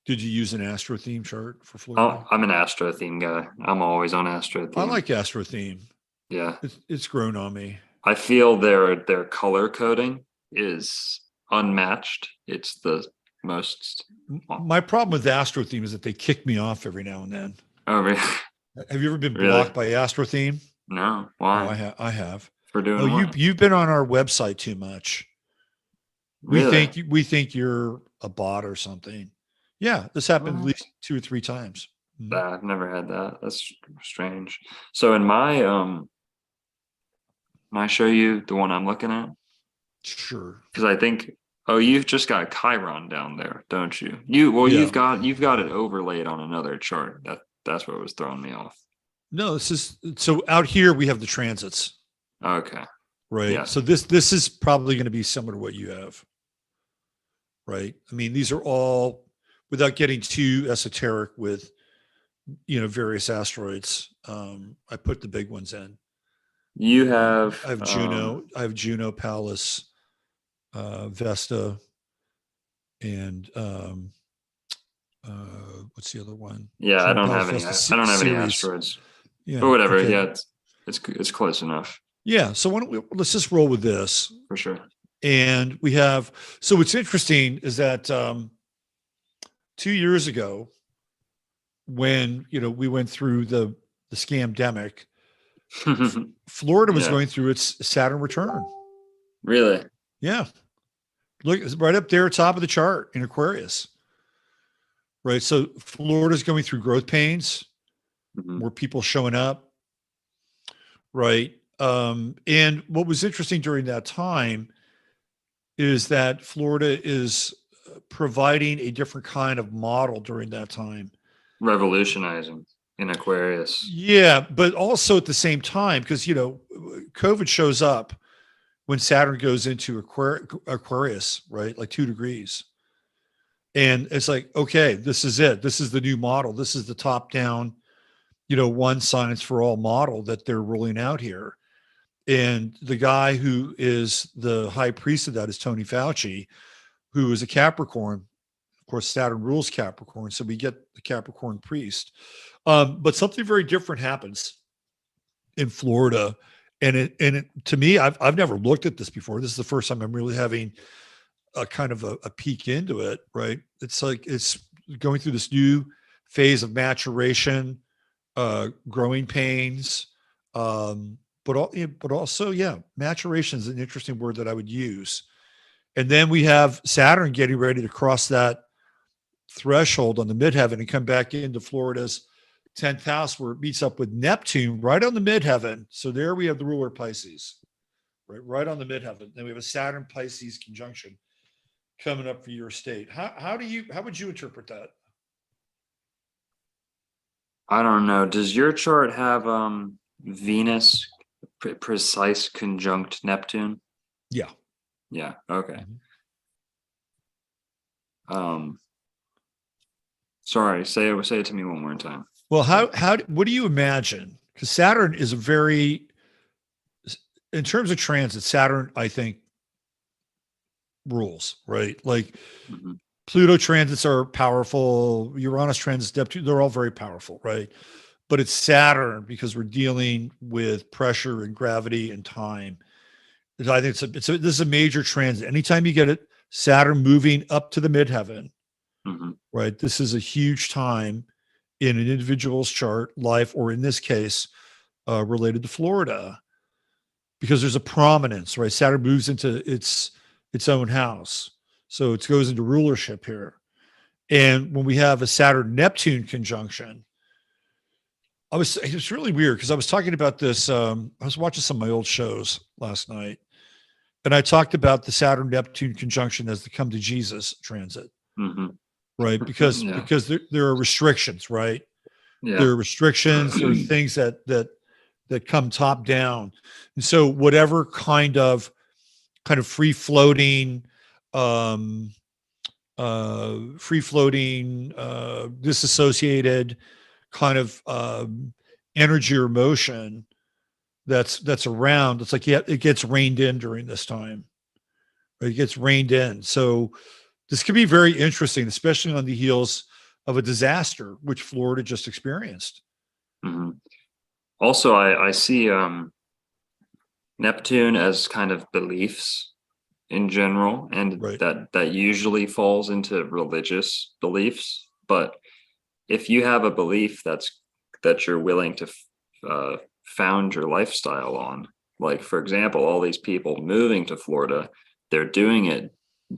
Did you use an astro theme chart for Florida? Oh, I'm an astro theme guy. I'm always on astro theme. I like astro theme. Yeah. It's grown on me. I feel their color coding is unmatched. It's the most. My problem with Astro Theme is that they kick me off every now and then. Oh, really? Have you ever been blocked by Astro Theme? No. Why? Oh, I have. For doing what? You've been on our website too much. Really? We think you're a bot or something. Yeah, this happened at least 2 or 3 times. I've never had that. That's strange. So in my can I show you the one I'm looking at? Sure. Because I think, you've just got Chiron down there, don't you? You've got it overlaid on another chart. That's what was throwing me off. No, so out here we have the transits. Okay. Right. Yeah. So this is probably going to be similar to what you have. Right. I mean, these are all, without getting too esoteric with, various asteroids. I put the big ones in. You have. I have Juno. I have Juno, Pallas, Vesta, and what's the other one? Yeah, Juno, I don't Pallas, have any. Vesta, I don't have any Ceres. asteroids. Yeah, but whatever. okay. Yeah, it's close enough. Yeah. So let's just roll with this for sure. And we have. So what's interesting is that 2 years ago, when we went through the scamdemic, Florida was going through its Saturn return. Really? Yeah. Look, it's right up there, top of the chart in Aquarius. Right. So Florida's going through growth pains, more people showing up. Right. And what was interesting during that time is that Florida is providing a different kind of model during that time. Revolutionizing in Aquarius. Yeah, but also at the same time, because COVID shows up when Saturn goes into Aquarius, right? Like 2 degrees. And it's like, okay, this is it. This is the new model. This is the top down, one science for all model that they're rolling out here. And the guy who is the high priest of that is Tony Fauci, who is a Capricorn. Of course, Saturn rules Capricorn, so we get the Capricorn priest. But something very different happens in Florida, and it to me, I've never looked at this before. This is the first time I'm really having a kind of a peek into it. Right? It's like it's going through this new phase of maturation, growing pains, but also, yeah, maturation is an interesting word that I would use. And then we have Saturn getting ready to cross that threshold on the midheaven and come back into Florida's 10th house, where it meets up with Neptune right on the midheaven. So there we have the ruler Pisces, right on the midheaven. Then we have a Saturn Pisces conjunction coming up for your state. How would you interpret that? I don't know. Does your chart have Venus precise conjunct Neptune? Yeah. Yeah. Okay. Sorry. Say it to me one more time. Well, what do you imagine? Because Saturn is in terms of transit, Saturn, I think, rules, right? Like Pluto transits are powerful. Uranus transits, Neptune, they're all very powerful, right? But it's Saturn, because we're dealing with pressure and gravity and time. I think this is a major transit. Anytime you get Saturn moving up to the midheaven, right? This is a huge time in an individual's chart, life, or in this case, related to Florida, because there's a prominence, right? Saturn moves into its own house. So it goes into rulership here. And when we have a Saturn Neptune conjunction, it's really weird because I was talking about this. I was watching some of my old shows last night, and I talked about the Saturn Neptune conjunction as the come to Jesus transit, right? Because there are restrictions, right? Yeah. There are restrictions. There are things that come top down, and so whatever kind of free floating, disassociated kind of energy or motion that's around, it's like, yeah, it gets reined in during this time. Right? It gets reined in. So this could be very interesting, especially on the heels of a disaster, which Florida just experienced. Also, I see Neptune as kind of beliefs in general, and Right. that usually falls into religious beliefs. But if you have a belief that you're willing to found your lifestyle on, like, for example, all these people moving to Florida, they're doing it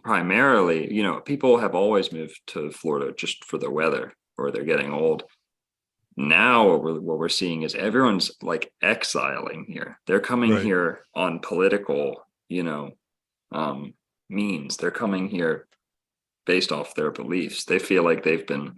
primarily, people have always moved to Florida just for the weather, or they're getting old. Now what we're seeing is everyone's like exiling here. They're coming here on political, means. They're coming here based off their beliefs. They feel like they've been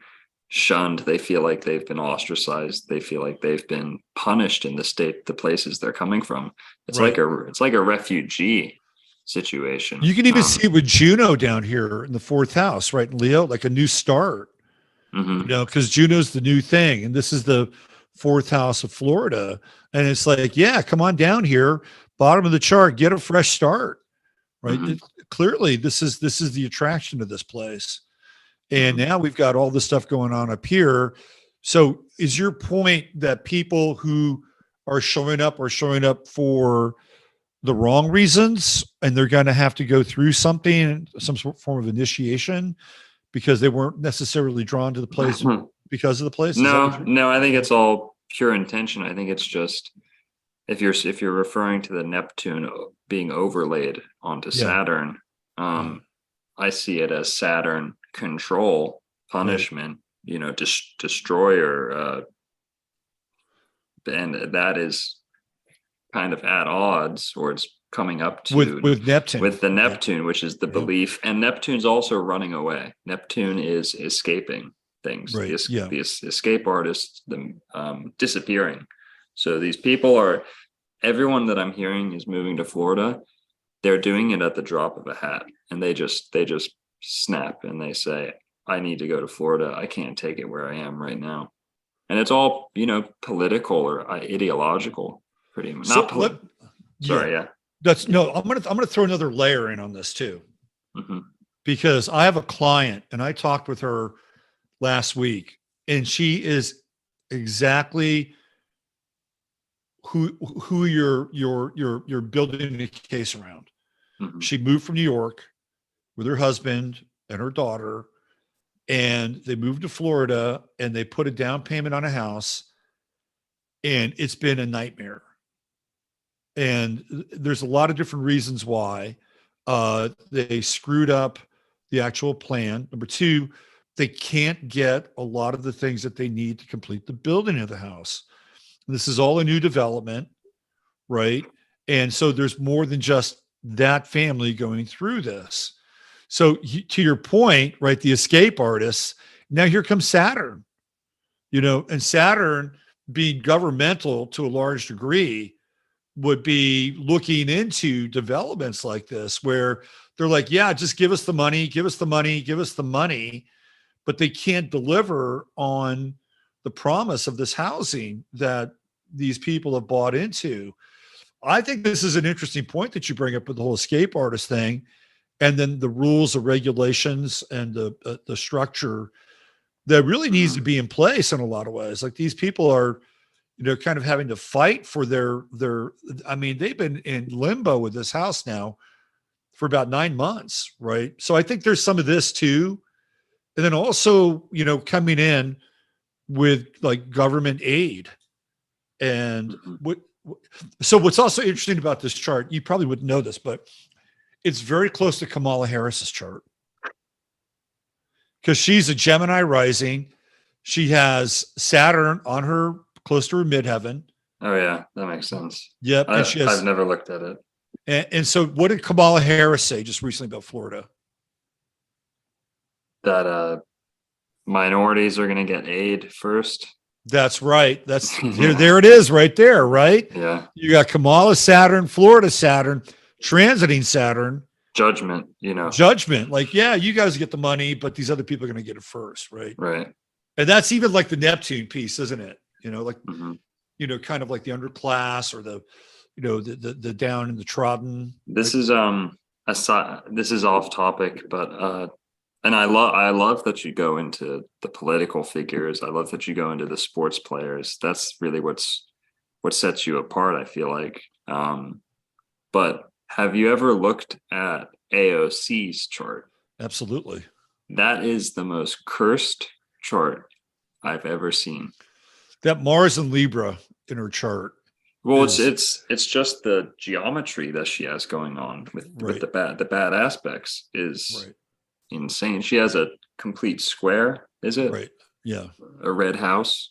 shunned. They feel like they've been ostracized. They feel like they've been punished in the places they're coming from. It's like a refugee situation. You can even see it with Juno down here in the fourth house, right? Leo, like a new start, because Juno's the new thing. And this is the fourth house of Florida. And it's like, yeah, come on down here, bottom of the chart, get a fresh start, right? Clearly this is the attraction of this place. And now we've got all this stuff going on up here. So is your point that people who are showing up for the wrong reasons, and they're going to have to go through something, some form of initiation, because they weren't necessarily drawn to the place because of the place? No, I think it's all pure intention. I think it's just, if you're referring to the Neptune being overlaid onto Saturn, I see it as Saturn control, punishment, destroyer, and that is kind of at odds, or it's coming up to with Neptune, with the Neptune, which is the belief. And Neptune's also running away. Neptune is escaping things, the escape artists, disappearing. So these people everyone that I'm hearing is moving to Florida. They're doing it at the drop of a hat, and they just snap and they say, I need to go to Florida. I can't take it where I am right now. And it's all, political or ideological, pretty much. So I'm gonna throw another layer in on this too, because I have a client and I talked with her last week, and she is exactly who you're building a case around. She moved from New York with her husband and her daughter, and they moved to Florida, and they put a down payment on a house, and it's been a nightmare. And there's a lot of different reasons why. They screwed up the actual plan. Number two, they can't get a lot of the things that they need to complete the building of the house. And this is all a new development, right? And so there's more than just that family going through this. So to your point, right, the escape artists, now here comes Saturn, and Saturn, being governmental to a large degree, would be looking into developments like this, where they're like, yeah, just give us the money, give us the money, give us the money, but they can't deliver on the promise of this housing that these people have bought into. I think this is an interesting point that you bring up with the whole escape artist thing, and then the rules, the regulations, and the structure that really needs to be in place in a lot of ways. Like, these people are, kind of having to fight for their, they've been in limbo with this house now for about 9 months. Right. So I think there's some of this too. And then also, coming in with like government aid. And Mhm. so what's also interesting about this chart, you probably wouldn't know this, but it's very close to Kamala Harris's chart because she's a Gemini rising. She has Saturn on her close to her midheaven. Oh yeah, that makes sense. Yep. And she I've has, never looked at it. and so what did Kamala Harris say just recently about Florida? That minorities are going to get aid first. That's right. That's Yeah. there it is right there, right? Yeah. You got Kamala Saturn, Florida Saturn, transiting Saturn, Judgment, you know. judgment. Like, yeah, you guys get the money, but these other people are going to get it first, right? Right. And that's even like the Neptune piece, isn't it? You know, like, Hmm. kind of like the underclass or the, the down in the trodden. This is this is off topic, but and I love that you go into the political figures. I love that you go into the sports players. That's really what sets you apart, I feel like. But have you ever looked at AOC's chart? Absolutely. That is the most cursed chart I've ever seen. That Mars and Libra in her chart. Well, is, it's just the geometry that she has going on with right, the bad aspects is right, insane. She has a complete square, is it? right. Yeah. A red house.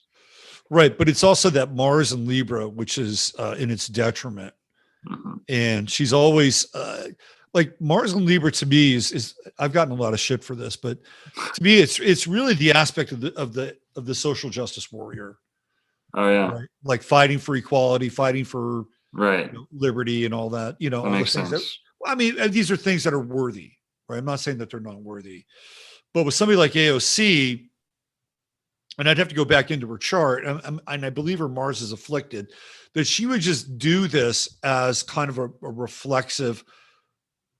Right. But it's also that Mars and Libra, which is in its detriment. Hmm. And she's always like Mars and Libra to me is I've gotten a lot of shit for this, but to me it's really the aspect of the social justice warrior. Oh yeah. Right? Like fighting for equality, fighting for Right. liberty and all that, That all the makes things that, sense. I mean, and these are things that are worthy, right? I'm not saying that they're not worthy, but with somebody like AOC, and I'd have to go back into her chart, and I believe her Mars is afflicted, that she would just do this as kind of a reflexive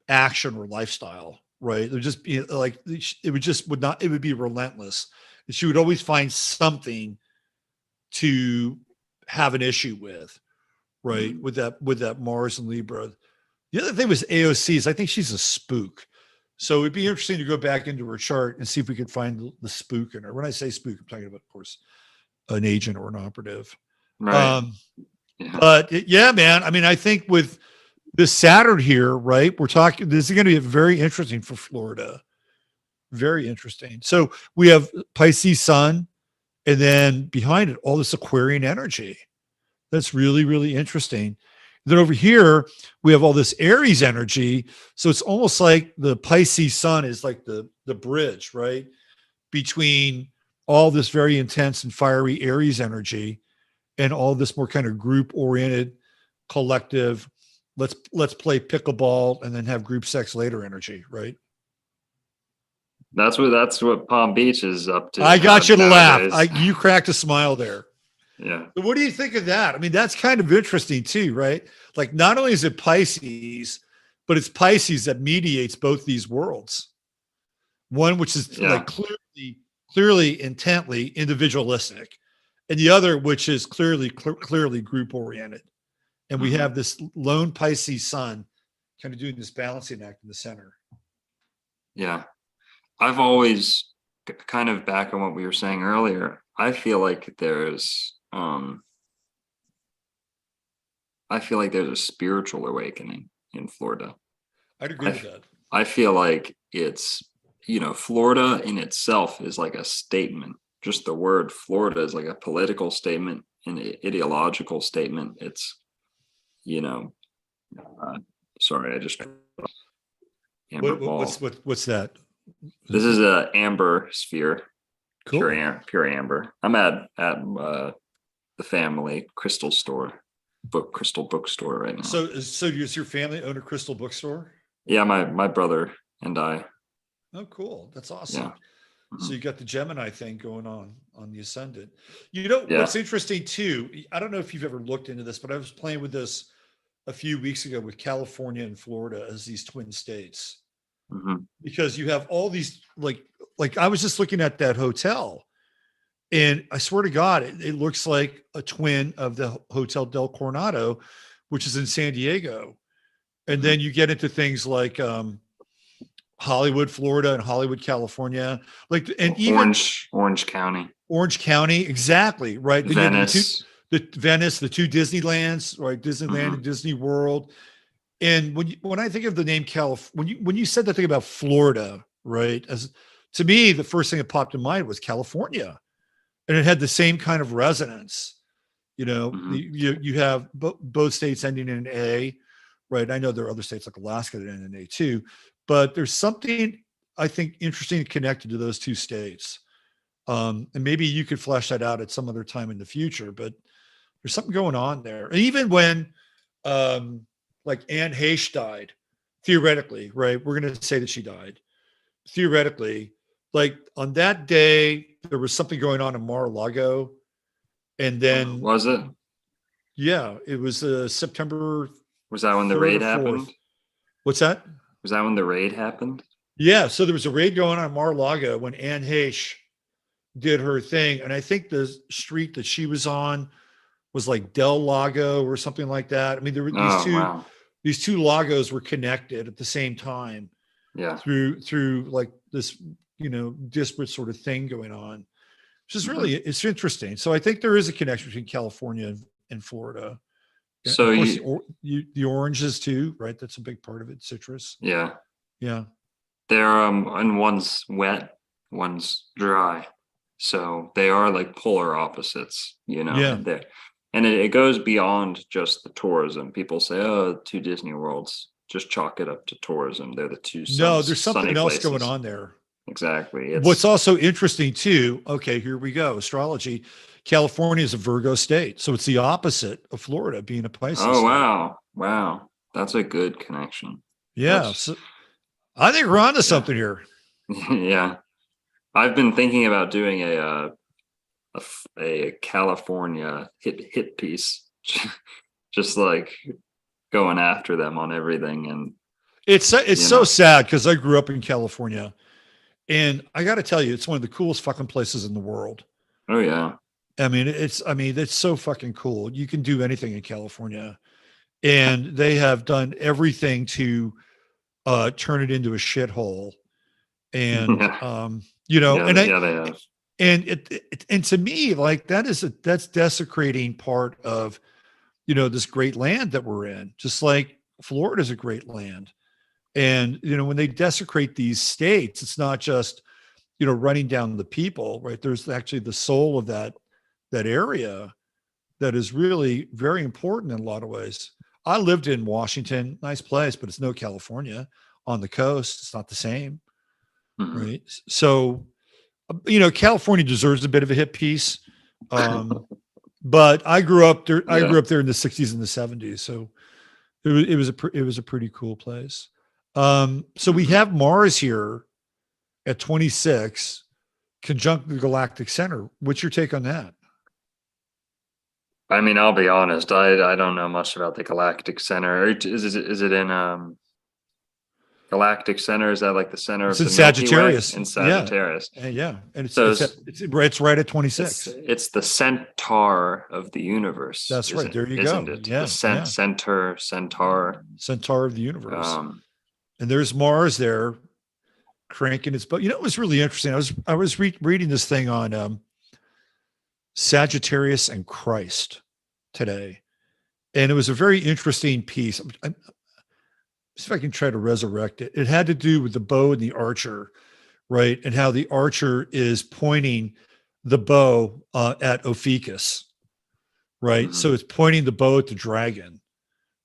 action or lifestyle, right? It would just be like, it would be relentless. She would always find something to have an issue with, right? Mhm. With that Mars and Libra. The other thing was AOC's. I think she's a spook. So it'd be interesting to go back into her chart and see if we could find the spook in her. When I say spook, I'm talking about, of course, an agent or an operative. Right. Yeah. But yeah, man. I mean, I think with this Saturn here, right? We're talking. This is going to be very interesting for Florida. Very interesting. So we have Pisces Sun, and then behind it, all this Aquarian energy. That's really, really interesting. Then over here, we have all this Aries energy. So it's almost like the Pisces Sun is like the bridge, right? Between all this very intense and fiery Aries energy and all this more kind of group oriented, collective, let's play pickleball and then have group sex later energy, right? That's what Palm Beach is up to. I got you to laugh. Nowadays. You cracked a smile there. Yeah. But what do you think of that? I mean, that's kind of interesting too, right? Like not only is it Pisces, but it's Pisces that mediates both these worlds. One which is Yeah. like clearly intently individualistic, and the other which is clearly group oriented. And we Mhm. have this lone Pisces sun kind of doing this balancing act in the center. Yeah. I've always kind of back on what we were saying earlier. I feel like there's a spiritual awakening in Florida. I'd agree with that. I feel like it's, Florida in itself is like a statement. Just the word Florida is like a political statement, an ideological statement. It's, sorry, I just amber ball. What's that? This is a amber sphere. Cool. Pure amber. I'm at the family crystal store, crystal bookstore right now. So does your family own a crystal bookstore? Yeah, my brother and I. Oh, cool. That's awesome. Yeah. Mm-hmm. So you got the Gemini thing going on the ascendant. Yeah. What's interesting too, I don't know if you've ever looked into this, but I was playing with this a few weeks ago with California and Florida as these twin states. Mm-hmm. Because you have all these like I was just looking at that hotel, and I swear to God, it looks like a twin of the Hotel Del Coronado, which is in San Diego. And then you get into things like Hollywood, Florida, and Hollywood, California, like, and even Orange County, Orange County, exactly, right. Then you have Venice. the Venice, the two Disneylands, right? Disneyland Mhm. and Disney World. And when I think of the name when you said that thing about Florida, right? As to me, the first thing that popped in mind was California, and it had the same kind of resonance. You know, Mhm. you have both states ending in an A, right? I know there are other states like Alaska that end in A too, but there's something I think interesting connected to those two states. And maybe you could flesh that out at some other time in the future, but there's something going on there. And even when, like Anne Heche died, theoretically, right? We're going to say that she died. Theoretically, like on that day, there was something going on in Mar-a-Lago. And then, Was it? yeah, it was September Was that when the 3rd or raid 4th. happened? What's that? Was that when the raid happened? Yeah. So there was a raid going on in Mar-a-Lago when Anne Heche did her thing. And I think the street that she was on was like Del Lago or something like that. I mean, there were Oh, wow. these two lagos were connected at the same time Yeah. through like this, disparate sort of thing going on, which is really, it's interesting. So I think there is a connection between California and Florida. And So of course, the oranges too, right? That's a big part of it. Citrus. yeah, Yeah. they're and one's wet, one's dry. So they are like polar opposites, Yeah. and it goes beyond just the tourism. People say, oh, two Disney Worlds, just chalk it up to tourism. They're the two No, there's sunny something else places. going on there. Exactly. What's also interesting too, okay, here we go. Astrology. California is a Virgo state. So it's the opposite of Florida being a Pisces Oh, state. wow. Wow. That's a good connection. Yeah. So I think we're onto something here. Yeah. I've been thinking about doing a California hit piece, just like going after them on everything. And it's so sad because I grew up in California, and I got to tell you, it's one of the coolest fucking places in the world. Oh yeah. I mean, it's so fucking cool. You can do anything in California, and they have done everything to turn it into a shithole. And Yeah, they have. And to me, like that's desecrating part of this great land that we're in, just like Florida is a great land. And when they desecrate these states, it's not just running down the people, right? There's actually the soul of that area that is really very important in a lot of ways. I lived in Washington, nice place, but it's no California on the coast. It's not the same, right? So California deserves a bit of a hit piece. But I grew up there. I grew up there in the 60s and the 70s. So it was a pretty cool place. So we have Mars here at 26, conjunct the galactic center. What's your take on that? I mean, I'll be honest. I don't know much about the galactic center. Is it in galactic center? Is that like the center It's of in the Milky Way? Sagittarius. In Sagittarius. Yeah. And it's right at 26. It's the centaur of the universe. That's right. There you isn't go. It? Yeah. The centaur. Centaur of the universe. And there's Mars there cranking its butt. It was really interesting. I was reading this thing on Sagittarius and Christ today, and it was a very interesting piece. See if I can try to resurrect it. It had to do with the bow and the archer, right? And how the archer is pointing the bow at Ophiuchus, right? Mm-hmm. So it's pointing the bow at the dragon.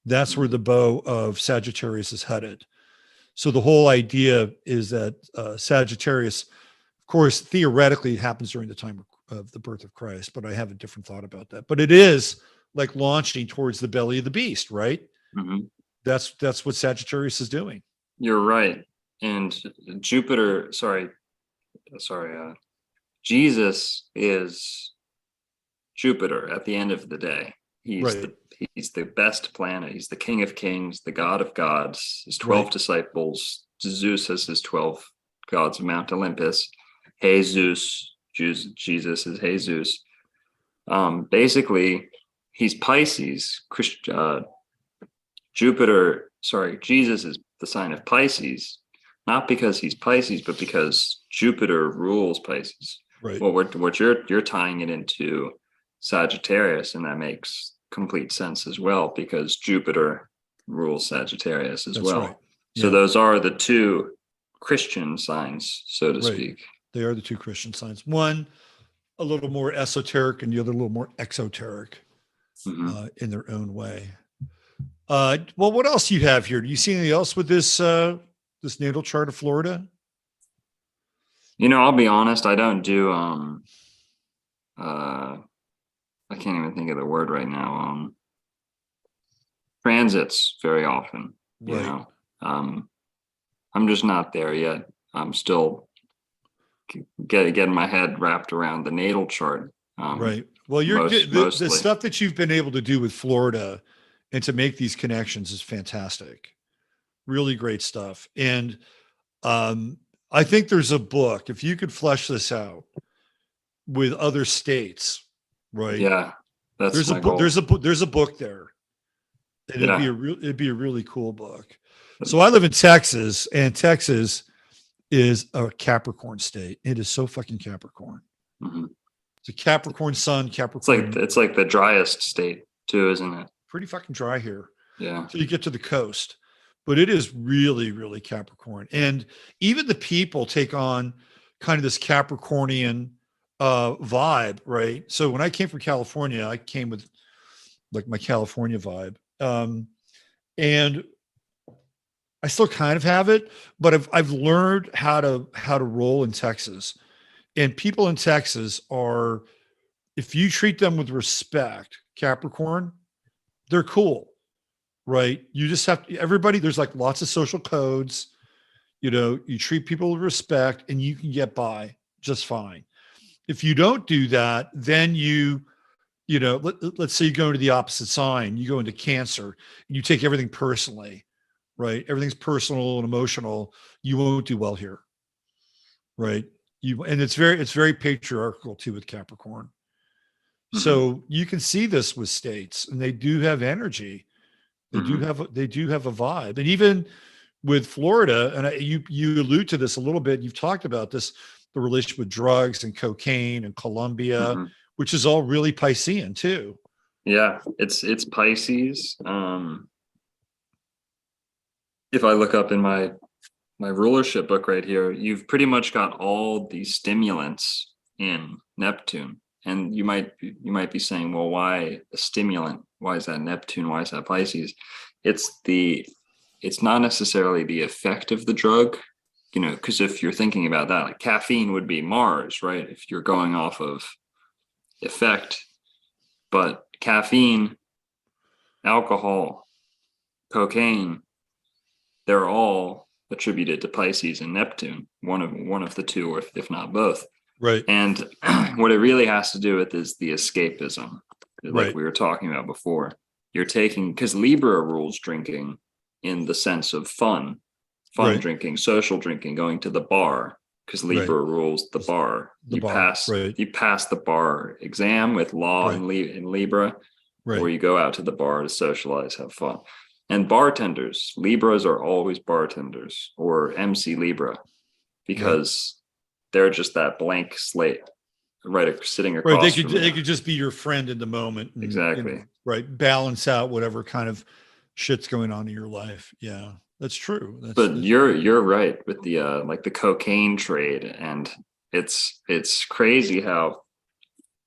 That's where the bow of Sagittarius is headed. So the whole idea is that Sagittarius, of course, theoretically happens during the time of the birth of Christ, but I have a different thought about that. But it is like launching towards the belly of the beast, right? Mm-hmm. That's what Sagittarius is doing. You're right. And Jesus is Jupiter at the end of the day. He's the best planet. He's the King of Kings, the God of gods. His 12 disciples. Zeus has his 12 gods of Mount Olympus. Jesus is Jesus. Basically, he's Pisces. Jesus is the sign of Pisces. not because he's Pisces, but because Jupiter rules Pisces. Right. Well, what you're tying it into Sagittarius, and that makes complete sense as well because Jupiter rules Sagittarius as That's well. right. So Yeah. those are the two Christian signs, so to Right. speak. They are the two Christian signs. One a little more esoteric and the other a little more exoteric Mhm. in their own way. Well, what else do you have here? Do you see anything else with this this natal chart of Florida? I'll be honest, I don't do uh I can't even think of the word right now. Transits very often, Right. I'm just not there yet. I'm still getting my head wrapped around the natal chart. Right. Well, you're the Mostly. stuff that you've been able to do with Florida and to make these connections is fantastic. Really great stuff. And I think there's a book, if you could flesh this out with other states, right? Yeah, that's There's a my book, goal. there's a book there. And Yeah. it'd be a really cool book. So I live in Texas, and Texas is a Capricorn state. It is so fucking Capricorn. Mhm. It's a Capricorn sun, It's Capricorn. it's like the driest state too, isn't it? Pretty fucking dry here. Yeah. Until you get to the coast. But it is really, really Capricorn. And even the people take on kind of this Capricornian vibe, right? So when I came from California, I came with like my California vibe. And I still kind of have it, but I've learned how to roll in Texas. And people in Texas are, if you treat them with respect, Capricorn, they're cool, right? You just have to, everybody, there's like lots of social codes, you treat people with respect and you can get by just fine. If you don't do that, then let's say you go into the opposite sign, you go into Cancer, and you take everything personally, right? Everything's personal and emotional. You won't do well here, right? And it's very patriarchal too with Capricorn. Mhm. So you can see this with states, and they do have energy. They do have a vibe, and even with Florida, and you allude to this a little bit. You've talked about this, the relationship with drugs and cocaine and Colombia, Mhm. which is all really Piscean too. Yeah, it's Pisces. If I look up in my rulership book right here, you've pretty much got all these stimulants in Neptune. And you might be saying, well, why a stimulant? Why is that Neptune? Why is that Pisces? It's not necessarily the effect of the drug, because if you're thinking about that, like caffeine would be Mars, right? If you're going off of effect, but caffeine, alcohol, cocaine, they're all attributed to Pisces and Neptune, one of the two, or if not both. Right. And what it really has to do with is the escapism, like Right. we were talking about before. You're taking, because Libra rules drinking in the sense of fun Right. drinking, social drinking, going to the bar, because Libra rules the bar. The bar, right. You pass the bar exam with law Right. in Libra, Right. or you go out to the bar to socialize, have fun. And bartenders, Libras are always bartenders, or MC Libra, because they're just that blank slate, right, sitting across. Right. From They you. could just be your friend in the moment. And, Exactly. Right. Balance out whatever kind of shit's going on in your life. Yeah, that's true. But you're right with the like the cocaine trade, and it's crazy how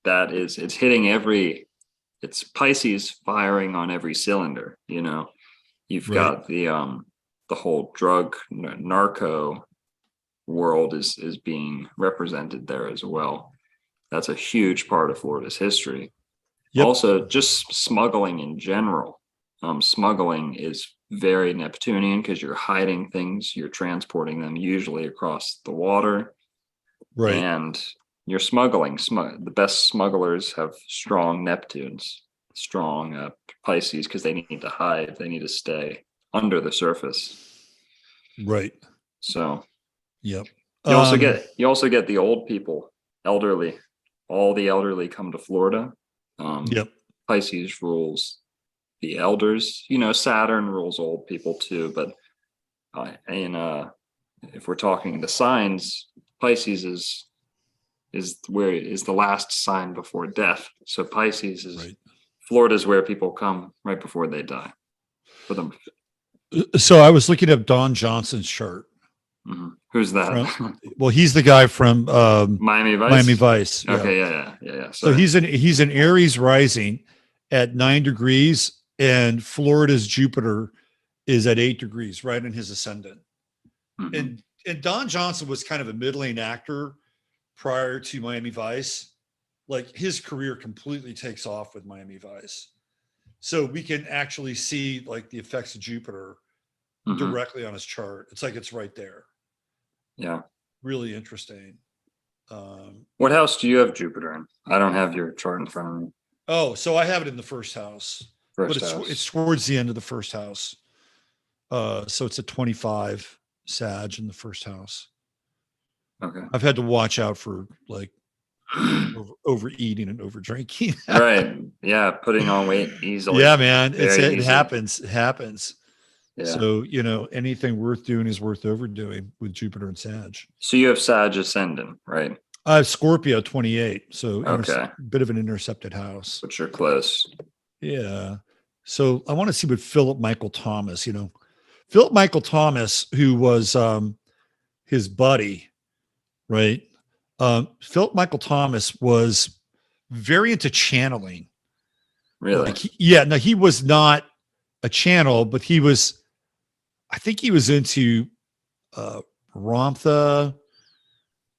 that is. It's hitting it's Pisces firing on every cylinder. You've got the whole drug narco world is being represented there as well. That's a huge part of Florida's history. Yep. Also, just smuggling in general. Smuggling is very Neptunian because you're hiding things, you're transporting them usually across the water, right? And you're smuggling. The best smugglers have strong Neptunes, strong Pisces, because they need to hide, they need to stay under the surface, right? So, yep. You also get the old people, elderly. All the elderly come to Florida. Yep. Pisces rules the elders. Saturn rules old people too, but in if we're talking the signs, Pisces is the last sign before death. So Pisces is Right. Florida's where people come right before they die for them. So I was looking up Don Johnson's chart. Who's that? Well, he's the guy from Miami Vice. Miami Vice. Yeah. Okay, yeah. So he's an Aries rising at 9 degrees, and Florida's Jupiter is at 8 degrees, right in his ascendant. And Don Johnson was kind of a middling actor prior to Miami Vice. Like his career completely takes off with Miami Vice. So we can actually see like the effects of Jupiter directly on his chart. It's like it's right there. Yeah. Really interesting. What house do you have Jupiter in? I don't have your chart in front of me. Oh, so I have it in the first house. It's towards the end of the first house. So it's a 25 Sag in the first house. Okay. I've had to watch out for like overeating and over drinking. Right. Yeah. Putting on weight easily. Yeah, man. It happens. It happens. Yeah. So, anything worth doing is worth overdoing with Jupiter and Sag. So you have Sag ascendant, right? I have Scorpio 28. So okay. Bit of an intercepted house. But you're close. Yeah. So I want to see what Phillip Michael Thomas, Phillip Michael Thomas, who was his buddy, right? Phillip Michael Thomas was very into channeling. Really? No, he was not a channel, but I think he was into Ramtha.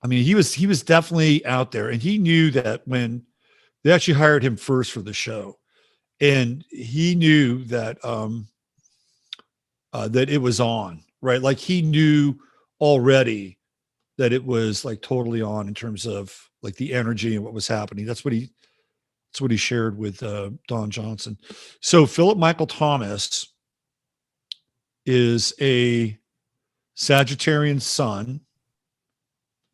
I mean, he was definitely out there, and he knew that when they actually hired him first for the show, and he knew that that it was on, right? Like he knew already that it was like totally on in terms of like the energy and what was happening. That's what he shared with Don Johnson. So Phillip Michael Thomas is a Sagittarian sun.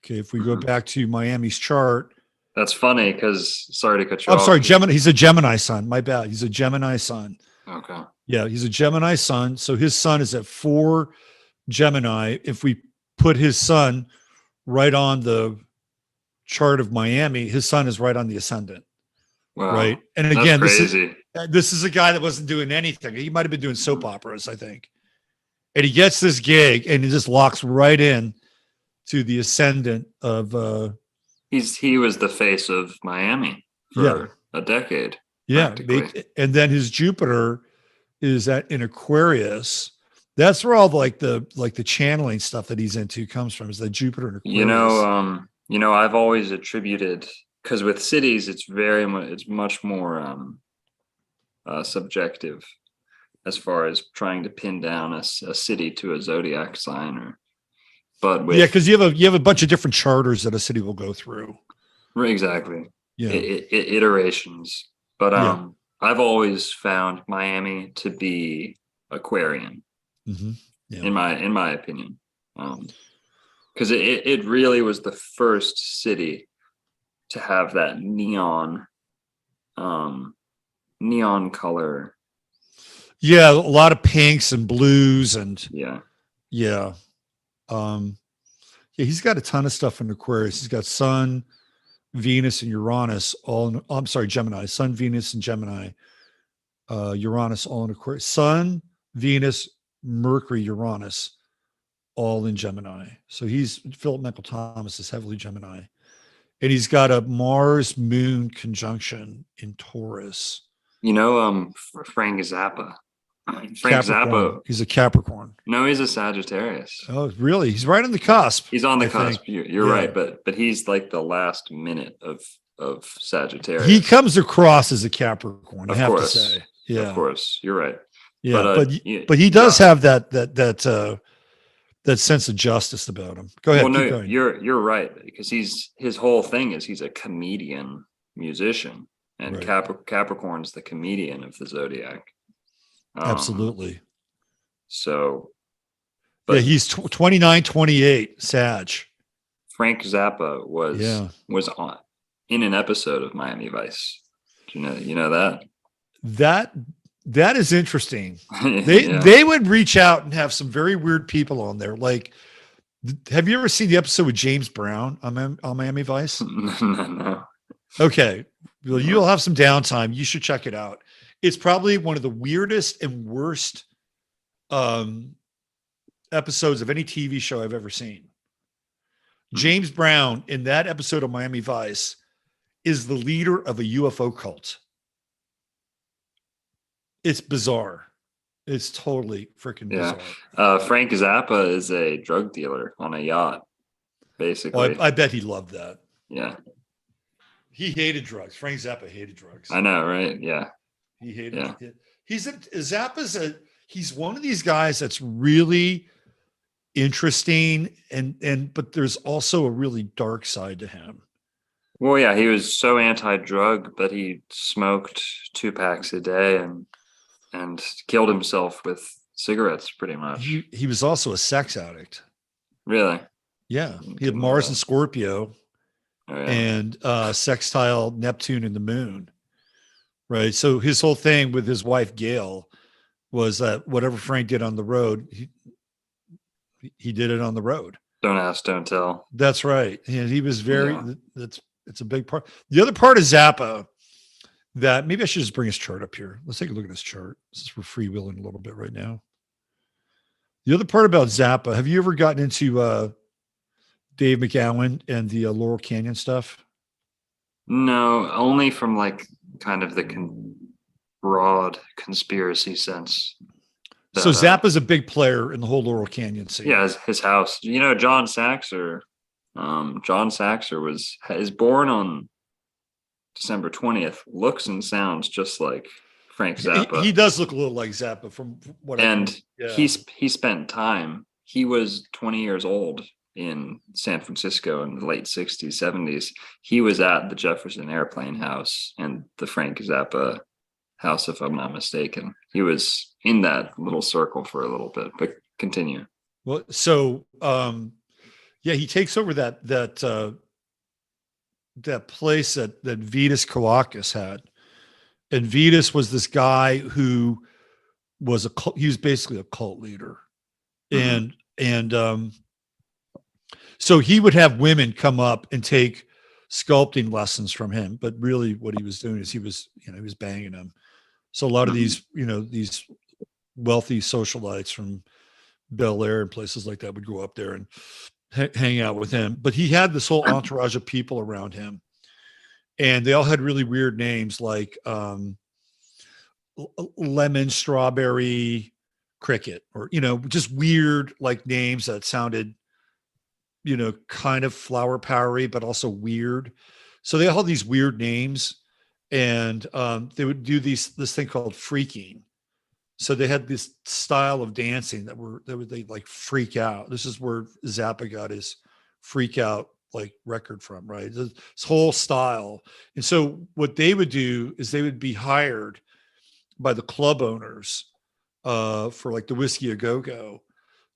Okay, if we go back to Miami's chart. That's funny because, sorry to cut you off. I'm sorry, Gemini. He's a Gemini sun. My bad. He's a Gemini sun. Okay. Yeah, he's a Gemini sun. So his sun is at 4 Gemini. If we put his sun right on the chart of Miami, his sun is right on the ascendant. Wow. Right. And again, that's crazy. This is a guy that wasn't doing anything. He might have been doing soap operas, I think. And he gets this gig and he just locks right in to the ascendant of he was the face of Miami for a decade. Yeah. And then his Jupiter is in Aquarius. That's where all the channeling stuff that he's into comes from, is that Jupiter and Aquarius. I've always attributed, because with cities, it's much more subjective as far as trying to pin down a city to a zodiac sign, because you have a bunch of different charters that a city will go through. Right, exactly. Yeah, iterations. But I've always found Miami to be Aquarian, in my opinion, because it really was the first city to have that neon color. Yeah, a lot of pinks and blues and yeah. He's got a ton of stuff in Aquarius. He's got Sun, Venus, and Uranus Gemini. Sun, Venus, and Gemini. Uranus all in Aquarius. Sun, Venus, Mercury, Uranus, all in Gemini. So Phillip Michael Thomas is heavily Gemini. And he's got a Mars Moon conjunction in Taurus. Frank Zappa. Zappa. He's a Capricorn. No, he's a Sagittarius. Oh, really? He's right on the cusp. He's on the cusp. You're right, but he's like the last minute of Sagittarius. He comes across as a Capricorn, I have to say. Yeah, of course, you're right. Yeah, but he does have that sense of justice about him. Go ahead. Well, no, you're right, because his whole thing is he's a comedian musician, and Capricorn's the comedian of the zodiac. Absolutely. So, he's 29, 28 Sag. Frank Zappa was on in an episode of Miami Vice. Do you know that? That is interesting. They would reach out and have some very weird people on there. Like Have you ever seen the episode with James Brown on Miami Vice? No. Okay. Well, No. you'll have some downtime. You should check it out. It's probably one of the weirdest and worst episodes of any TV show I've ever seen. James Brown in that episode of Miami Vice is the leader of a UFO cult. It's bizarre. It's totally freaking bizarre. Frank Zappa is a drug dealer on a yacht, basically. I bet he loved that. Yeah. He hated drugs. Frank Zappa hated drugs. I know, right? Yeah. He hated it. He's one of these guys that's really interesting but there's also a really dark side to him. Well, yeah, he was so anti-drug, but he smoked 2 packs a day and killed himself with cigarettes pretty much. He was also a sex addict. Really? Yeah. He had Mars and Scorpio and sextile Neptune and the moon. Right. So his whole thing with his wife, Gail, was that whatever Frank did on the road, he did it on the road. Don't ask, don't tell. That's right. And he was it's a big part. The other part of Zappa that maybe I should just bring his chart up here. Let's take a look at this chart. Since we're freewheeling a little bit right now. The other part about Zappa, have you ever gotten into Dave McGowan and the Laurel Canyon stuff? No, only from like kind of the broad conspiracy sense. So Zappa's a big player in the whole Laurel Canyon scene. Yeah, his house. You know, John Saxer is born on December 20th. Looks and sounds just like Frank Zappa. He does look a little like Zappa from what he spent time. He was 20 years old in San Francisco in the late 60s, 70s. He was at the Jefferson Airplane House and the Frank Zappa house, if I'm not mistaken. He was in that little circle for a little bit, but continue. Well, so he takes over that place that Vitas Kouakis had. And Vitas was this guy who was he was basically a cult leader. Mm-hmm. So he would have women come up and take sculpting lessons from him, but really what he was doing is he was banging them. So a lot of these wealthy socialites from Bel Air and places like that would go up there and hang out with him. But he had this whole entourage of people around him, and they all had really weird names like Lemon Strawberry Cricket, or just weird like names that sounded kind of flower powery but also weird. So they all had these weird names, and they would do this thing called freaking. So they had this style of dancing they like freak out. This is where Zappa got his freak out like record from, right? This whole style. And so what they would do is they would be hired by the club owners for like the Whiskey A Go-Go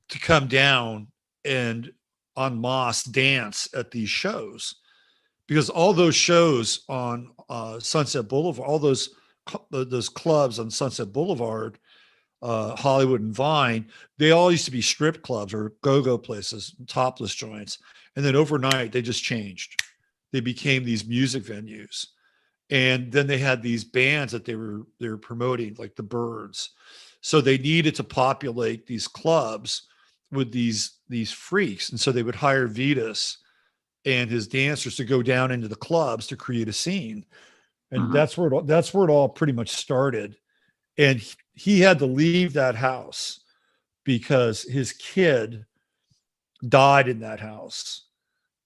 to come down and en masse dance at these shows, because all those shows on Sunset Boulevard, all those clubs on Sunset Boulevard, Hollywood and Vine, they all used to be strip clubs or go-go places, topless joints. And then overnight they just changed. They became these music venues. And then they had these bands that they were promoting, like the Byrds. So they needed to populate these clubs with these freaks. And so they would hire Vitas and his dancers to go down into the clubs to create a scene. And that's where it all pretty much started. And he had to leave that house because his kid died in that house.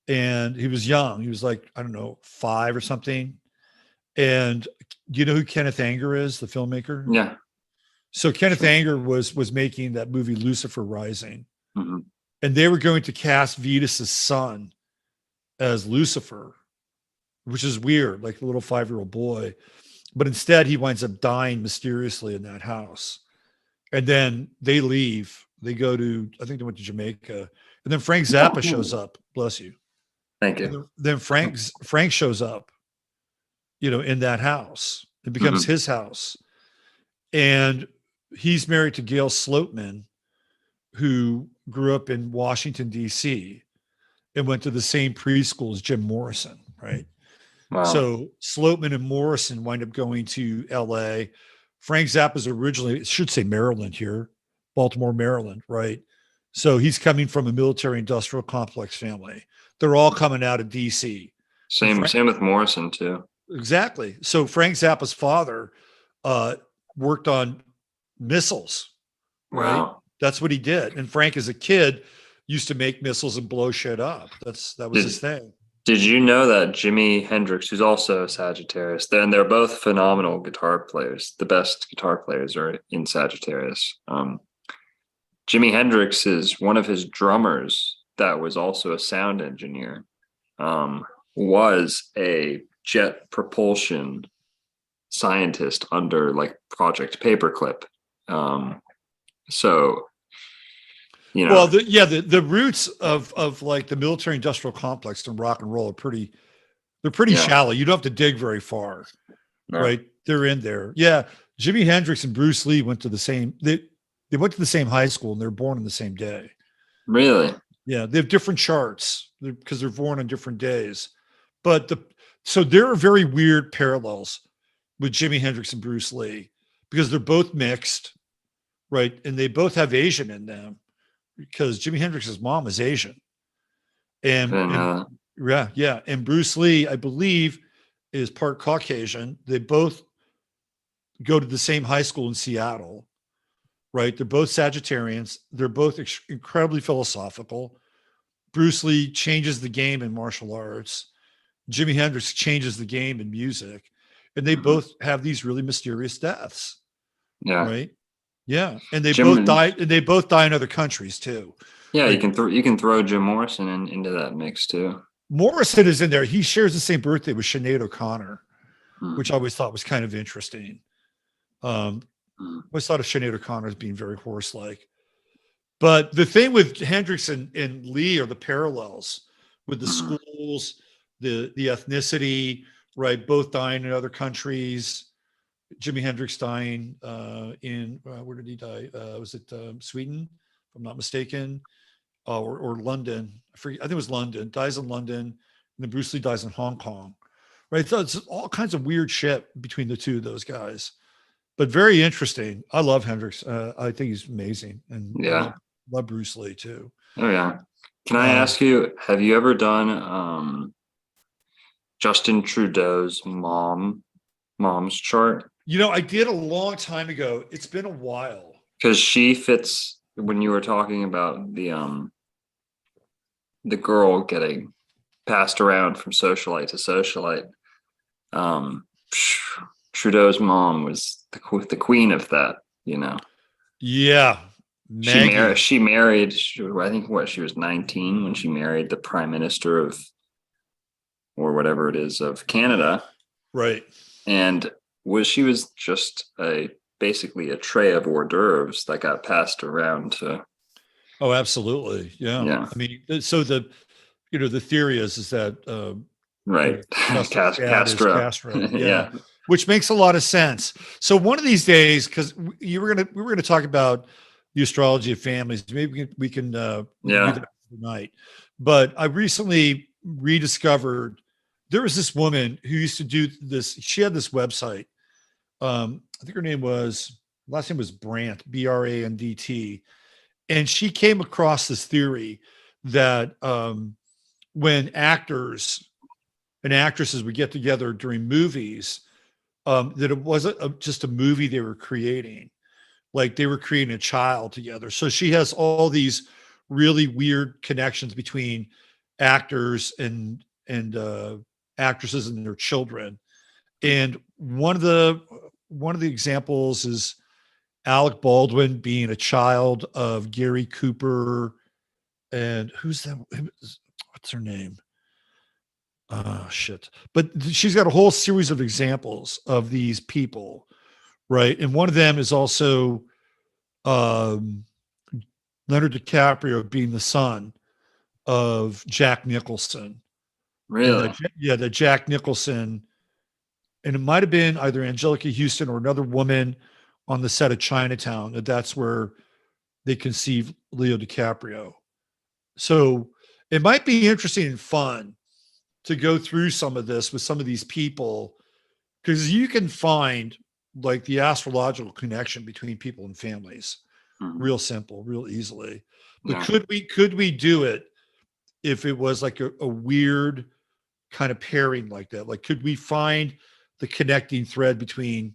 And he was young. He was like, I don't know, 5 or something. And do you know who Kenneth Anger is, the filmmaker? Yeah. So Kenneth Anger was making that movie Lucifer Rising. Mm-hmm. And they were going to cast Vitas's son as Lucifer, which is weird, like a little 5-year-old boy. But instead, he winds up dying mysteriously in that house. And then they leave. They go to, I think they went to Jamaica. And then Frank Zappa shows up. Bless you. Thank you. Then Frank shows up, in that house. It becomes his house. And he's married to Gail Sloatman, who grew up in Washington, D.C., and went to the same preschool as Jim Morrison, right? Wow. So Sloatman and Morrison wind up going to L.A. Frank Zappa's originally, it should say Maryland here, Baltimore, Maryland, right? So he's coming from a military industrial complex family. They're all coming out of D.C. Same with Morrison too. Exactly. So Frank Zappa's father worked on missiles, right? Wow. That's what he did. And Frank, as a kid, used to make missiles and blow shit up. That was his thing. Did you know that Jimi Hendrix, who's also a Sagittarius, they're both phenomenal guitar players. The best guitar players are in Sagittarius. Jimi Hendrix is one of his drummers that was also a sound engineer, was a jet propulsion scientist under like Project Paperclip. So, you know, Well, the roots of like the military industrial complex and rock and roll are pretty shallow. You don't have to dig very far, right? They're in there. Yeah. Jimi Hendrix and Bruce Lee went to the same, they went to the same high school and they were born on the same day. Really? Yeah. They have different charts because they're born on different days. But so there are very weird parallels with Jimi Hendrix and Bruce Lee because they're both mixed, right? And they both have Asian in them because Jimi Hendrix's mom is Asian. And yeah. And Bruce Lee, I believe, is part Caucasian. They both go to the same high school in Seattle, right? They're both Sagittarians. They're both incredibly philosophical. Bruce Lee changes the game in martial arts. Jimi Hendrix changes the game in music. And they both have these really mysterious deaths. Yeah. Right. Yeah. And they both die in other countries too. Yeah. Like, you can throw Jim Morrison into that mix too. Morrison is in there. He shares the same birthday with Sinead O'Connor, which I always thought was kind of interesting. I always thought of Sinead O'Connor as being very horse-like. But the thing with Hendrix and Lee are the parallels with the schools, the ethnicity, right? Both dying in other countries. Jimi Hendrix dying in where did he die? Was it Sweden, if I'm not mistaken, or London? I think it was London. Dies in London, and then Bruce Lee dies in Hong Kong, right? So it's all kinds of weird shit between the two of those guys, but very interesting. I love Hendrix. I think he's amazing, and love Bruce Lee too. Oh yeah. Can I ask you? Have you ever done Justin Trudeau's mom's chart? You know, I did a long time ago. It's been a while. Because she fits when you were talking about the girl getting passed around from socialite to socialite. Trudeau's mom was the queen of that, you know. Yeah. She married, I think she was 19 when she married the prime minister of, or whatever it is, of Canada. Right. And she was just basically a tray of hors d'oeuvres that got passed around to. Oh, absolutely. Yeah. I mean, so the theory is that right. Castro. Yeah. Which makes a lot of sense. So one of these days, because we were gonna talk about the astrology of families. Maybe we can do that tonight. But I recently rediscovered there was this woman who used to do this. She had this website. I think her last name was Brandt, Brandt. And she came across this theory that when actors and actresses would get together during movies, that it wasn't just a movie they were creating. Like they were creating a child together. So she has all these really weird connections between actors and actresses and their children. And one of the examples is Alec Baldwin being a child of Gary Cooper and who's that? What's her name? Shit. But she's got a whole series of examples of these people, right? And one of them is also Leonardo DiCaprio being the son of Jack Nicholson. Really? That Jack Nicholson, and it might have been either Angelica Houston or another woman on the set of Chinatown. That's where they conceive Leo DiCaprio. So it might be interesting and fun to go through some of this with some of these people, because you can find like the astrological connection between people and families real simple, real easily. But Yeah. could we do it if it was like a weird kind of pairing like that? Like, could we find the connecting thread between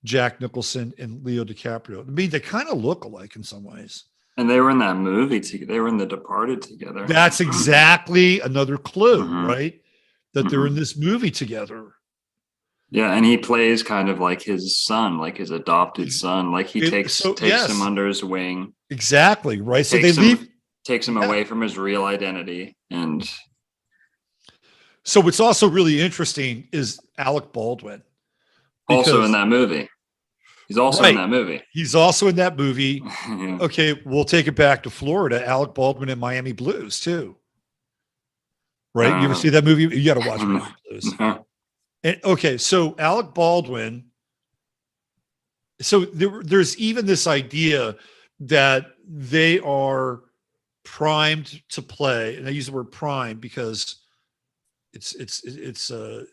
Jack Nicholson and Leo DiCaprio? I mean, they kind of look alike in some ways. And they were in that movie together. They were in The Departed together. That's exactly another clue, right? That they're in Mhm. this movie together. Yeah, and he plays kind of like his son, like his adopted son. Like he takes him under his wing. Exactly, right. So they leave, takes him away from his real identity. And so what's also really interesting is Alec Baldwin. Also in that movie. He's also in that movie. He's also in that movie. Yeah. Okay, we'll take it back to Florida. Alec Baldwin in Miami Blues too. Right? You ever see that movie? You got to watch Miami Blues. And, okay, so Alec Baldwin. So there's even this idea that they are primed to play, and I use the word prime because it's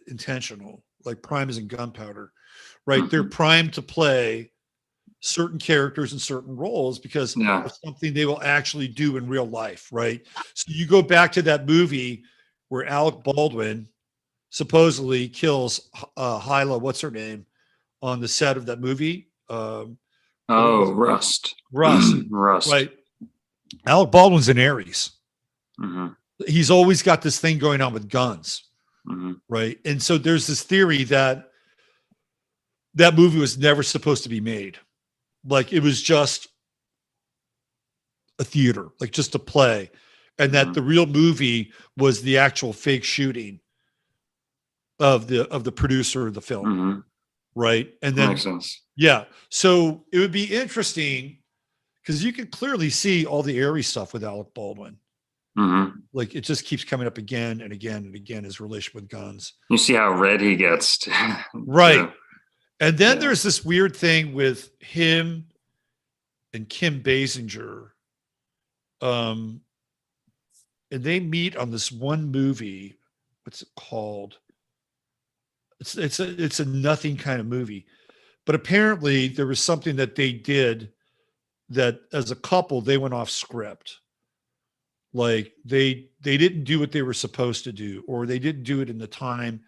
intentional. Like prime is in gunpowder, right? They're primed to play certain characters in certain roles because of something they will actually do in real life, right? So you go back to that movie where Alec Baldwin supposedly kills Hyla, what's her name, on the set of that movie. Rust. Right. Alec Baldwin's an Aries. He's always got this thing going on with guns. Right. And so there's this theory that that movie was never supposed to be made. Like it was just a theater, like just a play. And that the real movie was the actual fake shooting of the producer of the film. Right. And then makes sense. Yeah. So it would be interesting because you can clearly see all the Aries stuff with Alec Baldwin. Like it just keeps coming up again and again and again, his relation with guns. You see how red he gets. Right. And then there's this weird thing with him and Kim Basinger. And they meet on this one movie. What's it called? It's a nothing kind of movie. But apparently there was something that they did that as a couple, they went off script. Like they didn't do what they were supposed to do, or they didn't do it in the time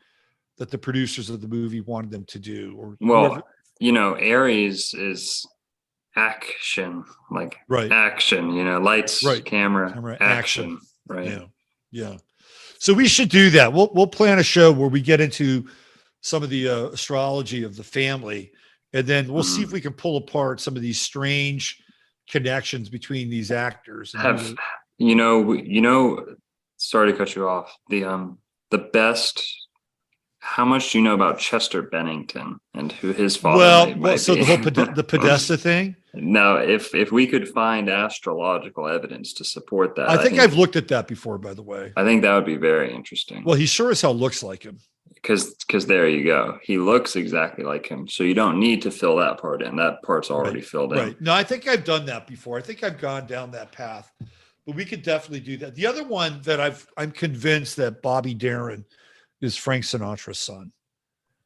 that the producers of the movie wanted them to do. Or well, Aries is action, like action, lights, camera, action. Right. Yeah. So we should do that. We'll plan a show where we get into some of the astrology of the family, and then we'll see if we can pull apart some of these strange connections between these actors. And sorry to cut you off. The best. How much do you know about Chester Bennington and who his father might so be? the whole the Podesta thing? No, if we could find astrological evidence to support that. I think I've looked at that before, by the way. I think that would be very interesting. Well, he sure as hell looks like him. Because there you go. He looks exactly like him. So you don't need to fill that part in. That part's already filled in. Right. No, I think I've done that before. I think I've gone down that path. But we could definitely do that. The other one that I'm convinced that Bobby Darin is Frank Sinatra's son.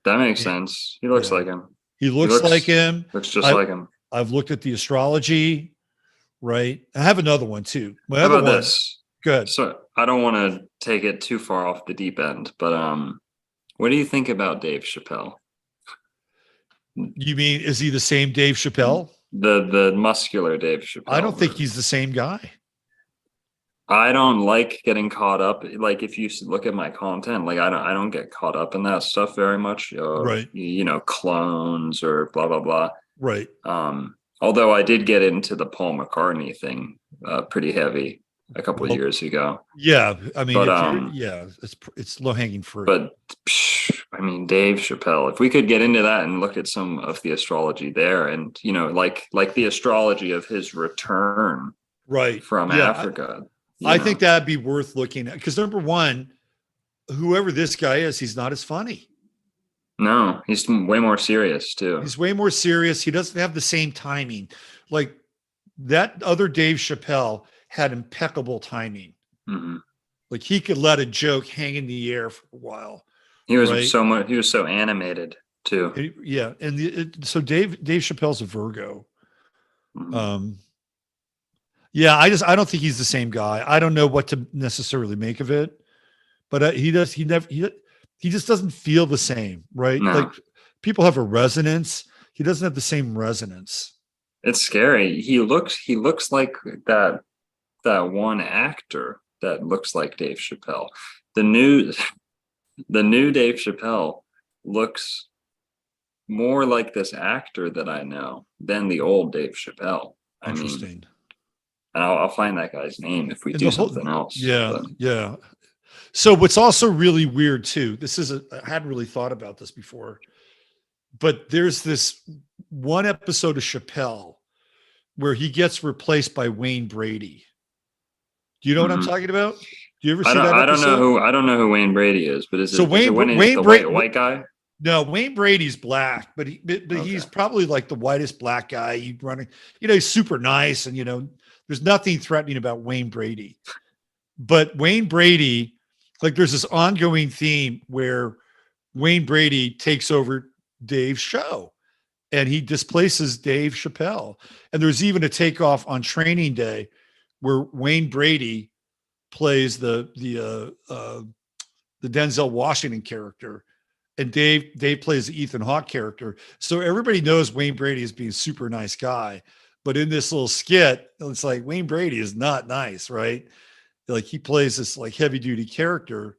That makes sense. He looks like him. He looks like him. Looks just like him. I've looked at the astrology, right? I have another one too. My How other about one, this? Good. So I don't want to take it too far off the deep end, but what do you think about Dave Chappelle? You mean, is he the same Dave Chappelle? The muscular Dave Chappelle. I don't think he's the same guy. I don't like getting caught up. Like if you look at my content, like I don't get caught up in that stuff very much. Right. Clones or blah blah blah. Right. Although I did get into the Paul McCartney thing pretty heavy a couple of years ago. Yeah, I mean, it's low hanging fruit. But I mean, Dave Chappelle. If we could get into that and look at some of the astrology there, and like the astrology of his return, from Africa. I think that'd be worth looking at because number one, whoever this guy is, he's not as funny. No, he's way more serious too. He's way more serious. He doesn't have the same timing. Like that other Dave Chappelle had impeccable timing. Mm-hmm. Like he could let a joke hang in the air for a while. He was right? he was so animated too. Yeah, and so Dave Chappelle's a Virgo. Mm-hmm. Yeah, I don't think he's the same guy. I don't know what to necessarily make of it, but he just doesn't feel the same, right? No. Like people have a resonance. He doesn't have the same resonance. It's scary. He looks like that one actor that looks like Dave Chappelle. The new Dave Chappelle looks more like this actor that I know than the old Dave Chappelle. Interesting. I mean, and I'll find that guy's name if we And do something else. Yeah, but. yeah. So what's also really weird too, I hadn't really thought about this before, but there's this one episode of Chappelle where he gets replaced by Wayne Brady. Do you know what I'm talking about? Do you ever see that episode? I don't know who Wayne Brady is, but is it Wayne the white guy? No, Wayne Brady's black, but he's probably like the whitest black guy you running. He's super nice, and there's nothing threatening about Wayne Brady. But Wayne Brady, like there's this ongoing theme where Wayne Brady takes over Dave's show and he displaces Dave Chappelle. And there's even a takeoff on Training Day where Wayne Brady plays the Denzel Washington character, and Dave plays the Ethan Hawke character. So everybody knows Wayne Brady is being a super nice guy, but in this little skit, it's like Wayne Brady is not nice, right? Like he plays this like heavy duty character.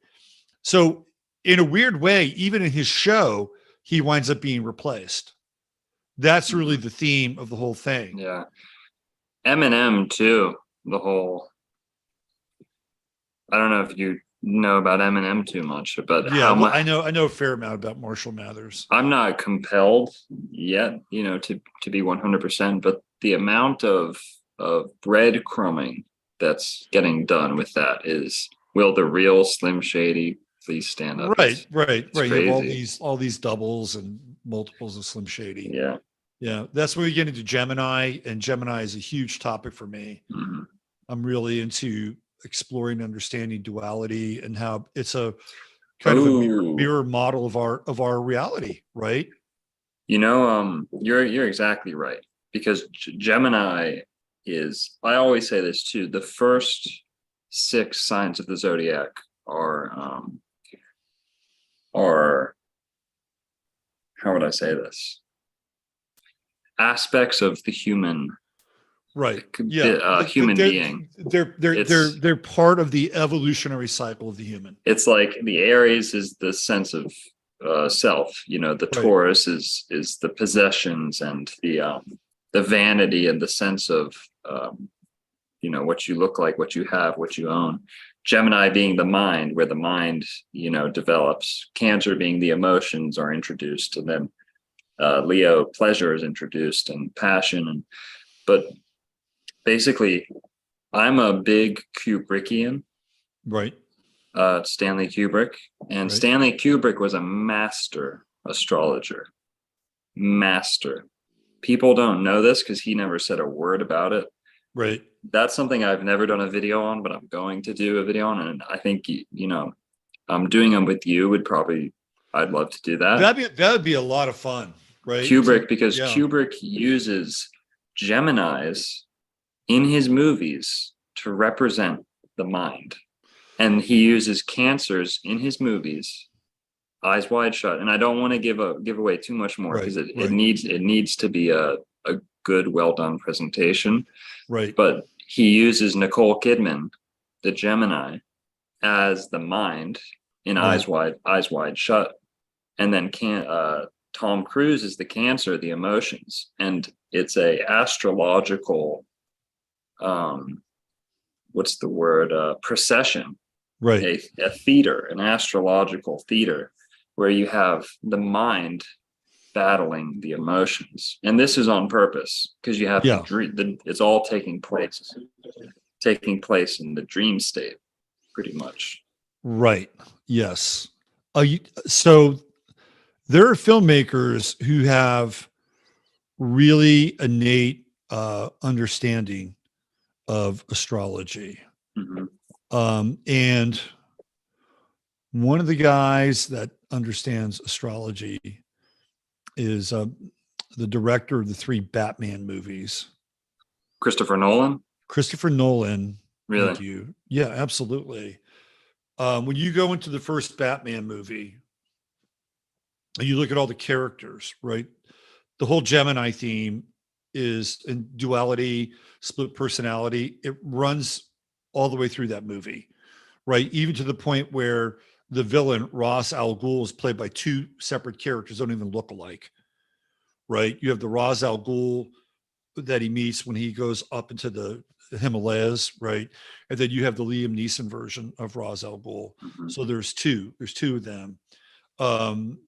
So in a weird way, even in his show, he winds up being replaced. That's really the theme of the whole thing. Yeah. Eminem too. The whole, I don't know if you know about Eminem too much, but yeah, I know a fair amount about Marshall Mathers. I'm not compelled yet, to be 100%, but the amount of breadcrumbing that's getting done with that is, will the real Slim Shady please stand up? Right. You have all these doubles and multiples of Slim Shady. Yeah. That's where we get into Gemini, and Gemini is a huge topic for me. Mm-hmm. I'm really into exploring, understanding duality and how it's a kind of a mirror model of our reality, right? You're exactly right, because Gemini is, I always say this too, the first 6 signs of the zodiac are how would I say this? Aspects of the human, right? Yeah, human being. They're part of the evolutionary cycle of the human. It's like the Aries is the sense of self. The Taurus is the possessions and the vanity and the sense of what you look like, what you have, what you own. Gemini being the mind, where the mind develops. Cancer being the emotions are introduced, and then Leo, pleasure is introduced, and passion. But basically, I'm a big Kubrickian. Right. Stanley Kubrick. And Stanley Kubrick was a master astrologer. Master. People don't know this because he never said a word about it. Right. That's something I've never done a video on, but I'm going to do a video on. And I think, I'm doing them with you I'd love to do that. That'd be a lot of fun, right? Kubrick, because Kubrick uses Geminis in his movies to represent the mind. And he uses Cancers in his movies, Eyes Wide Shut. And I don't want to give away too much more, because it needs to be a good, well done presentation. Right. But he uses Nicole Kidman, the Gemini, as the mind in Eyes Wide Shut. And then Tom Cruise is the Cancer, the emotions. And it's a astrological, what's the word? Procession. Right. A theater, an astrological theater, where you have the mind battling the emotions. And this is on purpose, because you have the dream. It's all taking place in the dream state, pretty much. Right. Yes. So there are filmmakers who have really innate understanding of astrology. Mhm. And one of the guys that understands astrology is the director of the 3 Batman movies, Christopher Nolan. Christopher Nolan. Really? Thank you. Yeah, absolutely. When you go into the first Batman movie and you look at all the characters, right? The whole Gemini theme is in duality, split personality. It runs all the way through that movie, right? Even to the point where the villain, Ra's al Ghul, is played by 2 separate characters, don't even look alike, right? You have the Ra's al Ghul that he meets when he goes up into the Himalayas, right? And then you have the Liam Neeson version of Ra's al Ghul. Mhm. So there's two of them.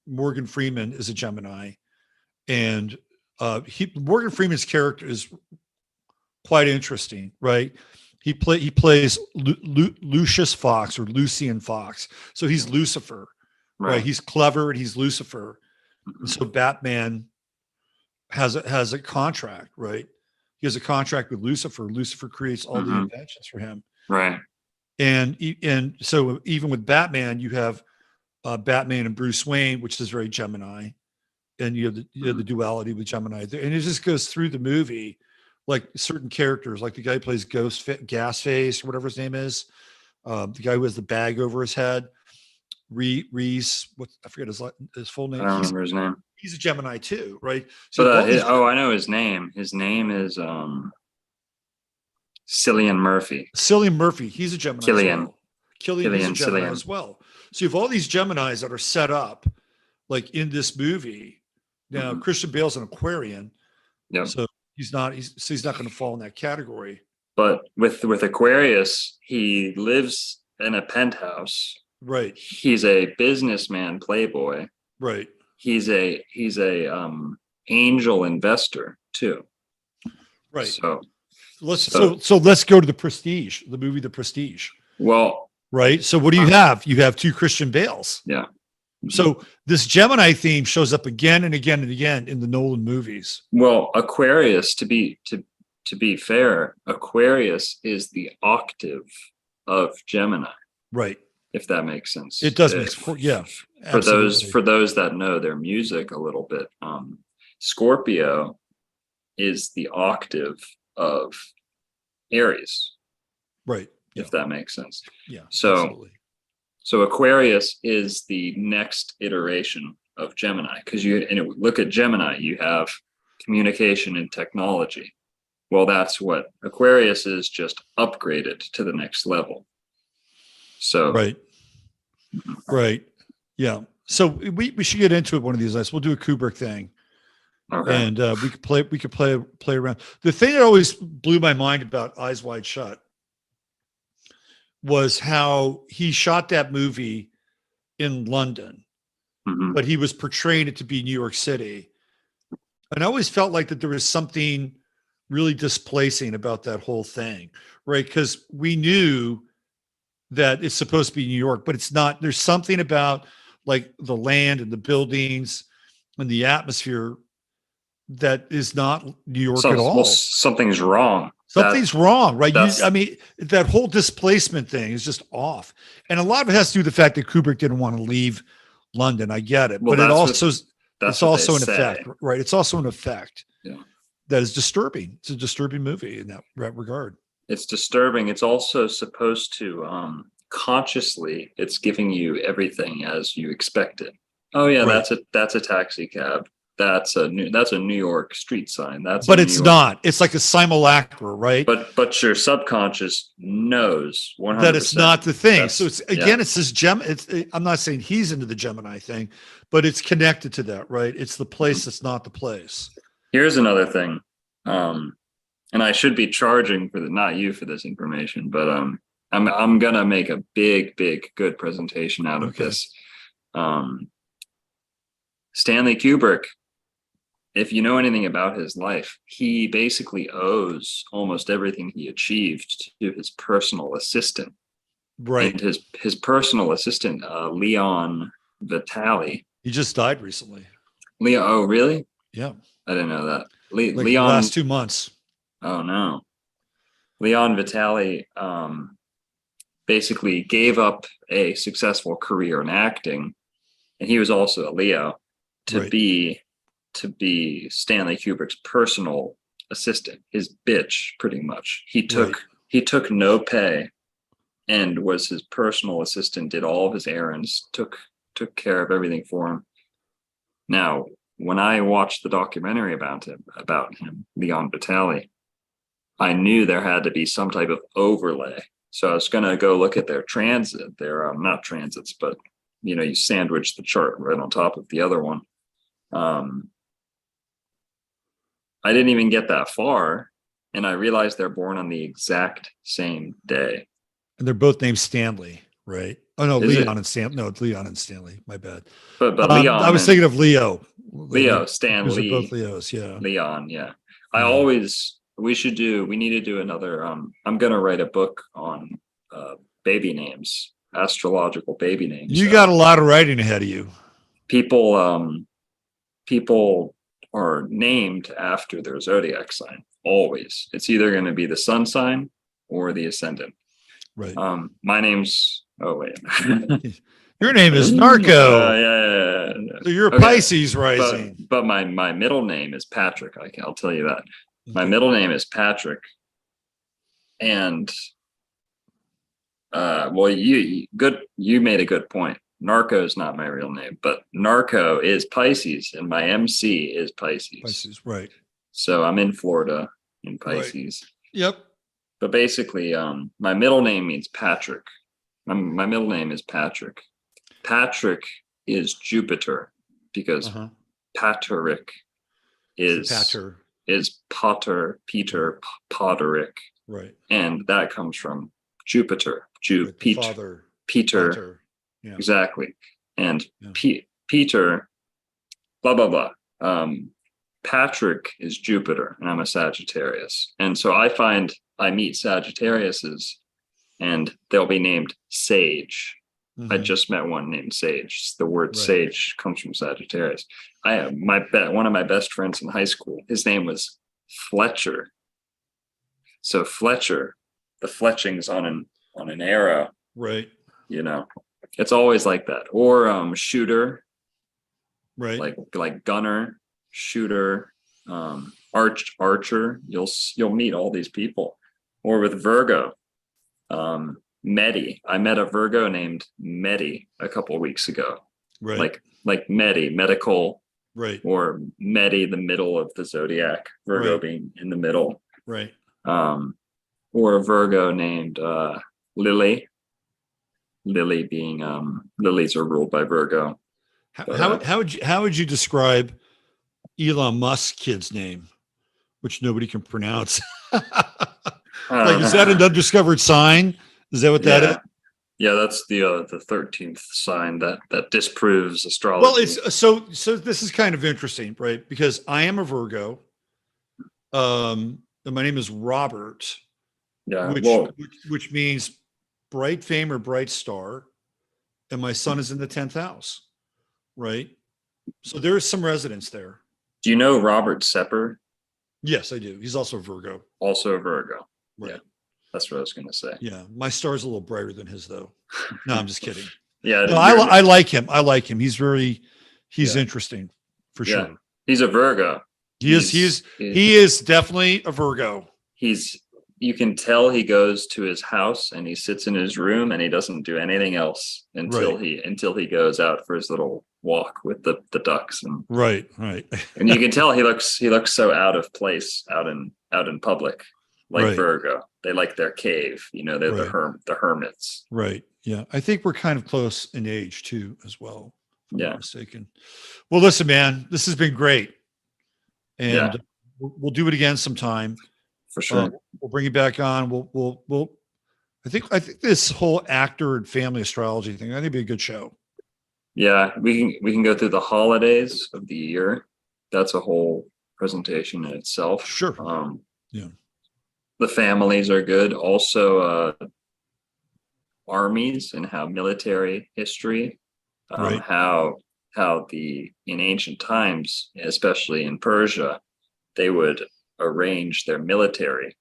Morgan Freeman is a Gemini, and Morgan Freeman's character is quite interesting, right? He plays Lucius Fox or Lucian Fox. So he's Lucifer, right? He's clever and he's Lucifer. Mhm. And so Batman has a contract, right? He has a contract with Lucifer. Lucifer creates all the inventions for him. Right. And so even with Batman, you have Batman and Bruce Wayne, which is very Gemini, and you have the duality with Gemini, and it just goes through the movie, like certain characters, like the guy who plays Gasface or whatever his name is, the guy who has the bag over his head, Reese. What I forget his full name. I don't remember his name. He's a Gemini too, right? So But I know his name. His name is Cillian Murphy. Cillian Murphy. He's a Gemini. Killian. As well. Killian is a Gemini Cillian. as well. So you have all these Geminis that are set up, like in this movie. Now Christian Bale's an Aquarian, so he's not going to fall in that category. But with Aquarius, he lives in a penthouse. Right. He's a businessman, playboy. Right. He's a angel investor too. Right. So let's go to the Prestige, the movie The Prestige. Well, right. So what do you have? You have 2 Christian Bales. Yeah. So this Gemini theme shows up again and again and again in the Nolan movies. Well, Aquarius, to be fair, Aquarius is the octave of Gemini. Right. If that makes sense. It does make sense. Yeah. For those that know their music a little bit, Scorpio is the octave of Aries. Right. Yeah. If that makes sense. Yeah. So Aquarius is the next iteration of Gemini, because look at Gemini, you have communication and technology. Well, that's what Aquarius is, just upgraded to the next level. So right. Yeah. So we should get into it one of these nights. We'll do a Kubrick thing. Okay. And we could play around. The thing that always blew my mind about Eyes Wide Shut was how he shot that movie in London, but he was portraying it to be New York City. And I always felt like that there was something really displacing about that whole thing, right? Because we knew that it's supposed to be New York, but it's not. There's something about like the land and the buildings and the atmosphere that is not New York at all. Well, something's wrong. Something's wrong, right? That whole displacement thing is just off. And a lot of it has to do with the fact that Kubrick didn't want to leave London. I get it. Well, but it's also an effect, right? It's also an effect that is disturbing. It's a disturbing movie in that regard. It's disturbing. It's also supposed to consciously, it's giving you everything as you expect it. Oh yeah, right. That's a taxi cab. That's a New York street sign. But it's not. It's like a simulacra, right? But your subconscious knows 100% that it's not the thing. So it's it's this I'm not saying he's into the Gemini thing, but it's connected to that, right? It's the place that's not the place. Here's another thing, and I should be charging for not you for this information, but I'm gonna make a big good presentation out of this. Stanley Kubrick, if you know anything about his life, he basically owes almost everything he achieved to his personal assistant. Right. And his personal assistant, Leon Vitali. He just died recently. Oh, really? Yeah. I didn't know that. Leon, last 2 months. Oh no. Leon Vitali basically gave up a successful career in acting, and he was also a Leo, to Right. be Stanley Kubrick's personal assistant, his bitch, pretty much. Right. He took no pay and was his personal assistant, did all of his errands, took care of everything for him. Now, when I watched the documentary about him, Leon Vitali, I knew there had to be some type of overlay. So I was going to go look at their not transits, but you sandwich the chart right on top of the other one. I didn't even get that far, and I realized they're born on the exact same day. And they're both named Stanley, right? Oh no, Is Leon it? and Stan. No, it's Leon and Stanley. My bad. But I Leon was and thinking of Leo. Leo, Stan Because they're both Lee, Leos. Yeah. Leon, yeah. Yeah. We need to do another, I'm gonna write a book on baby names, astrological baby names. You got a lot of writing ahead of you. People are named after their zodiac sign. Always. It's either going to be the sun sign or the ascendant. Right. My name's, oh wait. Your name is Narco. Yeah. So you're a Okay. Pisces rising. But my middle name is Patrick. I'll tell you that. My Okay. middle name is Patrick. And well, you made a good point. Narco is not my real name, but Narco is Pisces, and my MC is Pisces. Pisces, right. So I'm in Florida in Pisces. Right. Yep. But basically, my middle name means Patrick. My middle name is Patrick. Patrick is Jupiter, because Patrick is Potter, Peter, Potterick. Right. And that comes from Jupiter. Father. Peter. Yeah. Exactly. And Peter, blah, blah, blah. Patrick is Jupiter, and I'm a Sagittarius. And so I meet Sagittariuses, and they'll be named Sage. Mm-hmm. I just met one named Sage. The word sage comes from Sagittarius. One of my best friends in high school, his name was Fletcher. So Fletcher, the fletchings on an arrow. Right. It's always like that. Or shooter. Right. Like gunner, shooter, archer. You'll meet all these people. Or with Virgo, Medi. I met a Virgo named Medi a couple of weeks ago. Right. Like Medi, medical. Right. Or Medi, the middle of the zodiac. Virgo being in the middle. Right. Or a Virgo named Lily. Lily being lilies are ruled by Virgo. How would you describe Elon Musk's kid's name, which nobody can pronounce? Is that an undiscovered sign? Is that what that is? Yeah, that's the 13th sign that disproves astrology. Well, it's so this is kind of interesting, right? Because I am a Virgo. And my name is Robert. Yeah. Which means bright fame or bright star. And my son is in the 10th house. Right. So there is some resonance there. Do you know Robert Sepper? Yes, I do. He's also a Virgo. Also a Virgo. Right. Yeah. That's what I was going to say. Yeah. My star's a little brighter than his, though. No, I'm just kidding. Yeah. No, I like him. He's interesting for sure. Yeah. He's a Virgo. He is definitely a Virgo. You can tell he goes to his house and he sits in his room and he doesn't do anything else until he goes out for his little walk with the ducks and right. And you can tell he looks so out of place out in public, like Virgo. They like their cave, they're the hermits. Right. Yeah. I think we're kind of close in age too, as well. If I'm not mistaken. Well, listen, man, this has been great. And we'll do it again sometime. For sure. We'll bring you back on. We'll I think this whole actor and family astrology thing, I think it'd be a good show. Yeah, we can go through the holidays of the year. That's a whole presentation in itself. Sure. The families are good. Also armies and how military history, how in ancient times, especially in Persia, they would arrange their military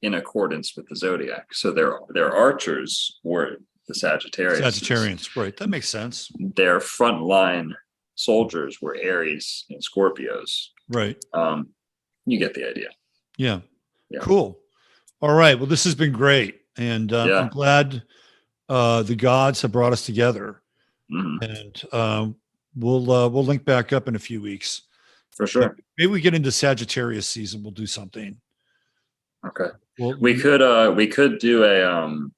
in accordance with the zodiac. So their archers were the Sagittarius. Sagittarians, right? That makes sense. Their frontline soldiers were Aries and Scorpios. Right. You get the idea. Yeah. Yeah. Cool. All right. Well, this has been great, and I'm glad the gods have brought us together. And we'll link back up in a few weeks For sure. Maybe we get into Sagittarius season. We'll do something. Okay. Well, we could do a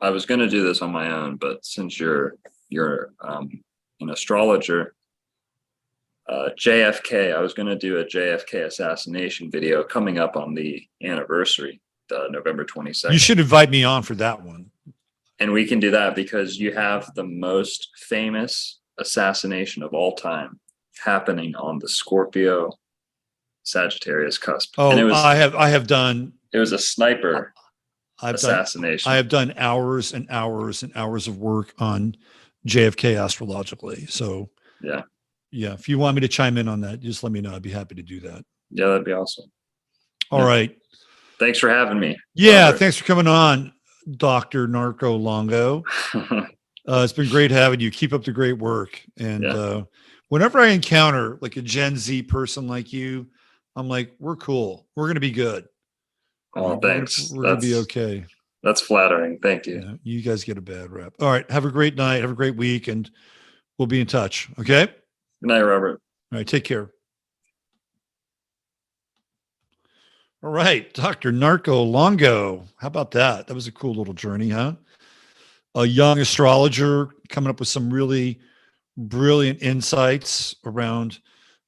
I was going to do this on my own, but since you're an astrologer, JFK, I was going to do a JFK assassination video coming up on the anniversary, November 22nd. You should invite me on for that one. And we can do that because you have the most famous assassination of all time happening on the Scorpio Sagittarius cusp. Oh, and it was, I have done. It was a sniper assassination. I have done hours and hours and hours of work on JFK astrologically. So yeah. If you want me to chime in on that, just let me know. I'd be happy to do that. Yeah, that'd be awesome. All right. Thanks for having me. Yeah, Robert. Thanks for coming on, Dr. Narco Longo. It's been great having you. Keep up the great work. And whenever I encounter like a Gen Z person like you, I'm like, we're cool. We're going to be good. Oh, thanks. We're going to be okay. That's flattering. Thank you. Yeah, you guys get a bad rep. All right. Have a great night. Have a great week. And we'll be in touch. Okay. Good night, Robert. All right. Take care. All right. Dr. Narco Longo. How about that? That was a cool little journey, huh? A young astrologer coming up with some really brilliant insights around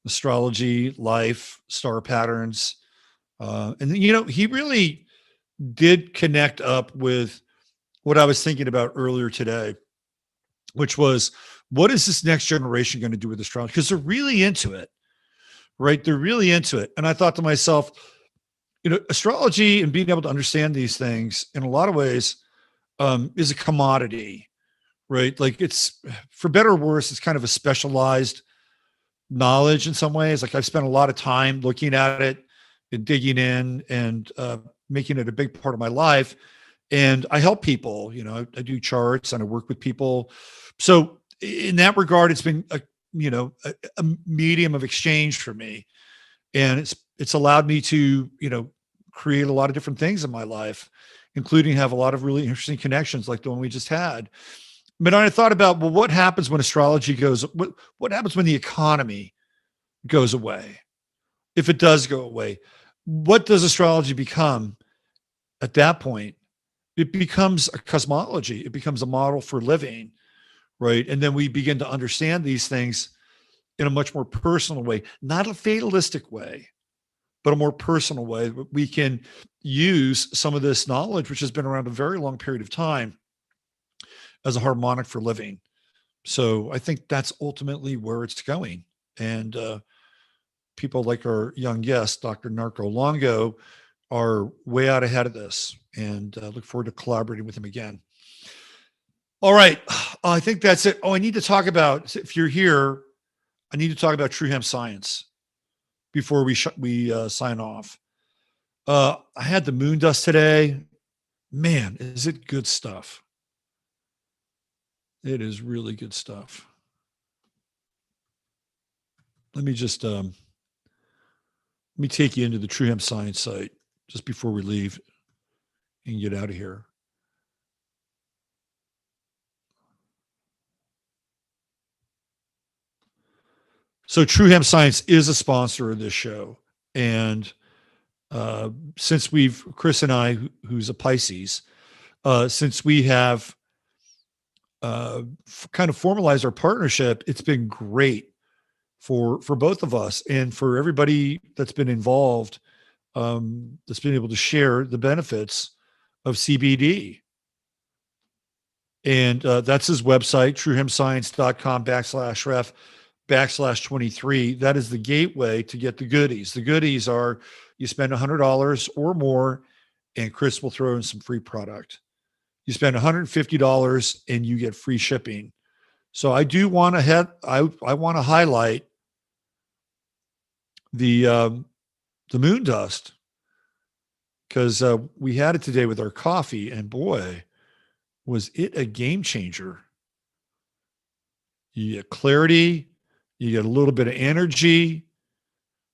astrology, life, star patterns. And, he really did connect up with what I was thinking about earlier today, which was, what is this next generation going to do with astrology? Because they're really into it, right? They're really into it. And I thought to myself, astrology and being able to understand these things in a lot of ways is a commodity, right? Like, it's, for better or worse, it's kind of a specialized knowledge in some ways. Like, I've spent a lot of time looking at it and digging in and making it a big part of my life. And I help people, I do charts and I work with people. So in that regard, it's been a medium of exchange for me. And it's allowed me to, create a lot of different things in my life, including have a lot of really interesting connections like the one we just had. But I thought about, well, what happens when astrology goes, what happens when the economy goes away? If it does go away, what does astrology become at that point? It becomes a cosmology. It becomes a model for living, right? And then we begin to understand these things in a much more personal way, not a fatalistic way, but a more personal way. We can use some of this knowledge, which has been around a very long period of time, as a harmonic for living. So I think that's ultimately where it's going. And people like our young guest, Dr. Narco Longo, are way out ahead of this, and look forward to collaborating with him again. All right. I think that's it. Oh, I need to talk about, if you're here, I need to talk about True Hemp Science before we sign off. I had the moon dust today. Man, is it good stuff. It is really good stuff. Let me just, let me take you into the True Hemp Science site just before we leave and get out of here. So True Hemp Science is a sponsor of this show. And since Chris and I, who's a Pisces, since we have kind of formalized our partnership, it's been great for both of us and for everybody that's been involved, that's been able to share the benefits of CBD. And that's his website, truehempscience.com/ref/23. That is the gateway to get the goodies. The goodies are, you spend $100 or more and Chris will throw in some free product. You spend $150 and you get free shipping. So I do want to I want to highlight the the moon dust, because we had it today with our coffee, and boy, was it a game changer. You get clarity, you get a little bit of energy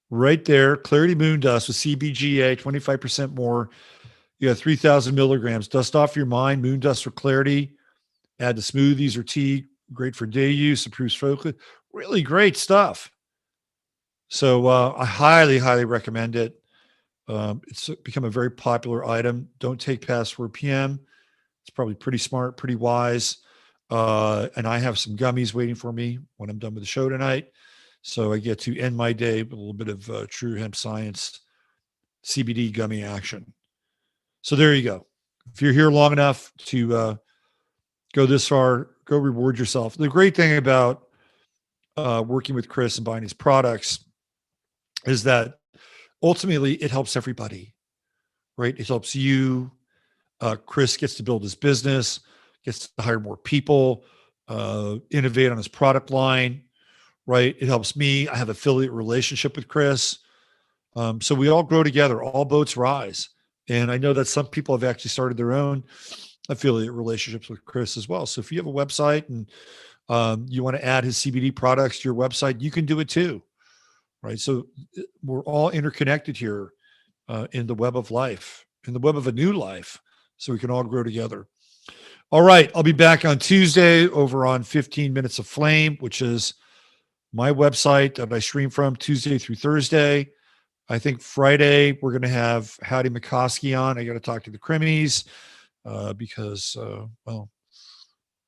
right there. Clarity moon dust with CBGA, 25% more. You got 3,000 milligrams. Dust off your mind, moon dust for clarity. Add to smoothies or tea. Great for day use, improves focus. Really great stuff. So I highly, highly recommend it. It's become a very popular item. Don't take past 4 p.m. It's probably pretty smart, pretty wise. And I have some gummies waiting for me when I'm done with the show tonight. So I get to end my day with a little bit of true hemp science CBD gummy action. So there you go. If you're here long enough to go this far, go reward yourself. The great thing about working with Chris and buying his products is that ultimately it helps everybody, right? It helps you. Chris gets to build his business, gets to hire more people, innovate on his product line, right? It helps me. I have affiliate relationship with Chris. So we all grow together, all boats rise. And I know that some people have actually started their own affiliate relationships with Chris as well. So if you have a website and you want to add his CBD products to your website, you can do it too, right? So we're all interconnected here in the web of life, in the web of a new life, so we can all grow together. All right, I'll be back on Tuesday over on 15 Minutes of Flame, which is my website that I stream from Tuesday through Thursday. I think Friday we're going to have Howdy McCoskey on. I got to talk to the Crimmies because, well,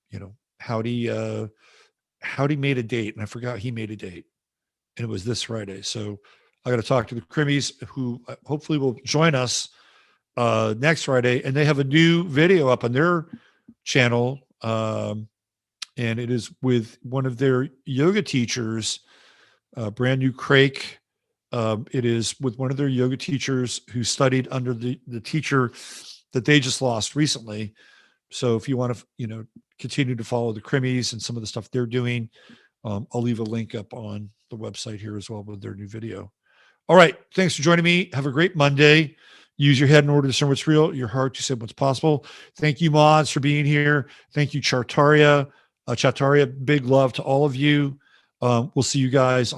you know, Howdy made a date, and I forgot he made a date, and it was this Friday. So I got to talk to the Crimmies, who hopefully will join us next Friday, and they have a new video up on their channel, and it is with one of their yoga teachers, brand new Craig. It is with one of their yoga teachers who studied under the teacher that they just lost recently. So if you want to, you know, continue to follow the Crimmies and some of the stuff they're doing, I'll leave a link up on the website here as well with their new video. All right. Thanks for joining me. Have a great Monday. Use your head in order to discern what's real, your heart to say what's possible. Thank you, mods, for being here. Thank you, Chartaria. Big love to all of you. We'll see you guys